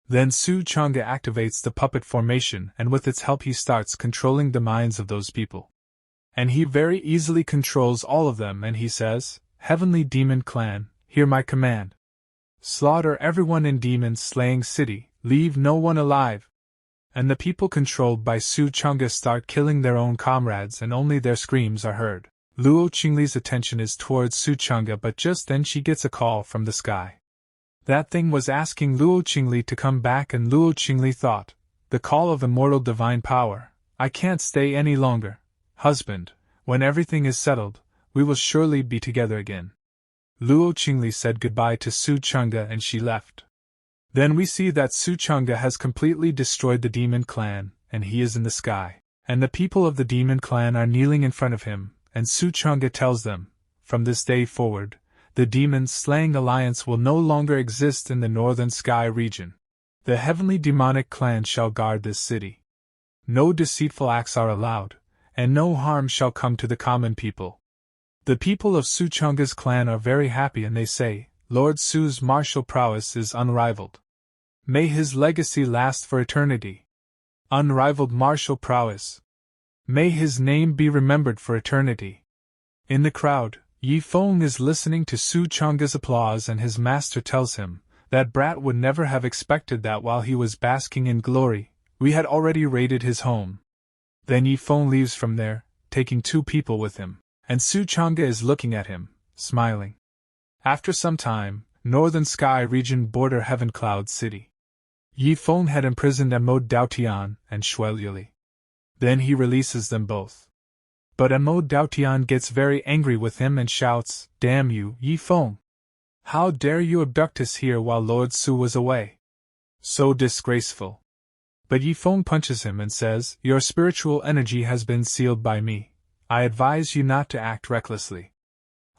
Then Su Changge activates the puppet formation, and with its help he starts controlling the minds of those people. And he very easily controls all of them, and he says, Heavenly Demon Clan, hear my command. Slaughter everyone in Demon Slaying City, leave no one alive. And the people controlled by Su Changge start killing their own comrades, and only their screams are heard. Luo Qingli's attention is towards Su Changge, but just then she gets a call from the sky. That thing was asking Luo Qingli to come back, and Luo Qingli thought, the call of immortal divine power, I can't stay any longer. Husband, when everything is settled, we will surely be together again. Luo Qingli said goodbye to Su Changge and she left. Then we see that Su Changge has completely destroyed the demon clan, and he is in the sky, and the people of the demon clan are kneeling in front of him, and Su Changge tells them, from this day forward, the demon-slaying alliance will no longer exist in the northern sky region. The heavenly demonic clan shall guard this city. No deceitful acts are allowed, and no harm shall come to the common people. The people of Su Changge's clan are very happy and they say, Lord Su's martial prowess is unrivaled. May his legacy last for eternity. Unrivaled martial prowess. May his name be remembered for eternity. In the crowd, Yi Feng is listening to Su Changge's applause and his master tells him, that brat would never have expected that while he was basking in glory, we had already raided his home. Then Yi Feng leaves from there, taking 2 people with him, and Su Changge is looking at him, smiling. After some time, northern sky region border heaven cloud city. Yi Feng had imprisoned Emo Daotian and Xue Lili. Then he releases them both. But Emo Daotian gets very angry with him and shouts, Damn you, Yi Feng! How dare you abduct us here while Lord Su was away? So disgraceful. But Yi Feng punches him and says, Your spiritual energy has been sealed by me. I advise you not to act recklessly.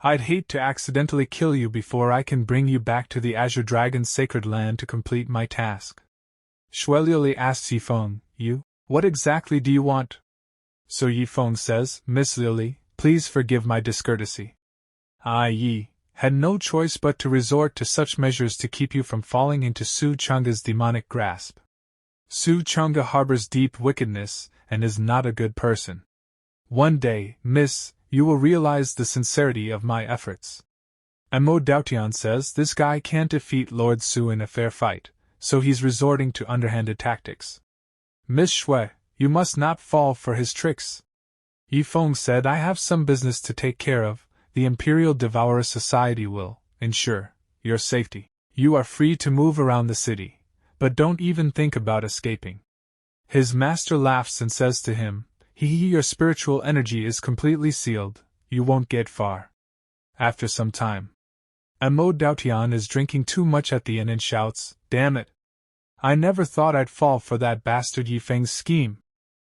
I'd hate to accidentally kill you before I can bring you back to the Azure Dragon's sacred land to complete my task. Xue Lili asks Yi Feng, what exactly do you want? So Yi Feng says, Miss Lili, please forgive my discourtesy. I, Yi, had no choice but to resort to such measures to keep you from falling into Su Changge's demonic grasp. Su Changge harbors deep wickedness and is not a good person. One day, miss, you will realize the sincerity of my efforts. Emo Daotian says this guy can't defeat Lord Su in a fair fight, so he's resorting to underhanded tactics. Miss Xue, you must not fall for his tricks. Yi Feng said I have some business to take care of, the Imperial Devourer Society will ensure your safety. You are free to move around the city, but don't even think about escaping. His master laughs and says to him, your spiritual energy is completely sealed, you won't get far. After some time, Emo Daotian is drinking too much at the inn and shouts, Damn it! I never thought I'd fall for that bastard Yi Feng's scheme.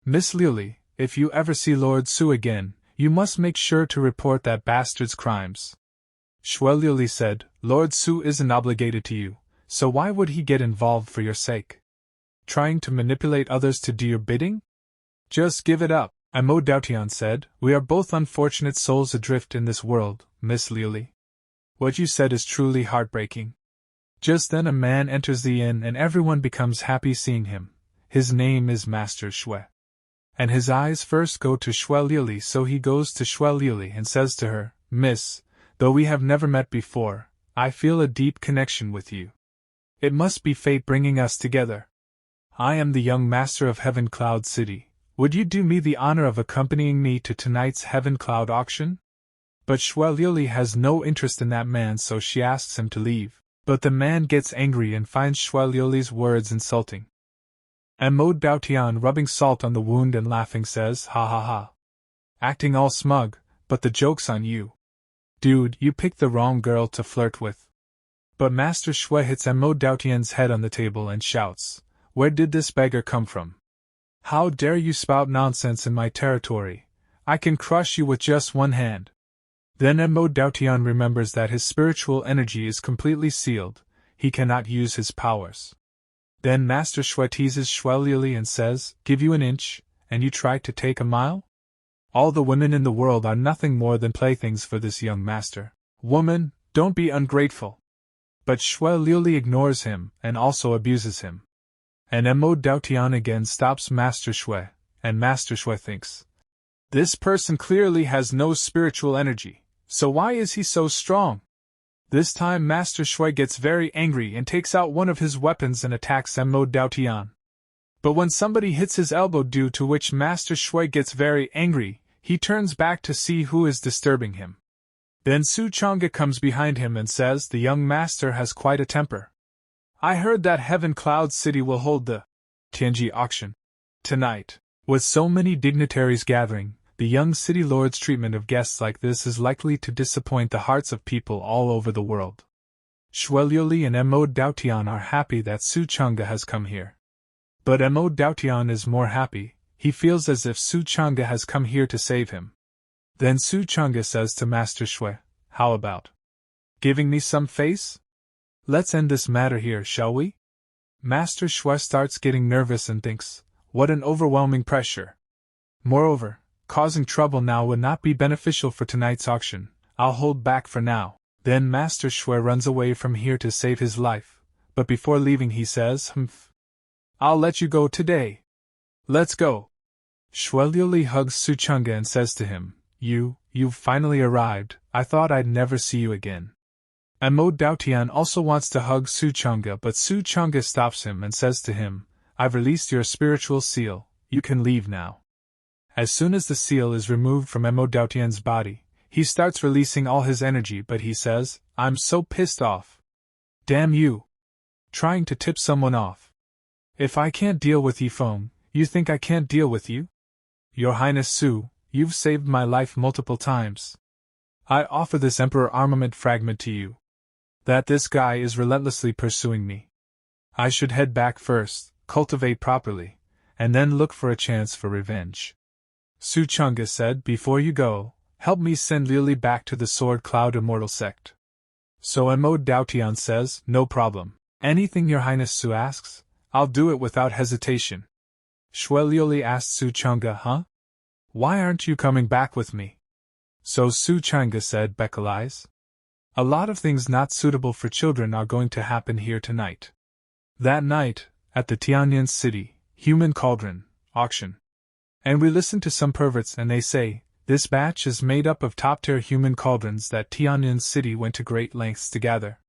Miss Lili, if you ever see Lord Su again, you must make sure to report that bastard's crimes. Xue Lili said, Lord Su isn't obligated to you, so why would he get involved for your sake? Trying to manipulate others to do your bidding? Just give it up, Emo Daotian said. We are both unfortunate souls adrift in this world, Miss Lili. What you said is truly heartbreaking. Just then a man enters the inn and everyone becomes happy seeing him. His name is Master Xue. And his eyes first go to Xue Lili, so he goes to Xue Lili and says to her, Miss, though we have never met before, I feel a deep connection with you. It must be fate bringing us together. I am the young master of Heaven Cloud City. Would you do me the honor of accompanying me to tonight's Heaven Cloud auction? But Xue Lili has no interest in that man, so she asks him to leave. But the man gets angry and finds Xue Lili's words insulting. Emo Daotian, rubbing salt on the wound and laughing, says, Ha ha ha. Acting all smug, but the joke's on you. Dude, you picked the wrong girl to flirt with. But Master Xue hits Emo Daotian's head on the table and shouts, Where did this beggar come from? How dare you spout nonsense in my territory? I can crush you with just one hand. Then Emo Daotian remembers that his spiritual energy is completely sealed, he cannot use his powers. Then Master Xue teases Xue Lili and says, Give you an inch, and you try to take a mile? All the women in the world are nothing more than playthings for this young master. Woman, don't be ungrateful. But Xue Lili ignores him and also abuses him. And Emo Daotian again stops Master Xue, and Master Xue thinks, This person clearly has no spiritual energy, so why is he so strong? This time Master Xue gets very angry and takes out one of his weapons and attacks Emo Daotian. But when somebody hits his elbow, due to which Master Xue gets very angry, he turns back to see who is disturbing him. Then Su Changge comes behind him and says the young master has quite a temper. I heard that Heaven Cloud City will hold the Tianji auction tonight. With so many dignitaries gathering, The young city lord's treatment of guests like this is likely to disappoint the hearts of people all over the world. Shueliuli and Mo Daotian are happy that Su Changge has come here. But Mo Daotian is more happy. He feels as if Su Changge has come here to save him. Then Su Changge says to Master Shui, "How about giving me some face? Let's end this matter here, shall we?" Master Shui starts getting nervous and thinks, what an overwhelming pressure. Moreover, causing trouble now would not be beneficial for tonight's auction. I'll hold back for now. Then Master Shui runs away from here to save his life, but before leaving he says, "I'll let you go today. Let's go." Shueliuli hugs Su Changge and says to him, You've finally arrived. I thought I'd never see you again." Mo Daotian also wants to hug Su Changge, but Su Changge stops him and says to him, "I've released your spiritual seal, you can leave now." As soon as the seal is removed from Mo Daotian's body, he starts releasing all his energy, but he says, "I'm so pissed off. Damn you. Trying to tip someone off. If I can't deal with Yifeng, you think I can't deal with you? Your Highness Su, you've saved my life multiple times. I offer this Emperor armament fragment to you. That this guy is relentlessly pursuing me. I should head back first, cultivate properly, and then look for a chance for revenge." Su Changge said, "Before you go, help me send Liuli back to the Sword Cloud Immortal Sect." So Mo Daotian says, "No problem. Anything your Highness Su asks, I'll do it without hesitation." Shueliuli asked Su Changge, "Huh? Why aren't you coming back with me?" So Su Changge said, "Bekalize. A lot of things not suitable for children are going to happen here tonight." That night, at the Tianyan City, Human Cauldron, auction. And we listen to some perverts and they say, this batch is made up of top-tier human cauldrons that Tianyan City went to great lengths to gather.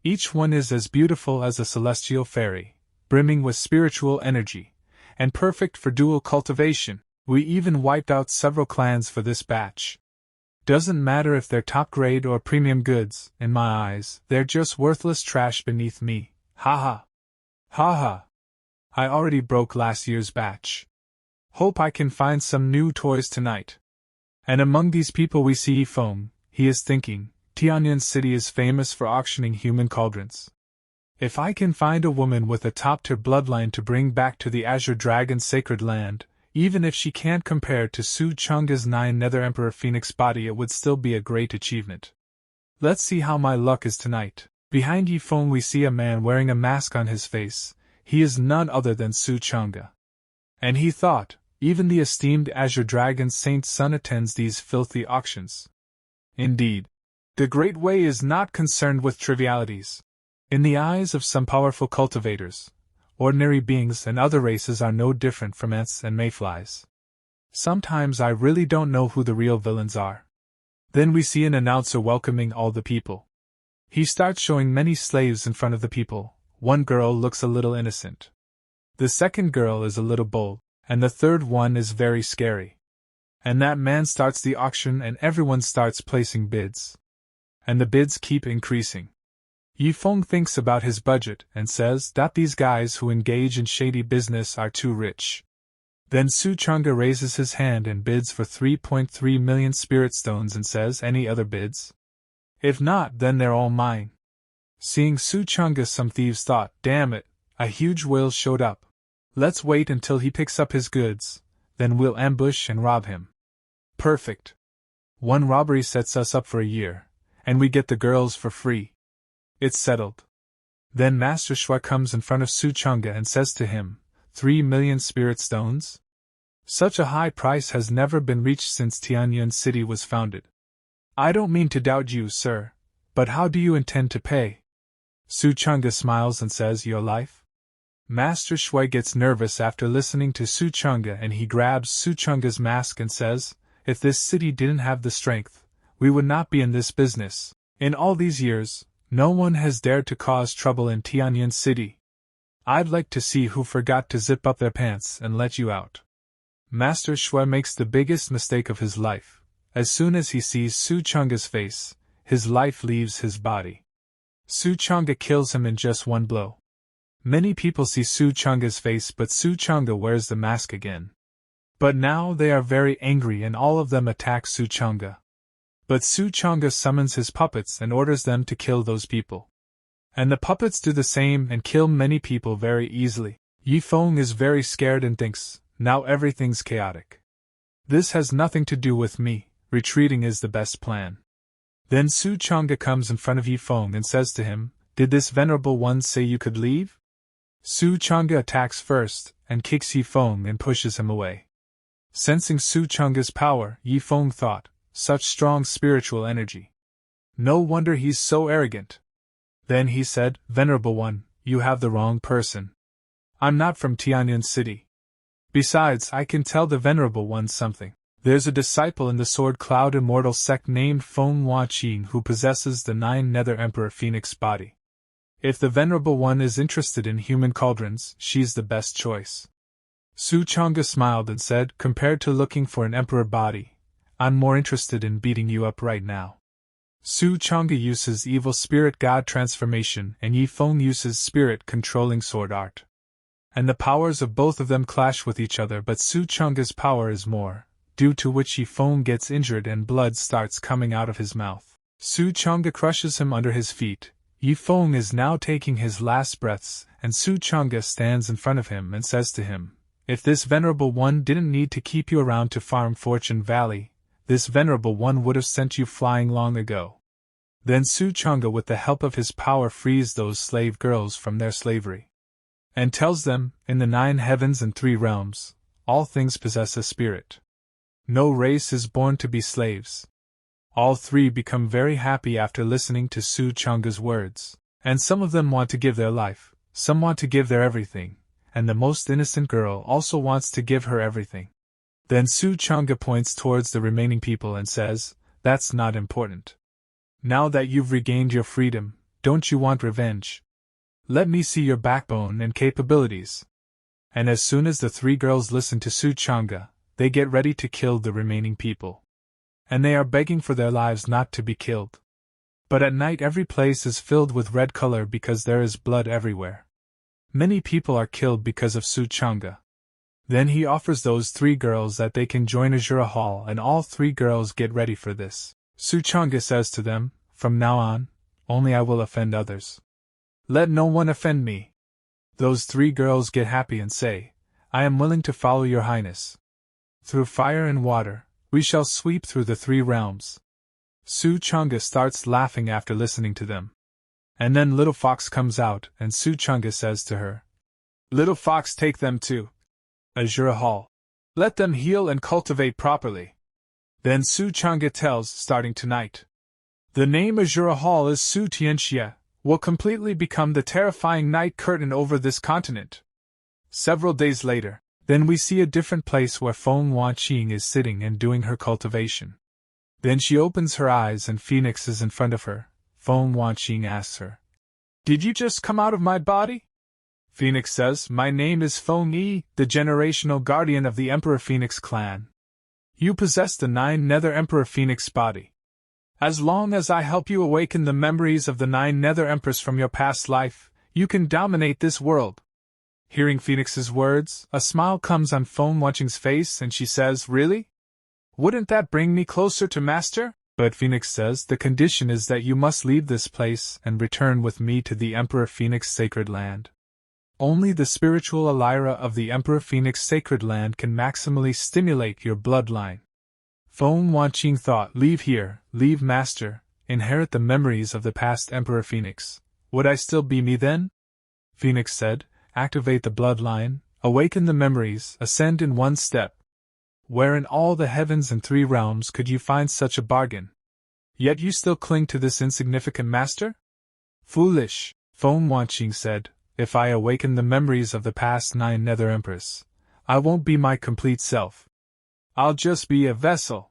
Each one is as beautiful as a celestial fairy, brimming with spiritual energy, and perfect for dual cultivation. We even wiped out several clans for this batch. Doesn't matter if they're top-grade or premium goods, in my eyes, they're just worthless trash beneath me. Ha ha. Ha ha. I already broke last year's batch. Hope I can find some new toys tonight. And among these people we see Yifeng. He is thinking, Tianyan City is famous for auctioning human cauldrons. If I can find a woman with a top-tier bloodline to bring back to the Azure Dragon's sacred land, even if she can't compare to Su Changge's 9 Nether Emperor Phoenix body, it would still be a great achievement. Let's see how my luck is tonight. Behind Yifeng we see a man wearing a mask on his face. He is none other than Su Changge. And he thought, even the esteemed Azure Dragon's saint's son attends these filthy auctions. Indeed, the Great Way is not concerned with trivialities. In the eyes of some powerful cultivators, ordinary beings and other races are no different from ants and mayflies. Sometimes I really don't know who the real villains are. Then we see an announcer welcoming all the people. He starts showing many slaves in front of the people. One girl looks a little innocent. The second girl is a little bold, and the third one is very scary. And that man starts the auction and everyone starts placing bids. And the bids keep increasing. Yifeng thinks about his budget and says that these guys who engage in shady business are too rich. Then Su Changge raises his hand and bids for 3.3 million spirit stones and says, "Any other bids? If not, then they're all mine." Seeing Su Changge, some thieves thought, "Damn it, a huge whale showed up. Let's wait until he picks up his goods, then we'll ambush and rob him." Perfect. One robbery sets us up for a year, and we get the girls for free. It's settled. Then Master Shui comes in front of Su Changge and says to him, 3 million spirit stones? Such a high price has never been reached since Tianyan City was founded. I don't mean to doubt you, sir, but how do you intend to pay? Su Changge smiles and says, "Your life?" Master Shui gets nervous after listening to Su Changge and he grabs Su Changge's mask and says, "If this city didn't have the strength, we would not be in this business. In all these years, no one has dared to cause trouble in Tianyan City. I'd like to see who forgot to zip up their pants and let you out." Master Shui makes the biggest mistake of his life. As soon as he sees Su Changge's face, his life leaves his body. Su Changge kills him in just one blow. Many people see Su Changge's face, but Su Changge wears the mask again. But now they are very angry and all of them attack Su Changge. But Su Changge summons his puppets and orders them to kill those people. And the puppets do the same and kill many people very easily. Yi Feng is very scared and thinks, now everything's chaotic. This has nothing to do with me, retreating is the best plan. Then Su Changge comes in front of Yi Feng and says to him, did this venerable one say you could leave? Su Changge attacks first, and kicks Yi Feng and pushes him away. Sensing Su Changge's power, Yi Feng thought, such strong spiritual energy. No wonder he's so arrogant. Then he said, Venerable One, you have the wrong person. I'm not from Tianyan City. Besides, I can tell the Venerable One something. There's a disciple in the Sword Cloud Immortal sect named Feng Wanqing who possesses the 9 Nether Emperor Phoenix body. If the Venerable One is interested in human cauldrons, she's the best choice. Su Changge smiled and said, compared to looking for an emperor body, I'm more interested in beating you up right now. Su Changge uses evil spirit god transformation and Yi Feng uses spirit controlling sword art. And the powers of both of them clash with each other, but Su Changge's power is more, due to which Yi Feng gets injured and blood starts coming out of his mouth. Su Changge crushes him under his feet. Yi Feng is now taking his last breaths, and Su Changge stands in front of him and says to him, if this Venerable One didn't need to keep you around to farm Fortune Valley, this Venerable One would have sent you flying long ago. Then Su Changge with the help of his power frees those slave girls from their slavery. And tells them, in the 9 heavens and 3 realms, all things possess a spirit. No race is born to be slaves. All 3 become very happy after listening to Su Changge's words, and some of them want to give their life, some want to give their everything, and the most innocent girl also wants to give her everything. Then Su Changge points towards the remaining people and says, that's not important. Now that you've regained your freedom, don't you want revenge? Let me see your backbone and capabilities. And as soon as the 3 girls listen to Su Changge, they get ready to kill the remaining people. And they are begging for their lives not to be killed. But at night every place is filled with red color because there is blood everywhere. Many people are killed because of Su Changge. Then he offers those 3 girls that they can join Azure Hall and all 3 girls get ready for this. Su Changge says to them, from now on, only I will offend others. Let no one offend me. Those 3 girls get happy and say, I am willing to follow your highness. Through fire and water, we shall sweep through the 3 realms. Su Changge starts laughing after listening to them. And then Little Fox comes out and Su Changge says to her, Little Fox, take them to Azure Hall. Let them heal and cultivate properly. Then Su Changge tells, starting tonight, the name Azure Hall is Su Tianxie, will completely become the terrifying night curtain over this continent. Several days later, then we see a different place where Feng Wanqing is sitting and doing her cultivation. Then she opens her eyes and Phoenix is in front of her. Feng Wanqing asks her, did you just come out of my body? Phoenix says, my name is Feng Yi, the generational guardian of the Emperor Phoenix clan. You possess the 9 Nether Emperor Phoenix body. As long as I help you awaken the memories of the 9 Nether Empress from your past life, you can dominate this world. Hearing Phoenix's words, a smile comes on Feng Wanqing's face and she says, really? Wouldn't that bring me closer to Master? But Phoenix says, the condition is that you must leave this place and return with me to the Emperor Phoenix Sacred Land. Only the spiritual Elira of the Emperor Phoenix Sacred Land can maximally stimulate your bloodline. Feng Wanqing thought, leave here, leave Master, inherit the memories of the past Emperor Phoenix. Would I still be me then? Phoenix said, activate the bloodline, awaken the memories, ascend in 1 step. Where in all the heavens and 3 realms could you find such a bargain? Yet you still cling to this insignificant master? Foolish, Feng Wanqing said, if I awaken the memories of the past 9 Nether Empress, I won't be my complete self. I'll just be a vessel.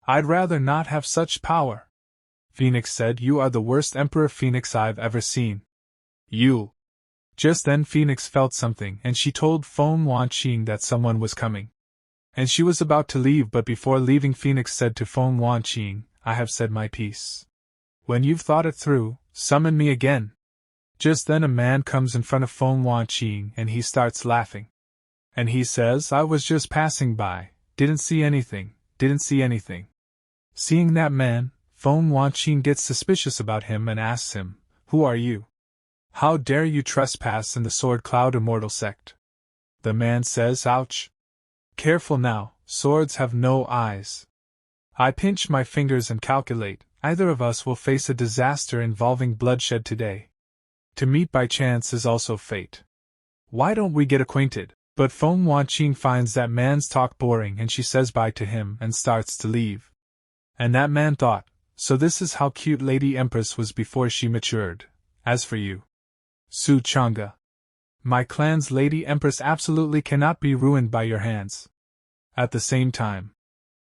I'd rather not have such power. Phoenix said, you are the worst Emperor Phoenix I've ever seen. You. Just then Phoenix felt something and she told Feng Wanqing that someone was coming. And she was about to leave, but before leaving Phoenix said to Feng Wanqing, I have said my piece. When you've thought it through, summon me again. Just then a man comes in front of Feng Wanqing and he starts laughing. And he says, I was just passing by, didn't see anything. Seeing that man, Feng Wanqing gets suspicious about him and asks him, Who are you? How dare you trespass in the Sword Cloud Immortal sect? The man says, Ouch. Careful now, swords have no eyes. I pinch my fingers and calculate, either of us will face a disaster involving bloodshed today. To meet by chance is also fate. Why don't we get acquainted? But Feng Wanqing finds that man's talk boring and she says bye to him and starts to leave. And that man thought, so this is how cute Lady Empress was before she matured. As for you, Changge, my clan's Lady Empress absolutely cannot be ruined by your hands. At the same time,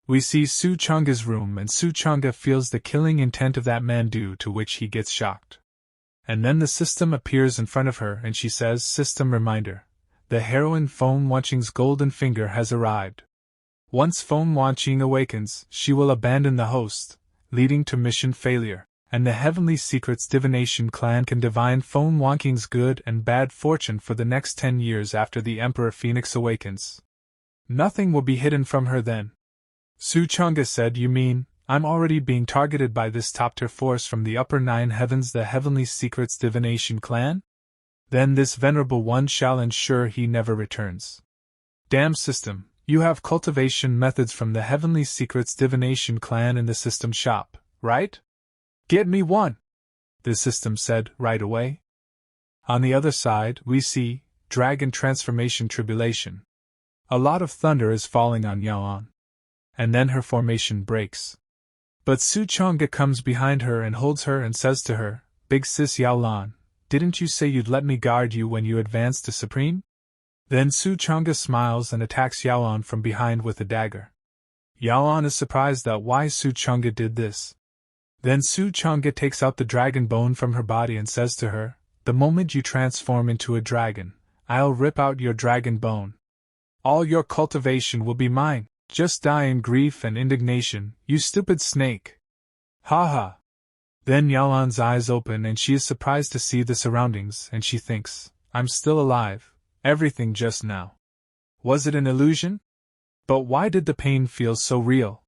we see Changge's room and Changge feels the killing intent of that man, due to which he gets shocked. And then the system appears in front of her and she says, System reminder. The heroine Feng Wanqing's golden finger has arrived. Once Feng Wanqing awakens, she will abandon the host, leading to mission failure, and the Heavenly Secrets Divination clan can divine Feng Wanqing's good and bad fortune for the next 10 years after the Emperor Phoenix awakens. Nothing will be hidden from her then. Changge said, You mean, I'm already being targeted by this top-tier force from the upper 9 heavens, the Heavenly Secrets Divination clan? Then this venerable one shall ensure he never returns. Damn system, you have cultivation methods from the Heavenly Secrets Divination clan in the system shop, right? Get me one, the system said right away. On the other side, we see Dragon Transformation Tribulation. A lot of thunder is falling on Yaoan. And then her formation breaks. But Changge comes behind her and holds her and says to her, Big sis Yaolan, didn't you say you'd let me guard you when you advanced to Supreme? Then Changge smiles and attacks Yaoan from behind with a dagger. Yaoan is surprised at why Changge did this. Then Changge takes out the dragon bone from her body and says to her, The moment you transform into a dragon, I'll rip out your dragon bone. All your cultivation will be mine. Just die in grief and indignation, you stupid snake. Ha ha. Then Yaoan's eyes open and she is surprised to see the surroundings and she thinks, I'm still alive, everything just now. Was it an illusion? But why did the pain feel so real?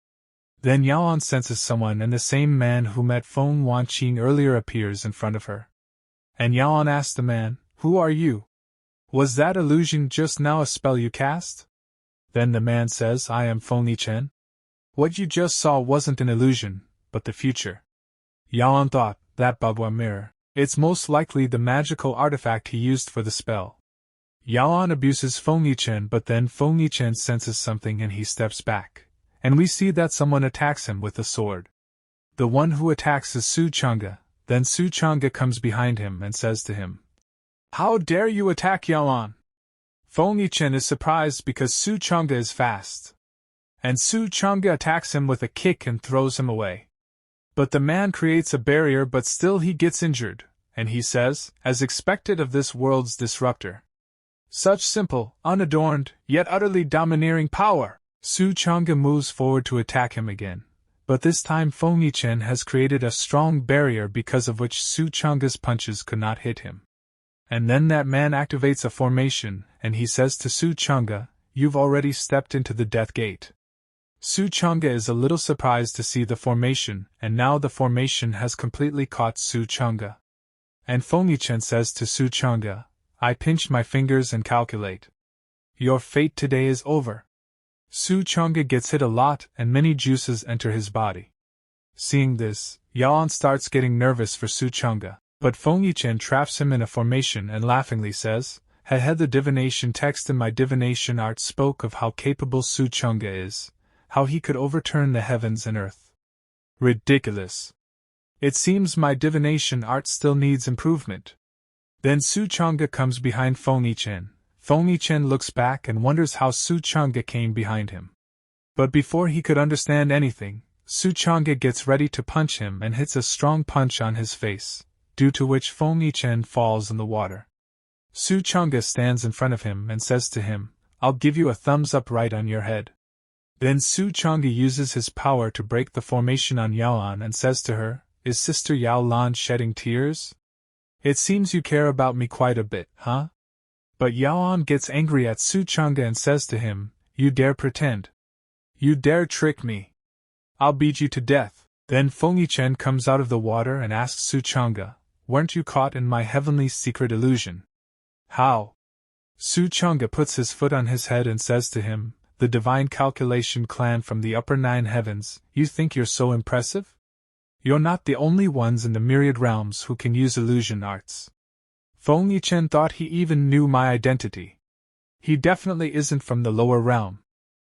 Then Yaoan senses someone, and the same man who met Feng Wanqing earlier appears in front of her. And Yaoan asks the man, Who are you? Was that illusion just now a spell you cast? Then the man says, I am Feng Wanqing. What you just saw wasn't an illusion, but the future. Yaoan thought, that Bagua mirror. It's most likely the magical artifact he used for the spell. Yaoan abuses Feng Wanqing, but then Feng Wanqing senses something and he steps back. And we see that someone attacks him with a sword. The one who attacks is Changge. Then Changge comes behind him and says to him, How dare you attack Yaoan? Feng Wanqing is surprised because Changge is fast. And Changge attacks him with a kick and throws him away. But the man creates a barrier, but still he gets injured, and he says, as expected of this world's disruptor. Such simple, unadorned, yet utterly domineering power! Changge moves forward to attack him again. But this time Feng Wanqing has created a strong barrier because of which Changge's punches could not hit him. And then that man activates a formation, and he says to Changge, You've already stepped into the death gate. Changge is a little surprised to see the formation, and now the formation has completely caught Changge. And Feng Wanqing says to Changge, I pinch my fingers and calculate. Your fate today is over. Changge gets hit a lot and many juices enter his body. Seeing this, Yaoan starts getting nervous for Changge, but Feng Wanqing traps him in a formation and laughingly says, Had the divination text in my divination art spoke of how capable Changge is, how he could overturn the heavens and earth. Ridiculous. It seems my divination art still needs improvement. Then Changge comes behind Feng Wanqing. Feng Wanqing looks back and wonders how Changge came behind him. But before he could understand anything, Changge gets ready to punch him and hits a strong punch on his face, due to which Feng Wanqing falls in the water. Changge stands in front of him and says to him, I'll give you a thumbs up right on your head. Then Changge uses his power to break the formation on Yaoan and says to her, Is Sister Yaolan shedding tears? It seems you care about me quite a bit, huh? But Yaoan gets angry at Su Changge and says to him, "You dare pretend? You dare trick me? I'll beat you to death." Then Feng Yichen comes out of the water and asks Su Changge, "Weren't you caught in my heavenly secret illusion?" "How?" Su Changge puts his foot on his head and says to him, "The divine calculation clan from the upper 9 heavens, you think you're so impressive? You're not the only ones in the myriad realms who can use illusion arts. Feng Yichen thought he even knew my identity. He definitely isn't from the lower realm."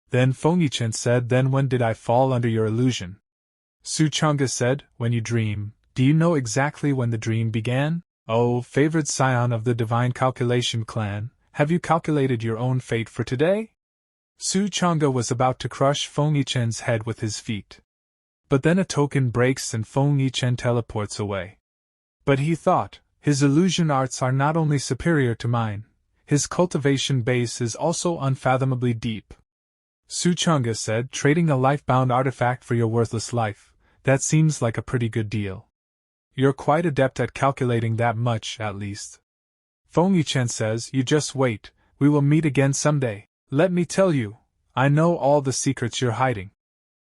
Then Feng Yichen said, "Then when did I fall under your illusion?" Su Changge said, "When you dream. Do you know exactly when the dream began? Oh, favored scion of the divine calculation clan, have you calculated your own fate for today?" Su Changge was about to crush Feng Yichen's head with his feet. But then a token breaks and Feng Yichen teleports away. But he thought, his illusion arts are not only superior to mine, his cultivation base is also unfathomably deep. Su Changge said, "Trading a life-bound artifact for your worthless life, that seems like a pretty good deal. You're quite adept at calculating that much, at least." Feng Yichen says, "You just wait, we will meet again someday. Let me tell you, I know all the secrets you're hiding.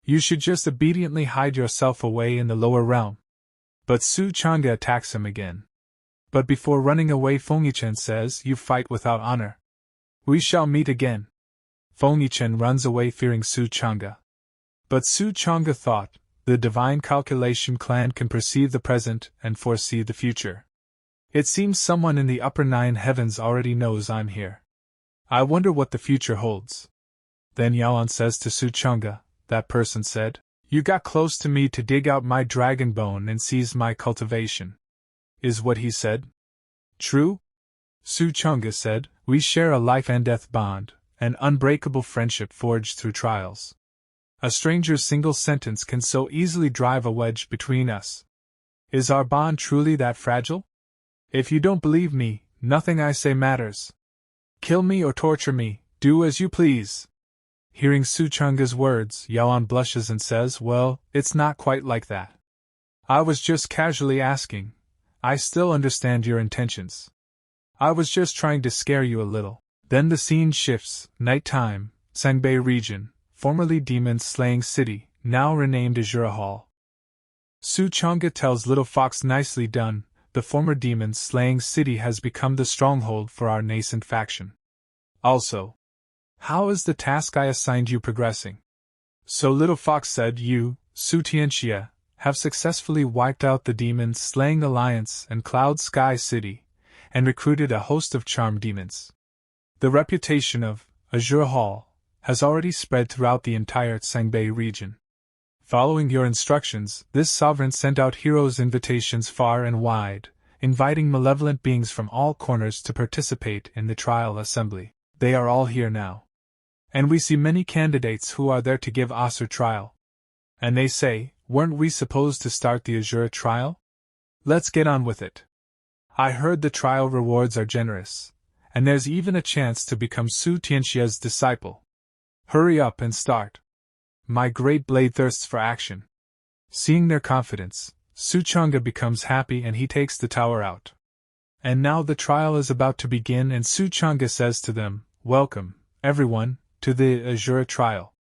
You should just obediently hide yourself away in the lower realm." But Su Changge attacks him again. But before running away, Feng Yichen says, "You fight without honor. We shall meet again." Feng Yichen runs away fearing Su Changge. But Su Changge thought, the divine calculation clan can perceive the present and foresee the future. It seems someone in the upper 9 heavens already knows I'm here. I wonder what the future holds. Then Yaoan says to Su Changge, "That person said, you got close to me to dig out my dragon bone and seize my cultivation. Is what he said true?" Su Changge said, "We share a life and death bond, an unbreakable friendship forged through trials. A stranger's single sentence can so easily drive a wedge between us. Is our bond truly that fragile? If you don't believe me, nothing I say matters. Kill me or torture me, do as you please." Hearing Su Changge's words, Yaoan blushes and says, "Well, it's not quite like that. I was just casually asking. I still understand your intentions. I was just trying to scare you a little." Then the scene shifts, nighttime, Changge region, formerly demon-slaying city, now renamed Azure Hall. Su Changge tells Little Fox, "Nicely done, the former demon-slaying city has become the stronghold for our nascent faction. Also, how is the task I assigned you progressing?" So Little Fox said, "You, Su Tianxia, have successfully wiped out the demon-slaying alliance and Cloud Sky City, and recruited a host of charmed demons. The reputation of Azure Hall has already spread throughout the entire Changge region. Following your instructions, this sovereign sent out heroes' invitations far and wide, inviting malevolent beings from all corners to participate in the trial assembly. They are all here now. And we see many candidates who are there to give us our trial. And they say, weren't we supposed to start the Azure trial? Let's get on with it. I heard the trial rewards are generous, and there's even a chance to become Su Tianxia's disciple. Hurry up and start. My great blade thirsts for action." Seeing their confidence, Su Changge becomes happy and he takes the tower out. And now the trial is about to begin, and Su Changge says to them, "Welcome, everyone, to the Azure trial.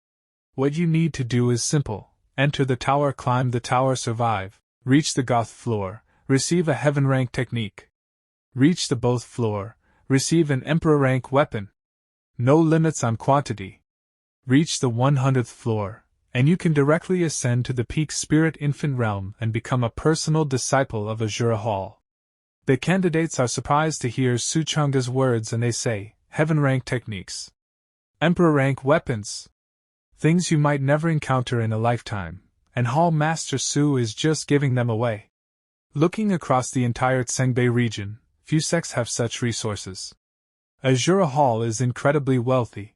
What you need to do is simple: enter the tower, climb the tower, survive, reach the Goth floor, receive a heaven rank technique. Reach the Both floor, receive an Emperor rank weapon. No limits on quantity. Reach the 100th floor, and you can directly ascend to the peak Spirit Infant realm and become a personal disciple of Azure Hall." The candidates are surprised to hear Su Changge's words, and they say, "Heaven rank techniques. Emperor rank weapons. Things you might never encounter in a lifetime, and Hall Master Su is just giving them away." Looking across the entire Changbe region, few sects have such resources. Azure Hall is incredibly wealthy.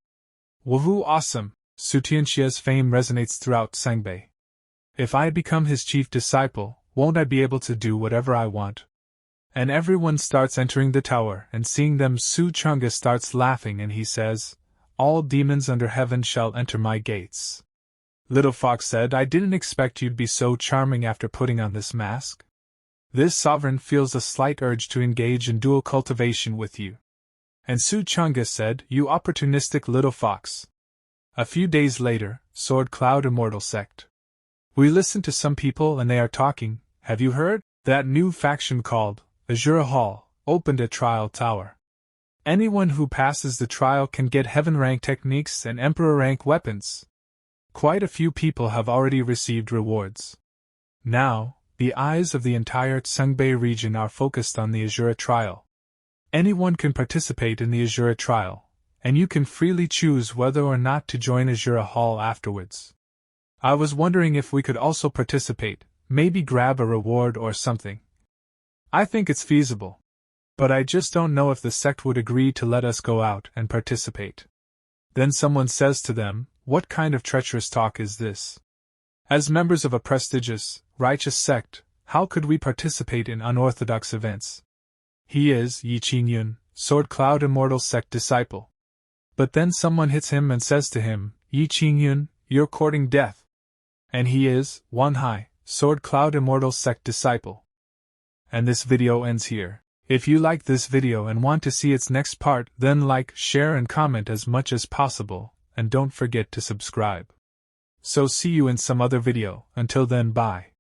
Woohoo, awesome! Su Tianxia's fame resonates throughout Changbe. If I become his chief disciple, won't I be able to do whatever I want? And everyone starts entering the tower, and seeing them, Su Changge starts laughing and he says, "All demons under heaven shall enter my gates." Little Fox said, "I didn't expect you'd be so charming after putting on this mask. This sovereign feels a slight urge to engage in dual cultivation with you." And Su Changge said, "You opportunistic little fox." A few days later, Sword Cloud Immortal Sect. We listened to some people and they are talking, have you heard? That new faction called Azure Hall opened a trial tower. Anyone who passes the trial can get heaven rank techniques and emperor rank weapons. Quite a few people have already received rewards. Now, the eyes of the entire Changge region are focused on the Azure trial. Anyone can participate in the Azure trial, and you can freely choose whether or not to join Azure Hall afterwards. I was wondering if we could also participate, maybe grab a reward or something. I think it's feasible. But I just don't know if the sect would agree to let us go out and participate. Then someone says to them, "What kind of treacherous talk is this? As members of a prestigious, righteous sect, how could we participate in unorthodox events?" He is Yi Qingyun, Sword Cloud Immortal Sect disciple. But then someone hits him and says to him, "Yi Qingyun, you're courting death." And he is Wanhai, Sword Cloud Immortal Sect disciple. And this video ends here. If you like this video and want to see its next part, then like, share and comment as much as possible, and don't forget to subscribe. So see you in some other video, until then bye.